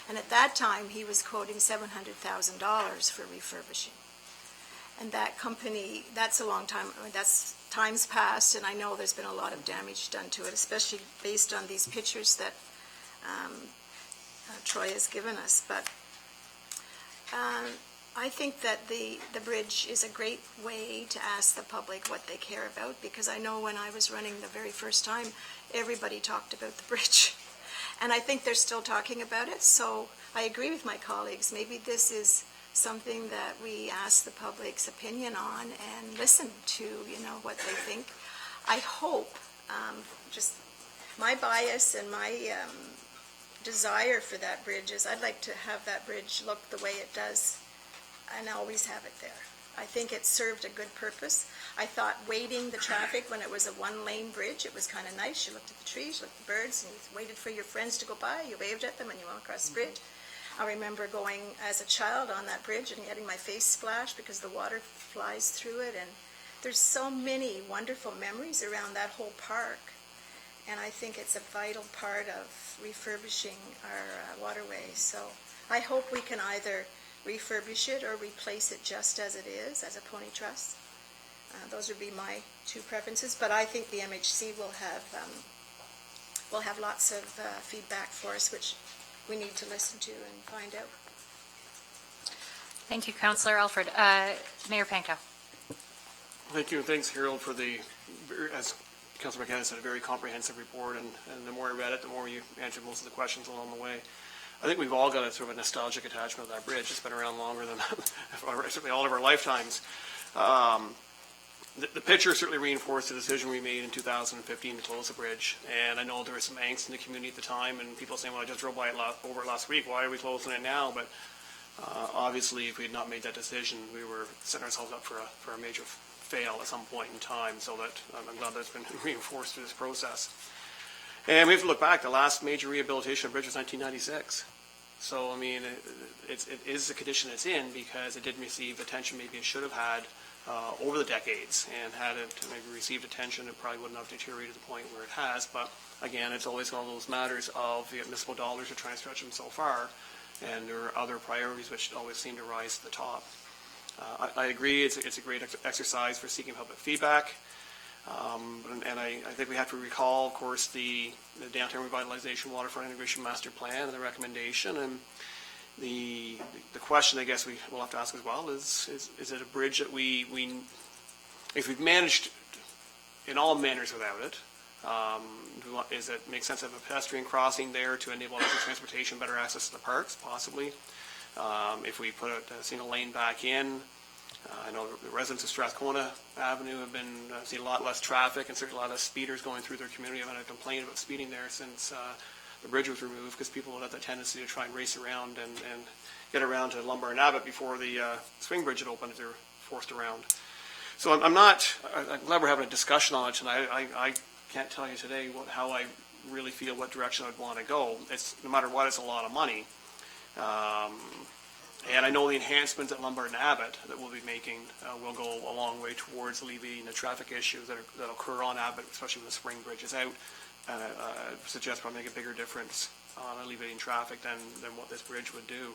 And at that time, he was quoting $700,000 for refurbishing. And that company, that's a long time, I mean, that's times past, and I know there's been a lot of damage done to it, especially based on these pictures that Troy has given us. But I think that the bridge is a great way to ask the public what they care about, because I know when I was running the very first time, everybody talked about the bridge. And I think they're still talking about it, so I agree with my colleagues. Maybe this is something that we ask the public's opinion on and listen to, what they think. I hope, just my bias and my desire for that bridge is I'd like to have that bridge look the way it does and always have it there. I think it served a good purpose. I thought waiting the traffic when it was a one-lane bridge, it was kind of nice. You looked at the trees, you looked at the birds, and you waited for your friends to go by. You waved at them and you went across the bridge. I remember going as a child on that bridge and getting my face splashed because the water flies through it. And there's so many wonderful memories around that whole park. And I think it's a vital part of refurbishing our waterways. So I hope we can either refurbish it or replace it just as it is, as a pony truss. Those would be my two preferences, but I think the MHC will have lots of feedback for us, which we need to listen to and find out. Thank you, Councillor Alfred. Mayor Pankow. Thank you, and thanks, Harold, for as Councillor McKenna said, a very comprehensive report, and the more I read it, the more you answered most of the questions along the way. I think we've all got a sort of a nostalgic attachment to that bridge. It's been around longer than certainly all of our lifetimes. The picture certainly reinforced the decision we made in 2015 to close the bridge, and I know there was some angst in the community at the time, and people saying, well, I just drove by it over it last week, why are we closing it now? But obviously, if we had not made that decision, we were setting ourselves up for a major fail at some point in time, so that I'm glad that's been reinforced through this process. And we have to look back, the last major rehabilitation of the bridge was 1996. So, I mean, it is the condition it's in because it didn't receive attention maybe it should have had over the decades, and had it maybe received attention, it probably wouldn't have deteriorated to the point where it has. But again, it's always one of those matters of the municipal dollars are trying to stretch them so far, and there are other priorities which always seem to rise to the top. I agree, it's a great exercise for seeking public feedback. And I think we have to recall, of course, the downtown revitalization waterfront integration master plan and the recommendation. And the question I guess we will have to ask as well is it a bridge that if we've managed in all manners without it, is it make sense to have a pedestrian crossing there to enable electric transportation, better access to the parks, possibly? If we put a single lane back in, I know the residents of Strathcona Avenue have been seeing a lot less traffic and certainly a lot of speeders going through their community. I've had a complaint about speeding there since the bridge was removed, because people have that tendency to try and race around and get around to Lombard and Abbott before the swing bridge had opened if they're forced around. So I'm glad we're having a discussion on it tonight. I can't tell you today how I really feel, what direction I'd want to go. No matter what, it's a lot of money. And I know the enhancements at Lombard and Abbott that we'll be making will go a long way towards alleviating the traffic issues that occur on Abbott, especially when the spring bridge is out. And I suggest probably make a bigger difference on alleviating traffic than what this bridge would do.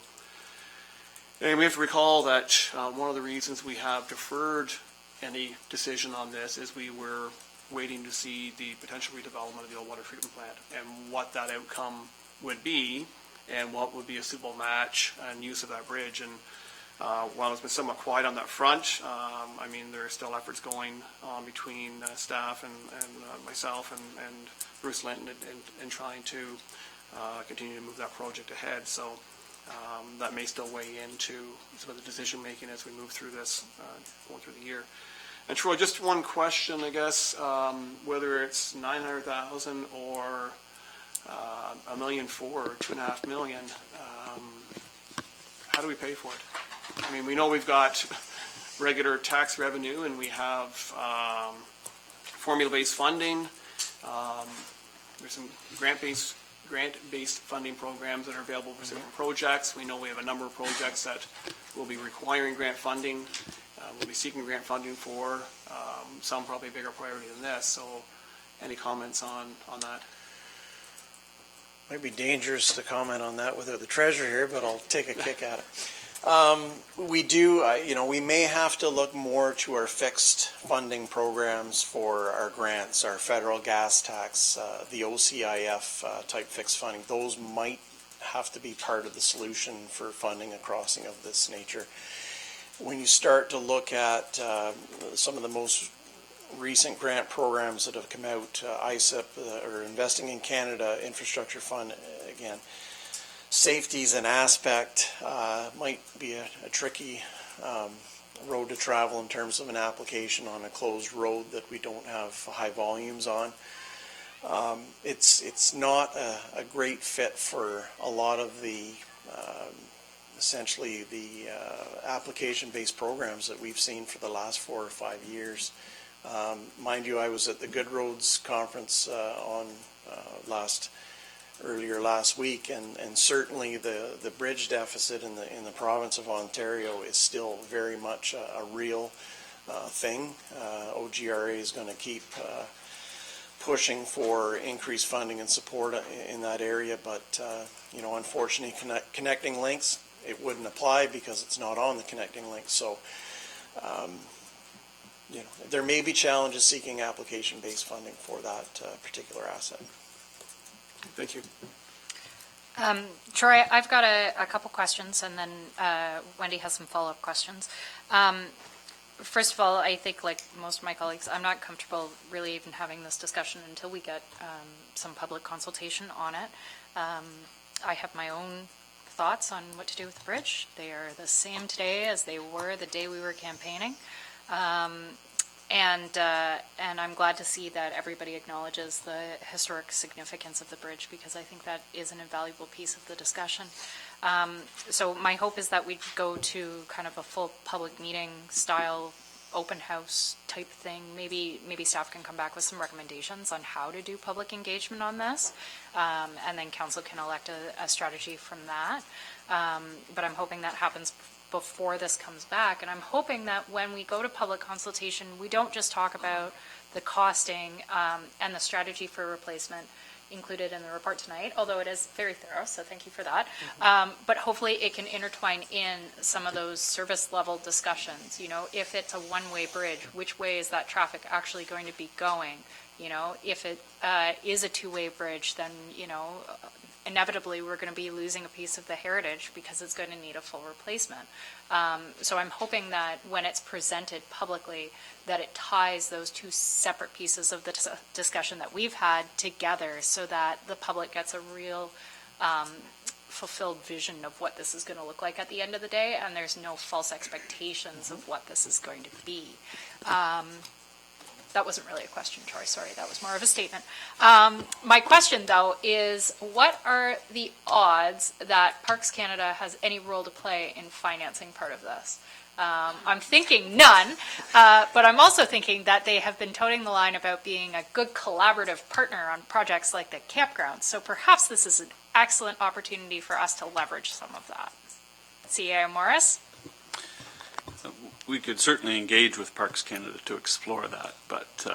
And we have to recall that one of the reasons we have deferred any decision on this is we were waiting to see the potential redevelopment of the old water treatment plant and what that outcome would be, and what would be a suitable match and use of that bridge. And While it's been somewhat quiet on that front, I mean, there are still efforts going on between staff and myself and Bruce Linton in trying to continue to move that project ahead. So that may still weigh into some of the decision-making as we move through this, going through the year. And Troy, just one question, I guess, whether it's 900,000 or $1.4 million or $2.5 million, how do we pay for it? I mean, we know we've got regular tax revenue and we have formula-based funding. There's some grant-based funding programs that are available for certain projects. We know we have a number of projects that will be requiring grant funding. We'll be seeking grant funding for, some probably a bigger priority than this. So any comments on that? Might be dangerous to comment on that without the treasurer here, but I'll take a kick at it. We do, we may have to look more to our fixed funding programs for our grants, our federal gas tax, the OCIF type fixed funding. Those might have to be part of the solution for funding a crossing of this nature. When you start to look at some of the most recent grant programs that have come out, ISIP, or Investing in Canada Infrastructure Fund, again, safety is an aspect, might be a tricky road to travel in terms of an application on a closed road that we don't have high volumes on. It's not a great fit for a lot of the essentially the application-based programs that we've seen for the last 4 or 5 years. Mind you, I was at the Good Roads Conference earlier last week, and certainly the bridge deficit in the province of Ontario is still very much a real thing. OGRA is going to keep pushing for increased funding and support in that area, but unfortunately, connecting links, it wouldn't apply because it's not on the connecting link. So there may be challenges seeking application-based funding for that particular asset. Thank you. Troy, I've got a couple questions, and then Wendy has some follow-up questions. First of all, I think, like most of my colleagues, I'm not comfortable really even having this discussion until we get some public consultation on it. I have my own thoughts on what to do with the bridge. They are the same today as they were the day we were campaigning. And I'm glad to see that everybody acknowledges the historic significance of the bridge, because I think that is an invaluable piece of the discussion. So my hope is that we go to kind of a full public meeting style, open house type thing. Maybe staff can come back with some recommendations on how to do public engagement on this, and then council can elect a strategy from that. But I'm hoping that happens before this comes back, and I'm hoping that when we go to public consultation, we don't just talk about the costing and the strategy for replacement included in the report tonight, although it is very thorough, so thank you for that. But hopefully it can intertwine in some of those service level discussions. If it's a one-way bridge, which way is that traffic actually going to be going? If it is a two-way bridge, then, inevitably we're going to be losing a piece of the heritage because it's going to need a full replacement. So I'm hoping that when it's presented publicly, that it ties those two separate pieces of the discussion that we've had together, so that the public gets a real fulfilled vision of what this is going to look like at the end of the day, and there's no false expectations of what this is going to be. That wasn't really a question, Troy, sorry, that was more of a statement. My question, though, is what are the odds that Parks Canada has any role to play in financing part of this? I'm thinking none, but I'm also thinking that they have been toting the line about being a good collaborative partner on projects like the campground. So perhaps this is an excellent opportunity for us to leverage some of that. CAO Morris? We could certainly engage with Parks Canada to explore that, but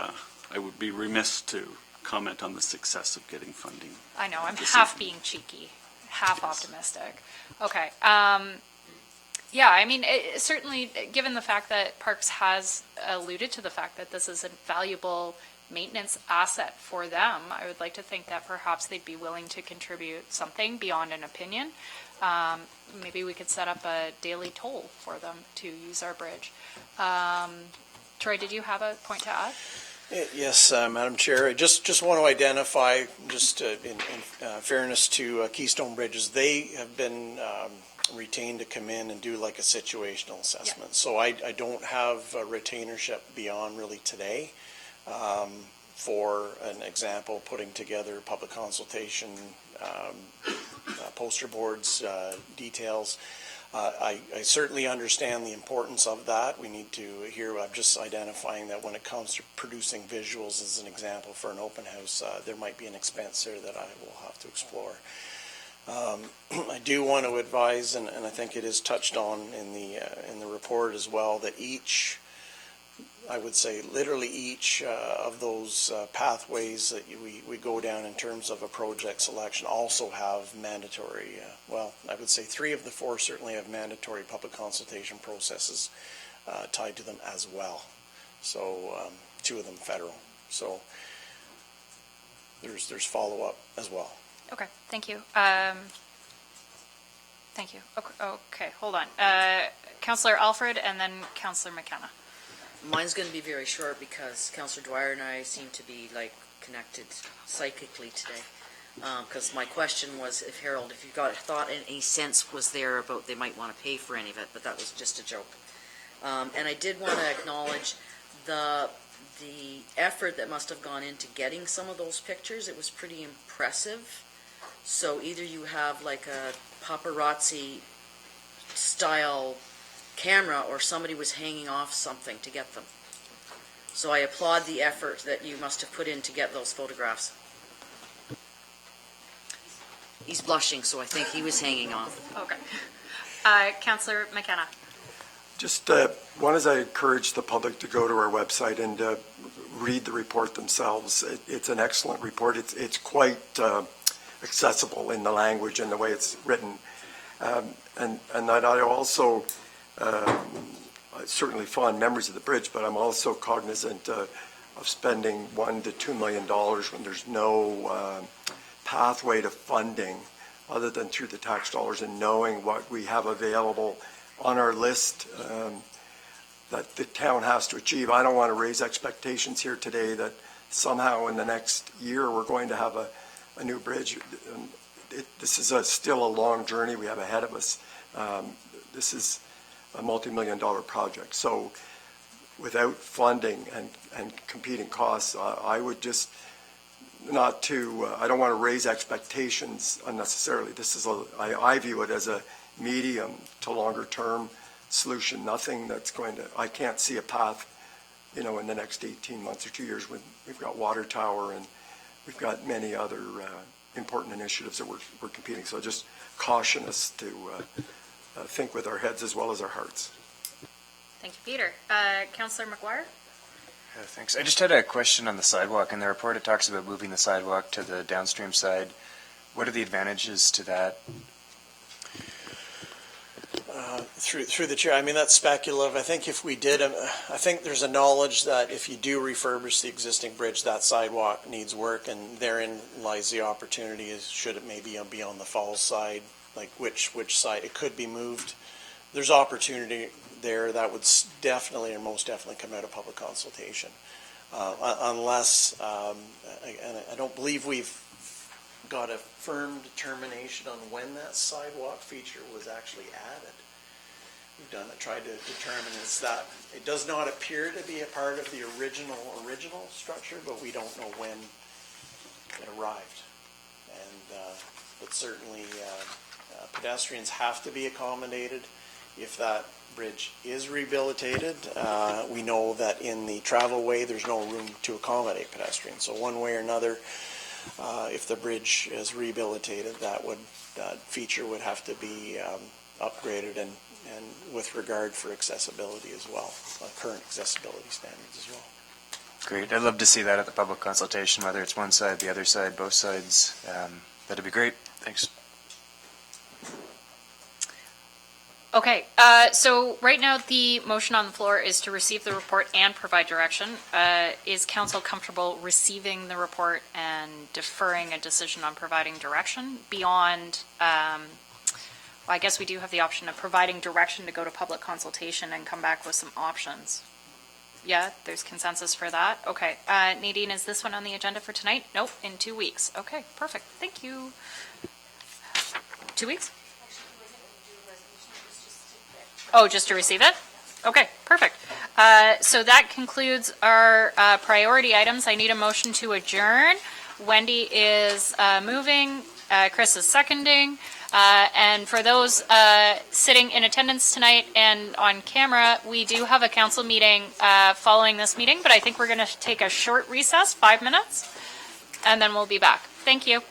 I would be remiss to comment on the success of getting funding. I know, I'm half being cheeky, half optimistic. Okay. Yeah, I mean, certainly, given the fact that Parks has alluded to the fact that this is a valuable maintenance asset for them, I would like to think that perhaps they'd be willing to contribute something beyond an opinion. Maybe we could set up a daily toll for them to use our bridge. Troy, did you have a point to add? Yes, Madam Chair. I just want to identify, in fairness to Keystone Bridges, they have been retained to come in and do like a situational assessment. So I don't have a retainership beyond really today. For an example, putting together public consultation, poster boards, details. I certainly understand the importance of that. We need to hear, I'm just identifying that when it comes to producing visuals as an example for an open house, there might be an expense there that I will have to explore. I do want to advise, and I think it is touched on in the report as well, that each, I would say literally each of those pathways that we go down in terms of a project selection also have mandatory, well, I would say 3 of the 4 certainly have mandatory public consultation processes tied to them as well. So 2 of them federal. So there's follow-up as well. Okay, thank you. Thank you. Okay, hold on. Councillor Alfred and then Councillor McKenna. Mine's going to be very short because Councillor Dwyer and I seem to be like connected psychically today. Because my question was, if Harold, if you thought any sense was there about they might want to pay for any of it, but that was just a joke. And I did want to acknowledge the effort that must have gone into getting some of those pictures. It was pretty impressive. So either you have like a paparazzi style camera or somebody was hanging off something to get them. So I applaud the effort that you must have put in to get those photographs. He's blushing, so I think he was hanging off. Okay. Councillor McKenna. Just one is I encourage the public to go to our website and read the report themselves. It's an excellent report. It's quite accessible in the language and the way it's written. And that I also certainly fond memories of the bridge, but I'm also cognizant of spending $1 to $2 million when there's no pathway to funding other than through the tax dollars, and knowing what we have available on our list that the town has to achieve. I don't want to raise expectations here today that somehow in the next year we're going to have a new bridge. This is still a long journey we have ahead of us. This is a multi-million-dollar project. So without funding and competing costs, I would just I don't want to raise expectations unnecessarily. I view it as a medium to longer term solution. Nothing that's I can't see a path, in the next 18 months or 2 years when we've got water tower and we've got many other important initiatives that we're competing. So just caution us to think with our heads as well as our hearts. Thank you, Peter. Councillor McGuire? Thanks. I just had a question on the sidewalk. In the report, it talks about moving the sidewalk to the downstream side. What are the advantages to that? Through the chair, I mean, that's speculative. I think if we did, I think there's a knowledge that if you do refurbish the existing bridge, that sidewalk needs work, and therein lies the opportunity, should it maybe be on the falls side, like which side it could be moved. There's opportunity there that would definitely or most definitely come out of public consultation, unless, and I don't believe we've got a firm determination on when that sidewalk feature was actually added. We've tried to determine it does not appear to be a part of the original structure, but we don't know when it arrived. And but certainly pedestrians have to be accommodated if that bridge is rehabilitated. We know that in the travelway there's no room to accommodate pedestrians. So one way or another, if the bridge is rehabilitated, that feature would have to be upgraded and with regard for accessibility as well, current accessibility standards as well. Great. I'd love to see that at the public consultation, whether it's one side, the other side, both sides. That'd be great. Thanks. Okay, so right now, the motion on the floor is to receive the report and provide direction. Is council comfortable receiving the report and deferring a decision on providing direction beyond, well, I guess we do have the option of providing direction to go to public consultation and come back with some options. Yeah, there's consensus for that? Okay, Nadine, is this one on the agenda for tonight? Nope, in 2 weeks. Okay, perfect, thank you. 2 weeks? Oh, just to receive it? Okay, perfect. So that concludes our priority items. I need a motion to adjourn. Wendy is moving, Chris is seconding. And for those sitting in attendance tonight and on camera, we do have a council meeting following this meeting, but I think we're going to take a short recess, 5 minutes, and then we'll be back. Thank you.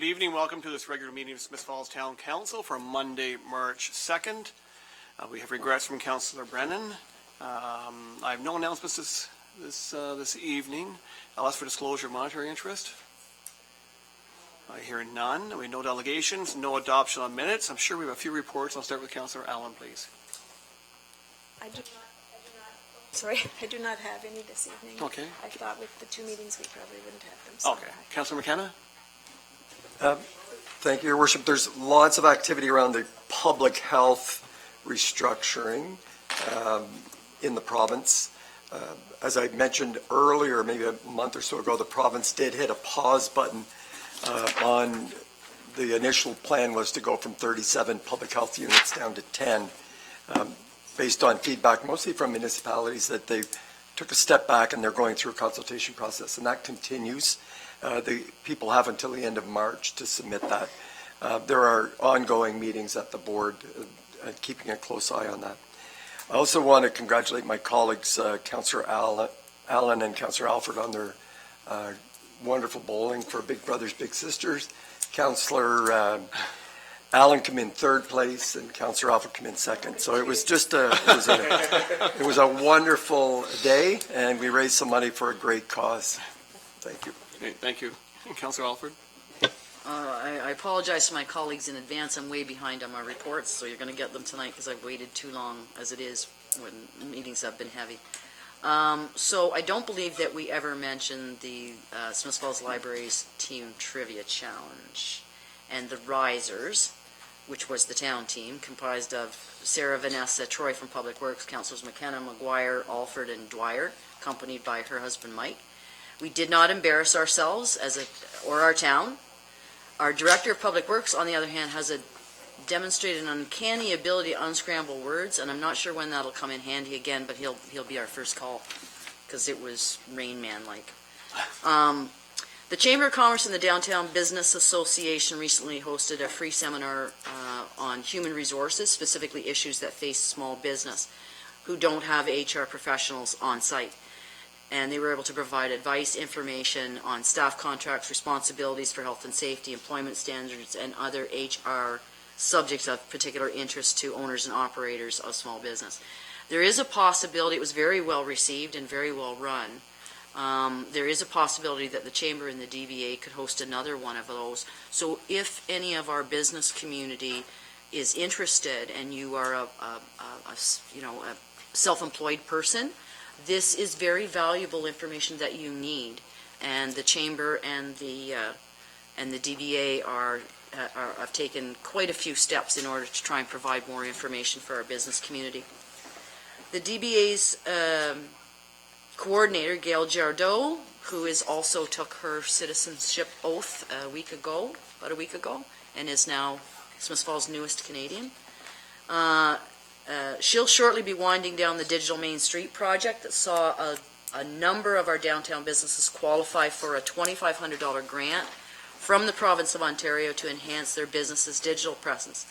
Good evening. Welcome to this regular meeting of Smiths Falls Town Council for Monday, March 2nd. We have regrets from Councillor Brennan. I have no announcements this evening. I'll ask for disclosure of monetary interest. I hear none. We have no delegations, no adoption on minutes. I'm sure we have a few reports. I'll start with Councillor Allen, please. I do not have any this evening. Okay. I thought with the two meetings, we probably wouldn't have them. So Okay. Councillor McKenna? Thank you, Your Worship. There's lots of activity around the public health restructuring in the province. As I mentioned earlier, maybe a month or so ago, the province did hit a pause button on the initial plan was to go from 37 public health units down to 10, based on feedback mostly from municipalities that they took a step back and they're going through a consultation process, and that continues. The people have until the end of March to submit that. There are ongoing meetings at the board keeping a close eye on that. I also want to congratulate my colleagues, Councillor Allen and Councillor Alford, on their wonderful bowling for Big Brothers Big Sisters. Councillor Allen came in third place and Councillor Alford came in second. So it was just it was a wonderful day, and we raised some money for a great cause. Thank you. Okay, thank you. Councillor Alford? I apologize to my colleagues in advance. I'm way behind on my reports, so you're going to get them tonight because I've waited too long as it is when meetings have been heavy. So I don't believe that we ever mentioned the Smiths Falls Library's Team Trivia Challenge. And the Risers, which was the town team, comprised of Sarah, Vanessa, Troy from Public Works, Councillors McKenna, McGuire, Alford, and Dwyer, accompanied by her husband Mike. We did not embarrass ourselves or our town. Our Director of Public Works, on the other hand, has demonstrated an uncanny ability to unscramble words, and I'm not sure when that'll come in handy again, but he'll be our first call, because it was Rain Man-like. The Chamber of Commerce and the Downtown Business Association recently hosted a free seminar on human resources, specifically issues that face small business who don't have HR professionals on site. And they were able to provide advice, information on staff contracts, responsibilities for health and safety, employment standards, and other HR subjects of particular interest to owners and operators of small business. There is a possibility, it was very well received and very well run. There is a possibility that the Chamber and the DVA could host another one of those. So if any of our business community is interested and you are a self-employed person, this is very valuable information that you need. And the Chamber and the DVA have taken quite a few steps in order to try and provide more information for our business community. The DBA's coordinator, Gail Jardot, who is also took her citizenship oath about a week ago, and is now Smiths Falls' newest Canadian. She'll shortly be winding down the Digital Main Street project that saw a number of our downtown businesses qualify for a $2,500 grant from the province of Ontario to enhance their business's digital presence.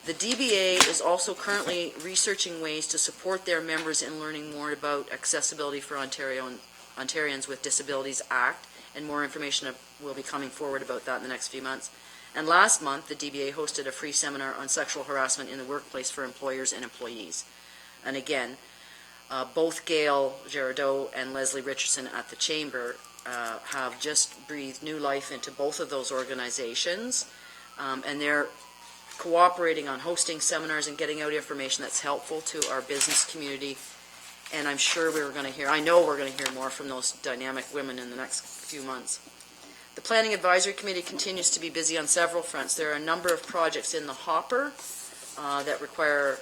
The DBA is also currently researching ways to support their members in learning more about Accessibility for Ontarians with Disabilities Act, and more information will be coming forward about that in the next few months. And last month, the DBA hosted a free seminar on sexual harassment in the workplace for employers and employees. And again, both Gail Jardot and Leslie Richardson at the Chamber have just breathed new life into both of those organizations, and they're cooperating on hosting seminars and getting out information that's helpful to our business community. And I'm sure I know we're going to hear more from those dynamic women in the next few months. The Planning Advisory Committee continues to be busy on several fronts. There are a number of projects in the hopper that require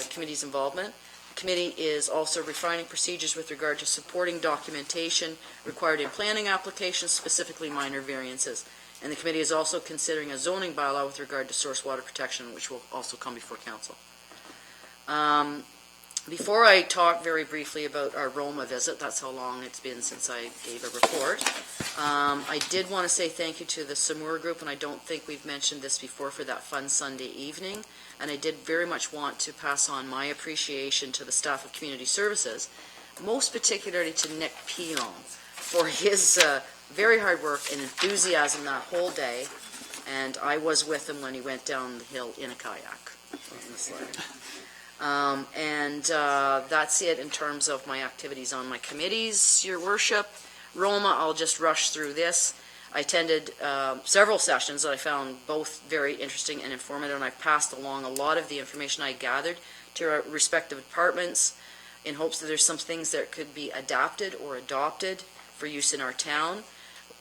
committee's involvement. The committee is also refining procedures with regard to supporting documentation required in planning applications, specifically minor variances. And the committee is also considering a zoning bylaw with regard to source water protection, which will also come before council. Before I talk very briefly about our Roma visit, that's how long it's been since I gave a report, I did want to say thank you to the Samur Group, and I don't think we've mentioned this before, for that fun Sunday evening. And I did very much want to pass on my appreciation to the staff of Community Services, most particularly to Nick Pilon, for his very hard work and enthusiasm that whole day. And I was with him when he went down the hill in a kayak. On the sled. That's it in terms of my activities on my committees, Your Worship. Roma, I'll just rush through this. I attended several sessions that I found both very interesting and informative, and I passed along a lot of the information I gathered to our respective departments in hopes that there's some things that could be adapted or adopted for use in our town.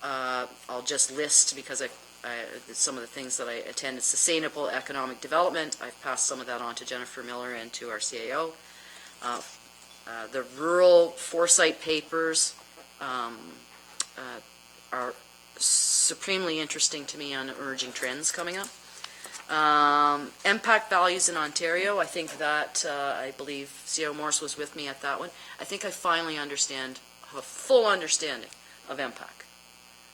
I'll just list, because some of the things that I attended: sustainable economic development. I've passed some of that on to Jennifer Miller and to our CAO. The rural foresight papers are supremely interesting to me on emerging trends coming up. Impact values in Ontario, I think that, I believe CAO Morse was with me at that one. I think I finally have a full understanding of impact.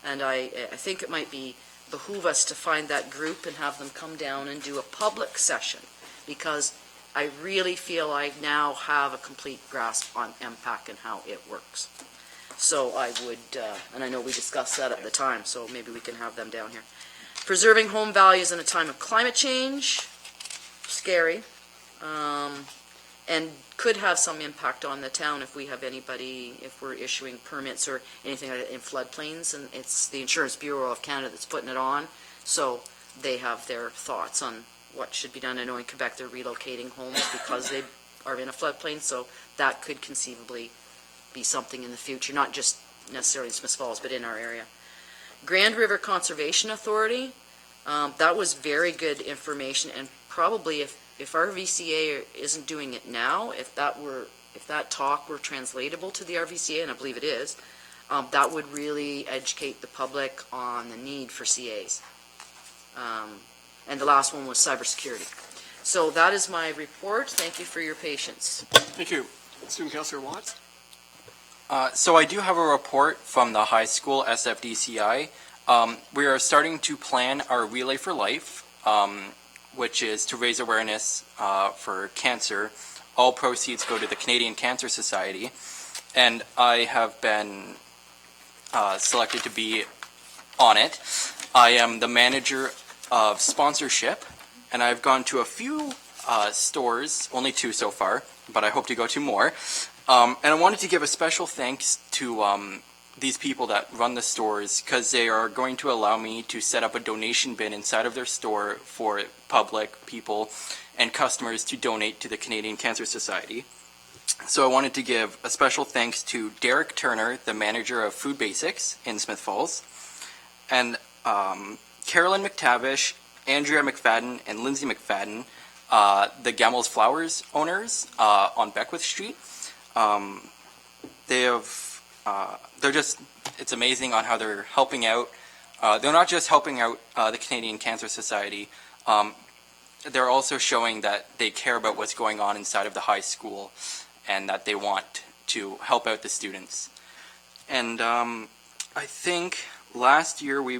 And I think it might behoove us to find that group and have them come down and do a public session, because I really feel I now have a complete grasp on impact and how it works. So I would, and I know we discussed that at the time, so maybe we can have them down here. Preserving home values in a time of climate change, scary, and could have some impact on the town if we have anybody, if we're issuing permits or anything like that in floodplains, and it's the Insurance Bureau of Canada that's putting it on, so they have their thoughts on what should be done. I know in Quebec they're relocating homes because they are in a floodplain, so that could conceivably be something in the future, not just necessarily in Smiths Falls, but in our area. Grand River Conservation Authority, that was very good information, and probably if our VCA isn't doing it now, if that talk were translatable to the RVCA, and I believe it is, that would really educate the public on the need for CAs. And the last one was cybersecurity. So that is my report. Thank you for your patience. Thank you. Student Councillor Watts? So I do have a report from the high school SFDCI. We are starting to plan our Relay for Life, which is to raise awareness for cancer. All proceeds go to the Canadian Cancer Society, and I have been selected to be on it. I am the manager of sponsorship, and I've gone to a few stores, only 2 so far, but I hope to go to more. And I wanted to give a special thanks to these people that run the stores, because they are going to allow me to set up a donation bin inside of their store for public people and customers to donate to the Canadian Cancer Society. So I wanted to give a special thanks to Derek Turner, the manager of Food Basics in Smith Falls, and Carolyn McTavish, Andrea McFadden, and Lindsay McFadden, the Gamel's Flowers owners on Beckwith Street. It's amazing on how they're helping out. They're not just helping out the Canadian Cancer Society, they're also showing that they care about what's going on inside of the high school and that they want to help out the students. And I think last year we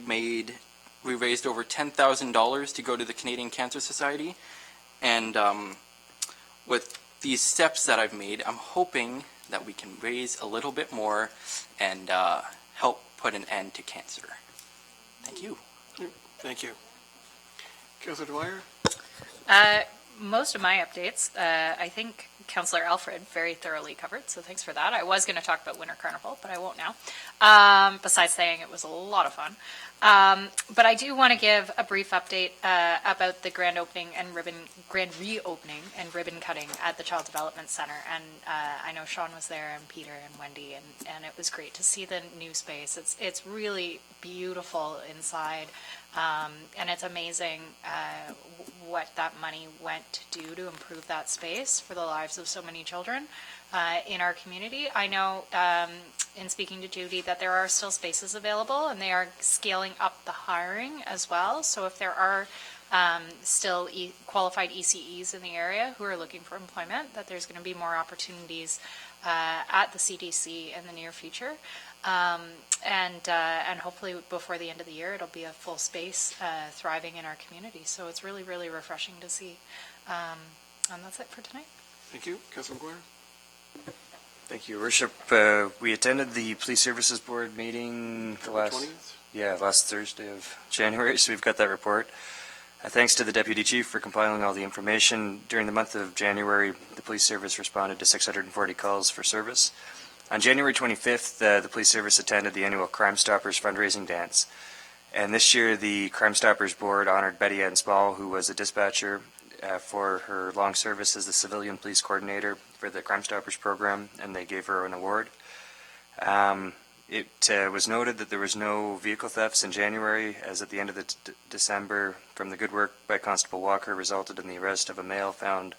raised over $10,000 to go to the Canadian Cancer Society, and with these steps that I've made, I'm hoping that we can raise a little bit more and help put an end to cancer. Thank you. Thank you. Councillor Dwyer? Most of my updates, I think Councillor Alfred very thoroughly covered, so thanks for that. I was going to talk about Winter Carnival, but I won't now, besides saying it was a lot of fun. But I do want to give a brief update about the grand reopening and ribbon cutting at the Child Development Center. And I know Sean was there, and Peter and Wendy, and it was great to see the new space. It's really beautiful inside, and it's amazing what that money went to do to improve that space for the lives of so many children in our community. I know in speaking to Judy that there are still spaces available, and they are scaling up the hiring as well. So if there are still qualified ECEs in the area who are looking for employment, that there's going to be more opportunities at the CDC in the near future. And hopefully before the end of the year, it'll be a full space thriving in our community. So it's really, really refreshing to see. And that's it for tonight. Thank you. Councillor McGuire? Thank you, Worship. We attended the Police Services Board meeting the last Yeah, last Thursday of January, so we've got that report. Thanks to the Deputy Chief for compiling all the information. During the month of January, the police service responded to 640 calls for service. On January 25th, the police service attended the annual Crime Stoppers fundraising dance. And this year, the Crime Stoppers Board honored Betty Ann Small, who was a dispatcher for her long service as the civilian police coordinator for the Crime Stoppers program, and they gave her an award. It was noted that there was no vehicle thefts in January, as at the end of December, from the good work by Constable Walker, resulted in the arrest of a male found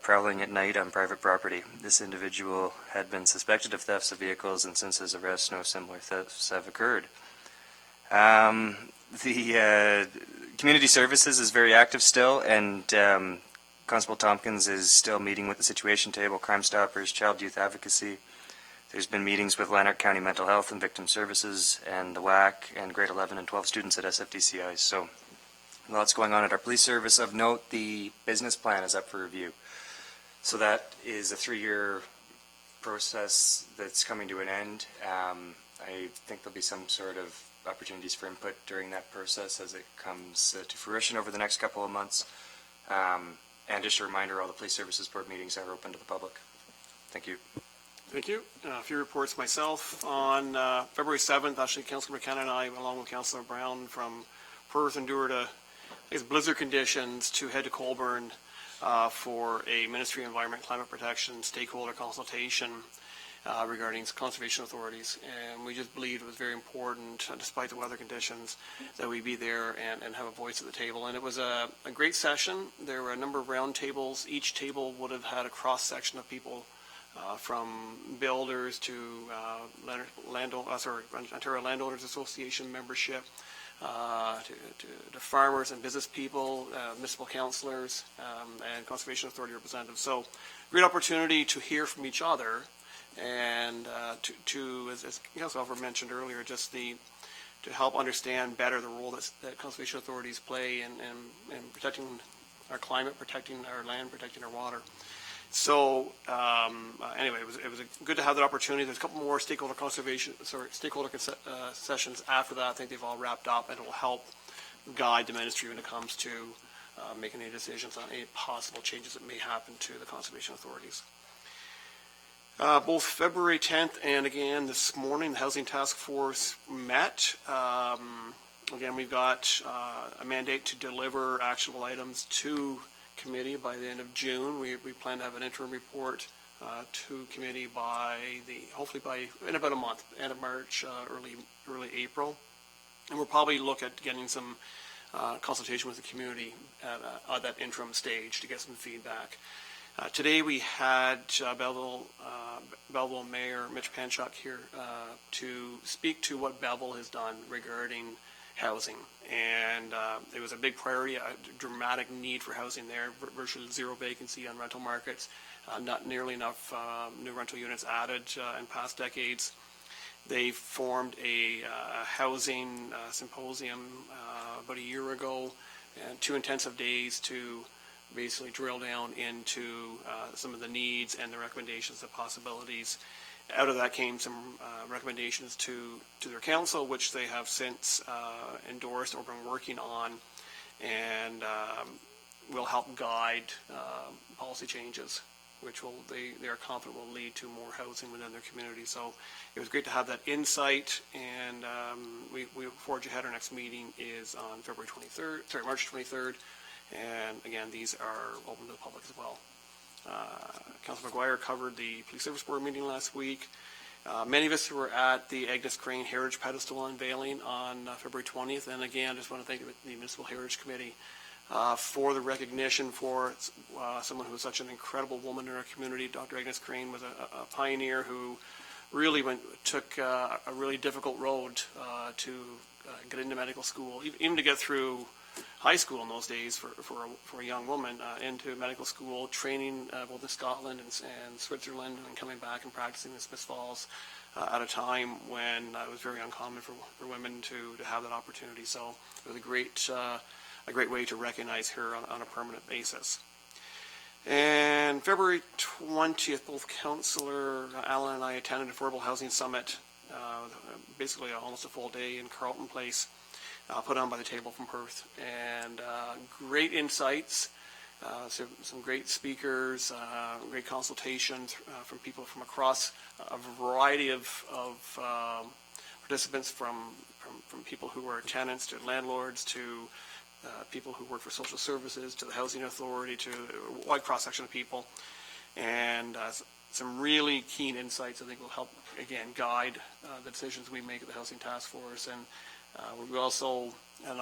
prowling at night on private property. This individual had been suspected of thefts of vehicles, and since his arrest, no similar thefts have occurred. The community services is very active still, and Constable Tompkins is still meeting with the Situation Table, Crime Stoppers, Child Youth Advocacy. There's been meetings with Lanark County Mental Health and Victim Services and the WAC and grade 11 and 12 students at SFDCI. So lots going on at our police service. Of note, the business plan is up for review. So that is a 3-year process that's coming to an end. I think there'll be some sort of opportunities for input during that process as it comes to fruition over the next couple of months. And just a reminder, all the Police Services Board meetings are open to the public. Thank you. Thank you. A few reports myself. On February 7th, actually, Councillor McKenna and I, along with Councillor Brown, from Perth, endured blizzard conditions to head to Colborne for a Ministry of Environment Climate Protection stakeholder consultation regarding conservation authorities. And we just believed it was very important, despite the weather conditions, that we be there and have a voice at the table. And it was a great session. There were a number of round tables. Each table would have had a cross-section of people from builders to Ontario Landowners Association membership, to farmers and business people, municipal councillors, and Conservation Authority representatives. So, great opportunity to hear from each other, and as Councillor Alford mentioned earlier, just to help understand better the role that conservation authorities play in protecting our climate, protecting our land, protecting our water. So anyway, it was good to have that opportunity. There's a couple more stakeholder sessions after that. I think they've all wrapped up, and it will help guide the ministry when it comes to making any decisions on any possible changes that may happen to the conservation authorities. Both February 10th and again this morning, the Housing Task Force met. Again, we've got a mandate to deliver actionable items to committee by the end of June. We plan to have an interim report to committee hopefully in about a month, end of March, early April. And we'll probably look at getting some consultation with the community at that interim stage to get some feedback. Today we had Belleville Mayor Mitch Panchuk here to speak to what Belleville has done regarding housing, and it was a big priority, a dramatic need for housing there, virtually zero vacancy on rental markets, not nearly enough new rental units added in past decades. They formed a housing symposium about a year ago, and 2 intensive days to basically drill down into some of the needs and the recommendations, the possibilities. Out of that came some recommendations to their council, which they have since endorsed or been working on, and will help guide policy changes, which they are confident will lead to more housing within their community. So it was great to have that insight, and we forge ahead. Our next meeting is on March 23rd, and again, these are open to the public as well. Councillor McGuire covered the Police Service Board meeting last week. Many of us were at the Agnes Crane Heritage Pedestal unveiling on February 20th, and again, I just want to thank the Municipal Heritage Committee for the recognition for someone who was such an incredible woman in our community. Dr. Agnes Crane was a pioneer who really took a really difficult road to get into medical school, even to get through high school in those days for a young woman, into medical school, training both in Scotland and Switzerland, and coming back and practicing in Smiths Falls at a time when it was very uncommon for women to have that opportunity. So it was a great way to recognize her on a permanent basis. And February 20th, both Councillor Allen and I attended Affordable Housing Summit basically almost a full day in Carlton Place, put on by the Table from Perth. And great insights, some great speakers, great consultation from people from across a variety of participants, from people who are tenants to landlords to people who work for social services to the housing authority to a wide cross-section of people. And some really keen insights I think will help, again, guide the decisions we make at the Housing Task Force. And we also had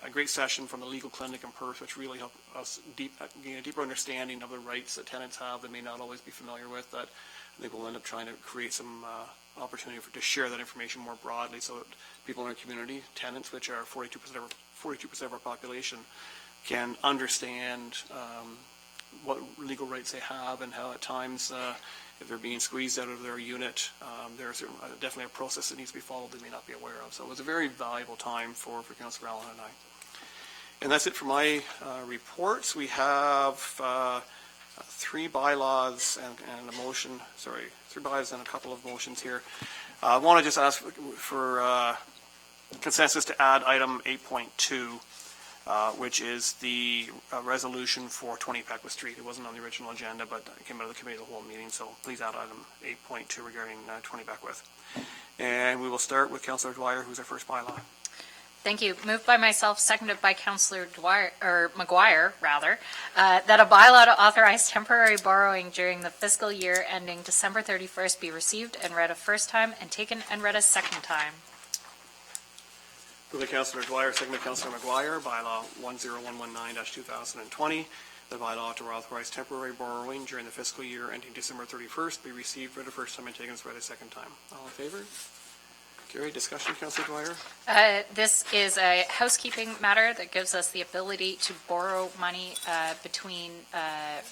a great session from the legal clinic in Perth, which really helped us gain a deeper understanding of the rights that tenants have that may not always be familiar with, that I think we'll end up trying to create some opportunity to share that information more broadly so that people in our community, tenants, which are 42% of our population, can understand what legal rights they have and how at times, if they're being squeezed out of their unit, there's definitely a process that needs to be followed they may not be aware of. So it was a very valuable time for Councillor Allen and I. And that's it for my reports. We have three bylaws and a motion, three bylaws and a couple of motions here. I want to just ask for consensus to add item 8.2, which is the resolution for 20 Beckwith Street. It wasn't on the original agenda, but it came out of the committee of the whole meeting, so please add item 8.2 regarding 20 Beckwith. And we will start with Councillor Dwyer, who's our first bylaw. Thank you. Moved by myself, seconded by Councillor McGuire, that a bylaw to authorize temporary borrowing during the fiscal year ending December 31st be received and read a first time and taken and read a second time. Moved by Councillor Dwyer, seconded by Councillor McGuire, bylaw 10119-2020, the bylaw to authorize temporary borrowing during the fiscal year ending December 31st be received, read a first time and taken as read a second time. All in favor? Carried. Discussion, Councillor Dwyer? This is a housekeeping matter that gives us the ability to borrow money between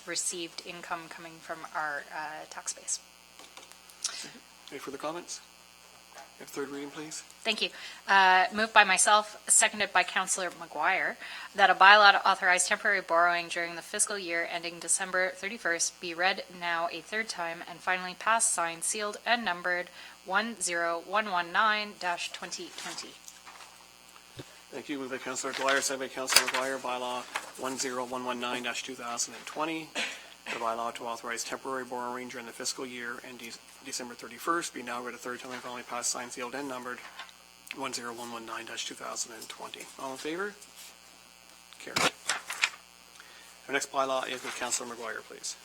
received income coming from our tax base. Any further comments? Have third reading, please. Thank you. Moved by myself, seconded by Councillor McGuire, that a bylaw to authorize temporary borrowing during the fiscal year ending December 31st be read now a third time and finally passed, signed, sealed, and numbered 10119-2020. Thank you. Moved by Councillor Dwyer, seconded by Councillor McGuire, bylaw 10119-2020. The bylaw to authorize temporary borrowing during the fiscal year ending December 31st be now read a third time and finally passed, signed, sealed, and numbered 10119-2020. All in favor? Carried. Our next bylaw is with Councillor McGuire, please.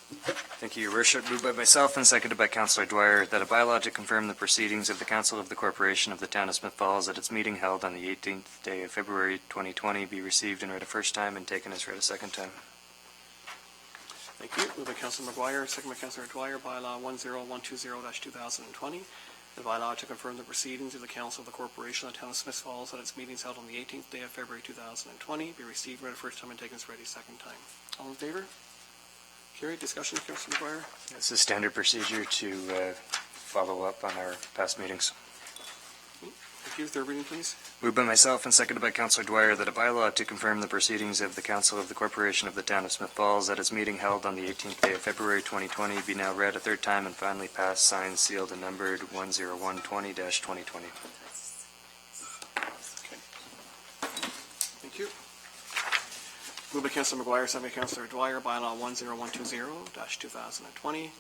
Thank you, Your Worship. Moved by myself and seconded by Councillor Dwyer that a bylaw to confirm the proceedings of the Council of the Corporation of the Town of Smith Falls at its meeting held on the 18th day of February 2020 be received and read a first time and taken as read a second time. Thank you. Moved by Councillor McGuire, second by Councillor Dwyer, bylaw 10120-2020. The bylaw to confirm the proceedings of the Council of the Corporation of the Town of Smith Falls at its meetings held on the 18th day of February 2020 be received, read a first time, and taken as read a second time. All in favor? Carried. Discussion, Councillor McGuire? It's a standard procedure to follow up on our past meetings. Thank you. Third reading, please. Moved by myself and seconded by Councillor Dwyer that a bylaw to confirm the proceedings of the Council of the Corporation of the Town of Smith Falls at its meeting held on the 18th day of February 2020 be now read a third time and finally passed, signed, sealed, and numbered 10120-2020. Thank you. Moved by Councillor McGuire, seconded by Councillor Dwyer, bylaw 10120-2020.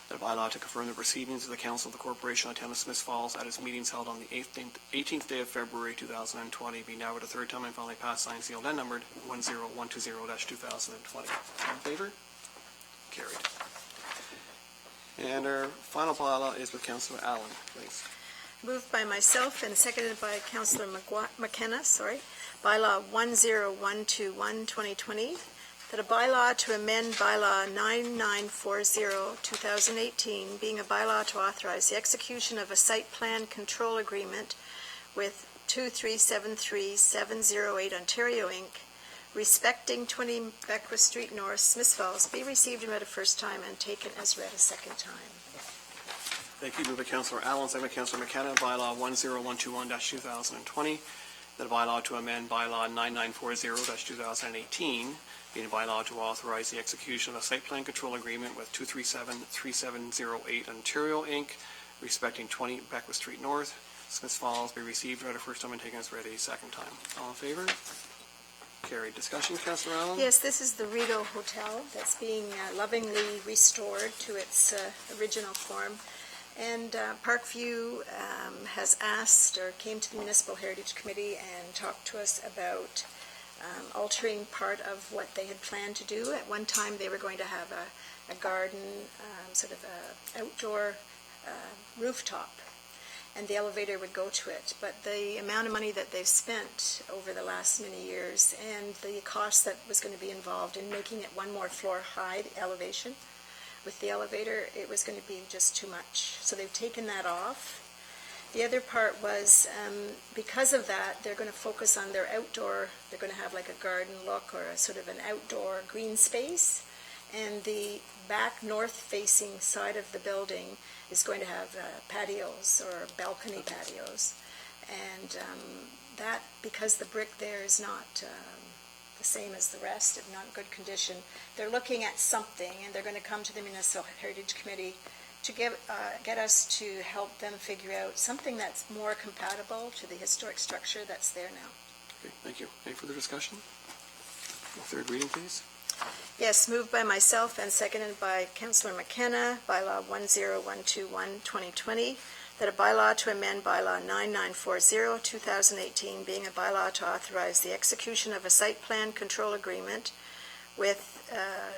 The bylaw to confirm the proceedings of the Council of the Corporation of the Town of Smith Falls at its meetings held on the 18th day of February 2020 be now read a third time and finally passed, signed, sealed, and numbered 10120-2020. All in favor? Carried. And our final bylaw is with Councillor Allen, please. Moved by myself and seconded by Councillor McKenna, bylaw 10121-2020, that a bylaw to amend bylaw 9940-2018, being a bylaw to authorize the execution of a site plan control agreement with 2373708 Ontario Inc., respecting 20 Beckwith Street North, Smith Falls, be received and read a first time and taken as read a second time. Thank you. Moved by Councillor Allen, second by Councillor McKenna, bylaw 10121-2020, that a bylaw to amend bylaw 9940-2018, being a bylaw to authorize the execution of a site plan control agreement with 2373708 Ontario Inc., respecting 20 Beckwith Street North, Smiths Falls, be received, read a first time and taken as read a second time. All in favor? Carried. Discussion, Councillor Allen? Yes, this is the Rideau Hotel that's being lovingly restored to its original form. And Parkview has asked, or came to the Municipal Heritage Committee and talked to us about altering part of what they had planned to do. At one time, they were going to have a garden, sort of a outdoor rooftop, and the elevator would go to it. But the amount of money that they've spent over the last many years and the cost that was going to be involved in making it one more floor high, the elevation, with the elevator, it was going to be just too much. So they've taken that off. The other part was, because of that, they're going to focus on their outdoor, they're going to have like a garden look or a sort of an outdoor green space. And the back north-facing side of the building is going to have patios or balcony patios. And that, because the brick there is not the same as the rest, if not in good condition, they're looking at something, and they're going to come to the Municipal Heritage Committee to get us to help them figure out something that's more compatible to the historic structure that's there now. Okay, thank you. Any further discussion? Third reading, please. Yes, moved by myself and seconded by Councillor McKenna, bylaw 10121-2020, that a bylaw to amend bylaw 9940-2018, being a bylaw to authorize the execution of a site plan control agreement with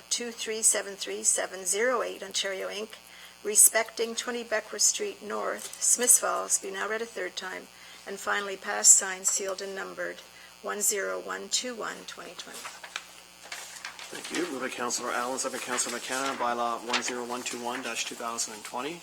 2373708 Ontario Inc., respecting 20 Beckwith Street North, Smiths Falls, be now read a third time, and finally passed, signed, sealed, and numbered 10121-2020. Thank you. Moved by Councillor Allen, second by Councillor McKenna, bylaw 10121-2020.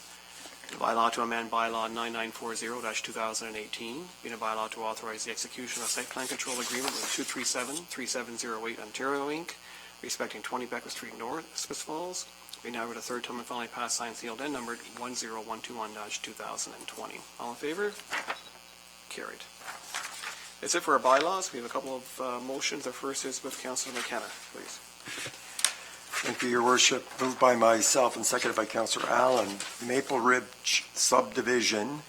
The bylaw to amend bylaw 9940-2018, being a bylaw to authorize the execution of a site plan control agreement with 2373708 Ontario Inc., respecting 20 Beckwith Street North, Smiths Falls, be now read a third time and finally passed, signed, sealed, and numbered 10121-2020. All in favor? Carried. That's it for our bylaws. We have a couple of motions. The first is with Councillor McKenna, please. Thank you, Your Worship. Moved by myself and seconded by Councillor Allen. Maple Ridge Subdivision,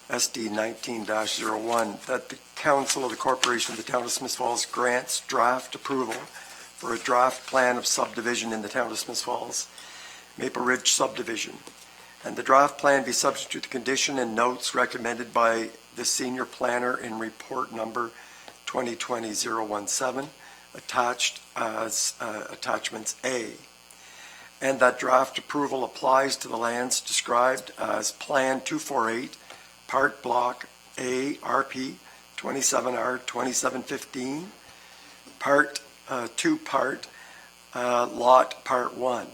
SD 19-01, that the Council of the Corporation of the Town of Smiths Falls grants draft approval for a draft plan of subdivision in the Town of Smiths Falls, Maple Ridge Subdivision. And the draft plan be subject to the condition and notes recommended by the Senior Planner in Report Number 2020-017, attached as Attachments A, and that draft approval applies to the lands described as Plan 248, Part Block A, RP 27R 2715, Part 2 Part Lot Part 1.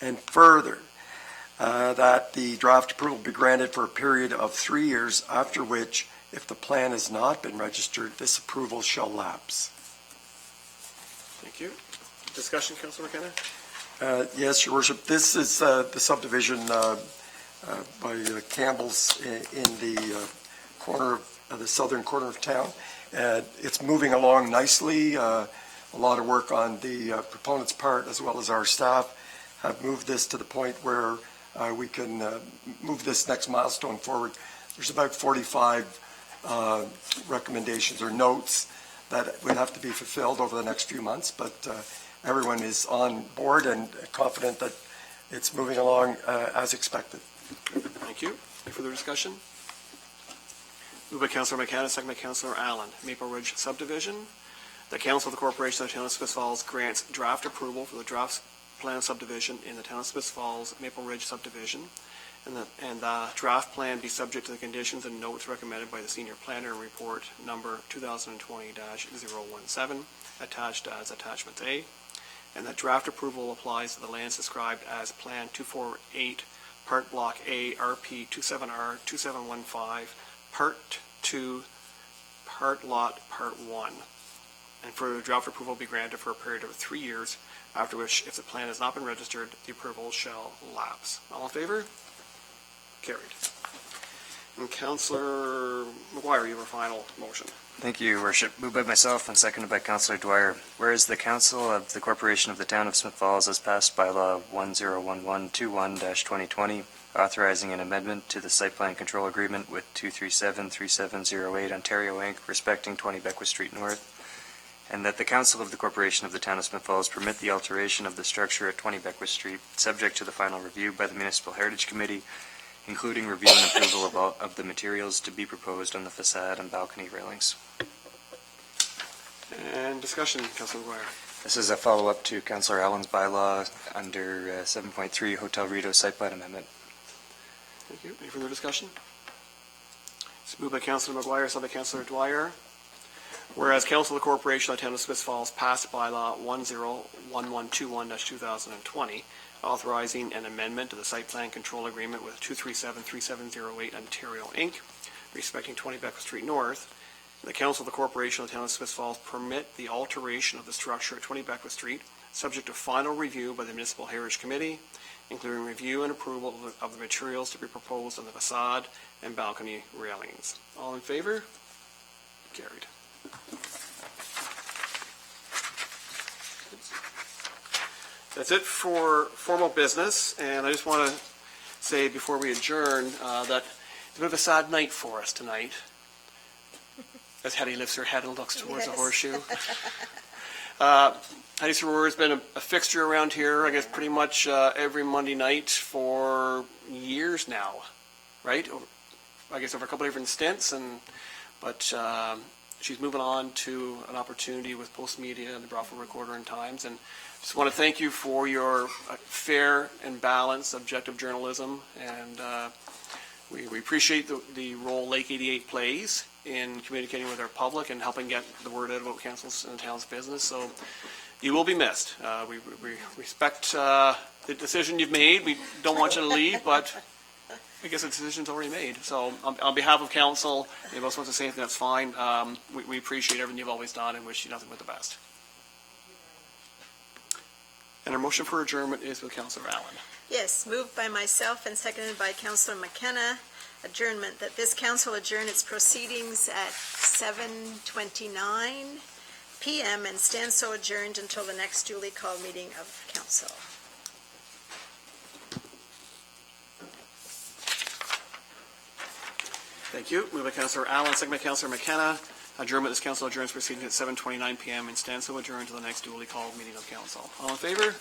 And further, that the draft approval be granted for a period of 3 years, after which, if the plan has not been registered, this approval shall lapse. Thank you. Discussion, Councillor McKenna? Yes, Your Worship. This is the subdivision by Campbell's in the corner of the southern corner of town. It's moving along nicely. A lot of work on the proponent's part, as well as our staff, have moved this to the point where we can move this next milestone forward. There's about 45 recommendations or notes that would have to be fulfilled over the next few months, but everyone is on board and confident that it's moving along as expected. Thank you. Any further discussion? Moved by Councillor McKenna, second by Councillor Allen. Maple Ridge Subdivision. The Council of the Corporation of the Town of Smiths Falls grants draft approval for the draft plan subdivision in the Town of Smiths Falls Maple Ridge Subdivision, and the draft plan be subject to the conditions and notes recommended by the Senior Planner in Report Number 2020-017, attached as Attachment A, and that draft approval applies to the lands described as Plan 248, Part Block A, RP 27R 2715, Part 2, Part Lot Part 1. And further, draft approval be granted for a period of 3 years, after which, if the plan has not been registered, the approval shall lapse. All in favor? Carried. And Councillor McGuire, you have a final motion. Thank you, Your Worship. Moved by myself and seconded by Councillor Dwyer. Whereas the Council of the Corporation of the Town of Smiths Falls has passed bylaw 101121-2020, authorizing an amendment to the site plan control agreement with 237-3708 Ontario Inc. respecting 20 Beckwith Street North, and that the Council of the Corporation of the Town of Smith Falls permit the alteration of the structure at 20 Beckwith Street, subject to the final review by the Municipal Heritage Committee, including review and approval of the materials to be proposed on the facade and balcony railings. And discussion, Councilor McGuire. This is a follow-up to Councillor Allen's bylaw under 7.3 Hotel Rito site plan amendment. Thank you. Any further discussion? It's moved by Councilor McGuire, seconded by Councilor Dwyer. Whereas Council of the Corporation of the Town of Smith Falls passed bylaw 101121-2020, authorizing an amendment to the site plan control agreement with 237-3708 Ontario Inc., respecting 20 Beckwith Street North. The Council of the Corporation of the Town of Smith Falls permit the alteration of the structure at 20 Beckwith Street, subject to final review by the Municipal Heritage Committee, including review and approval of the materials to be proposed on the facade and balcony railings. All in favor? Carried. That's it for formal business, and I just want to say before we adjourn that it's a bit of a sad night for us tonight. As Hetty lifts her head and looks towards the horseshoe. Hetty Sarour has been a fixture around here, I guess, pretty much every Monday night for years now, right? I guess over a couple different stints, but she's moving on to an opportunity with Post Media and the Brockville Recorder and Times, and just want to thank you for your fair and balanced, objective journalism, and we appreciate the role Lake 88 plays in communicating with our public and helping get the word out about council's and the town's business. So you will be missed. We respect the decision you've made. We don't want you to leave, but I guess the decision's already made. So on behalf of council, if anyone else wants to say anything, that's fine. We appreciate everything you've always done and wish you nothing but the best. And our motion for adjournment is with Councilor Allen. Yes, moved by myself and seconded by Councillor McKenna. Adjournment, that this council adjourn its proceedings at 7:29 p.m. and stand so adjourned until the next duly called meeting of council. Thank you. Moved by Councilor Allen, second by Councilor McKenna. Adjournment, this council adjourns proceedings at 7:29 p.m. and stand so adjourned until the next duly called meeting of council. All in favor?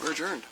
We're adjourned.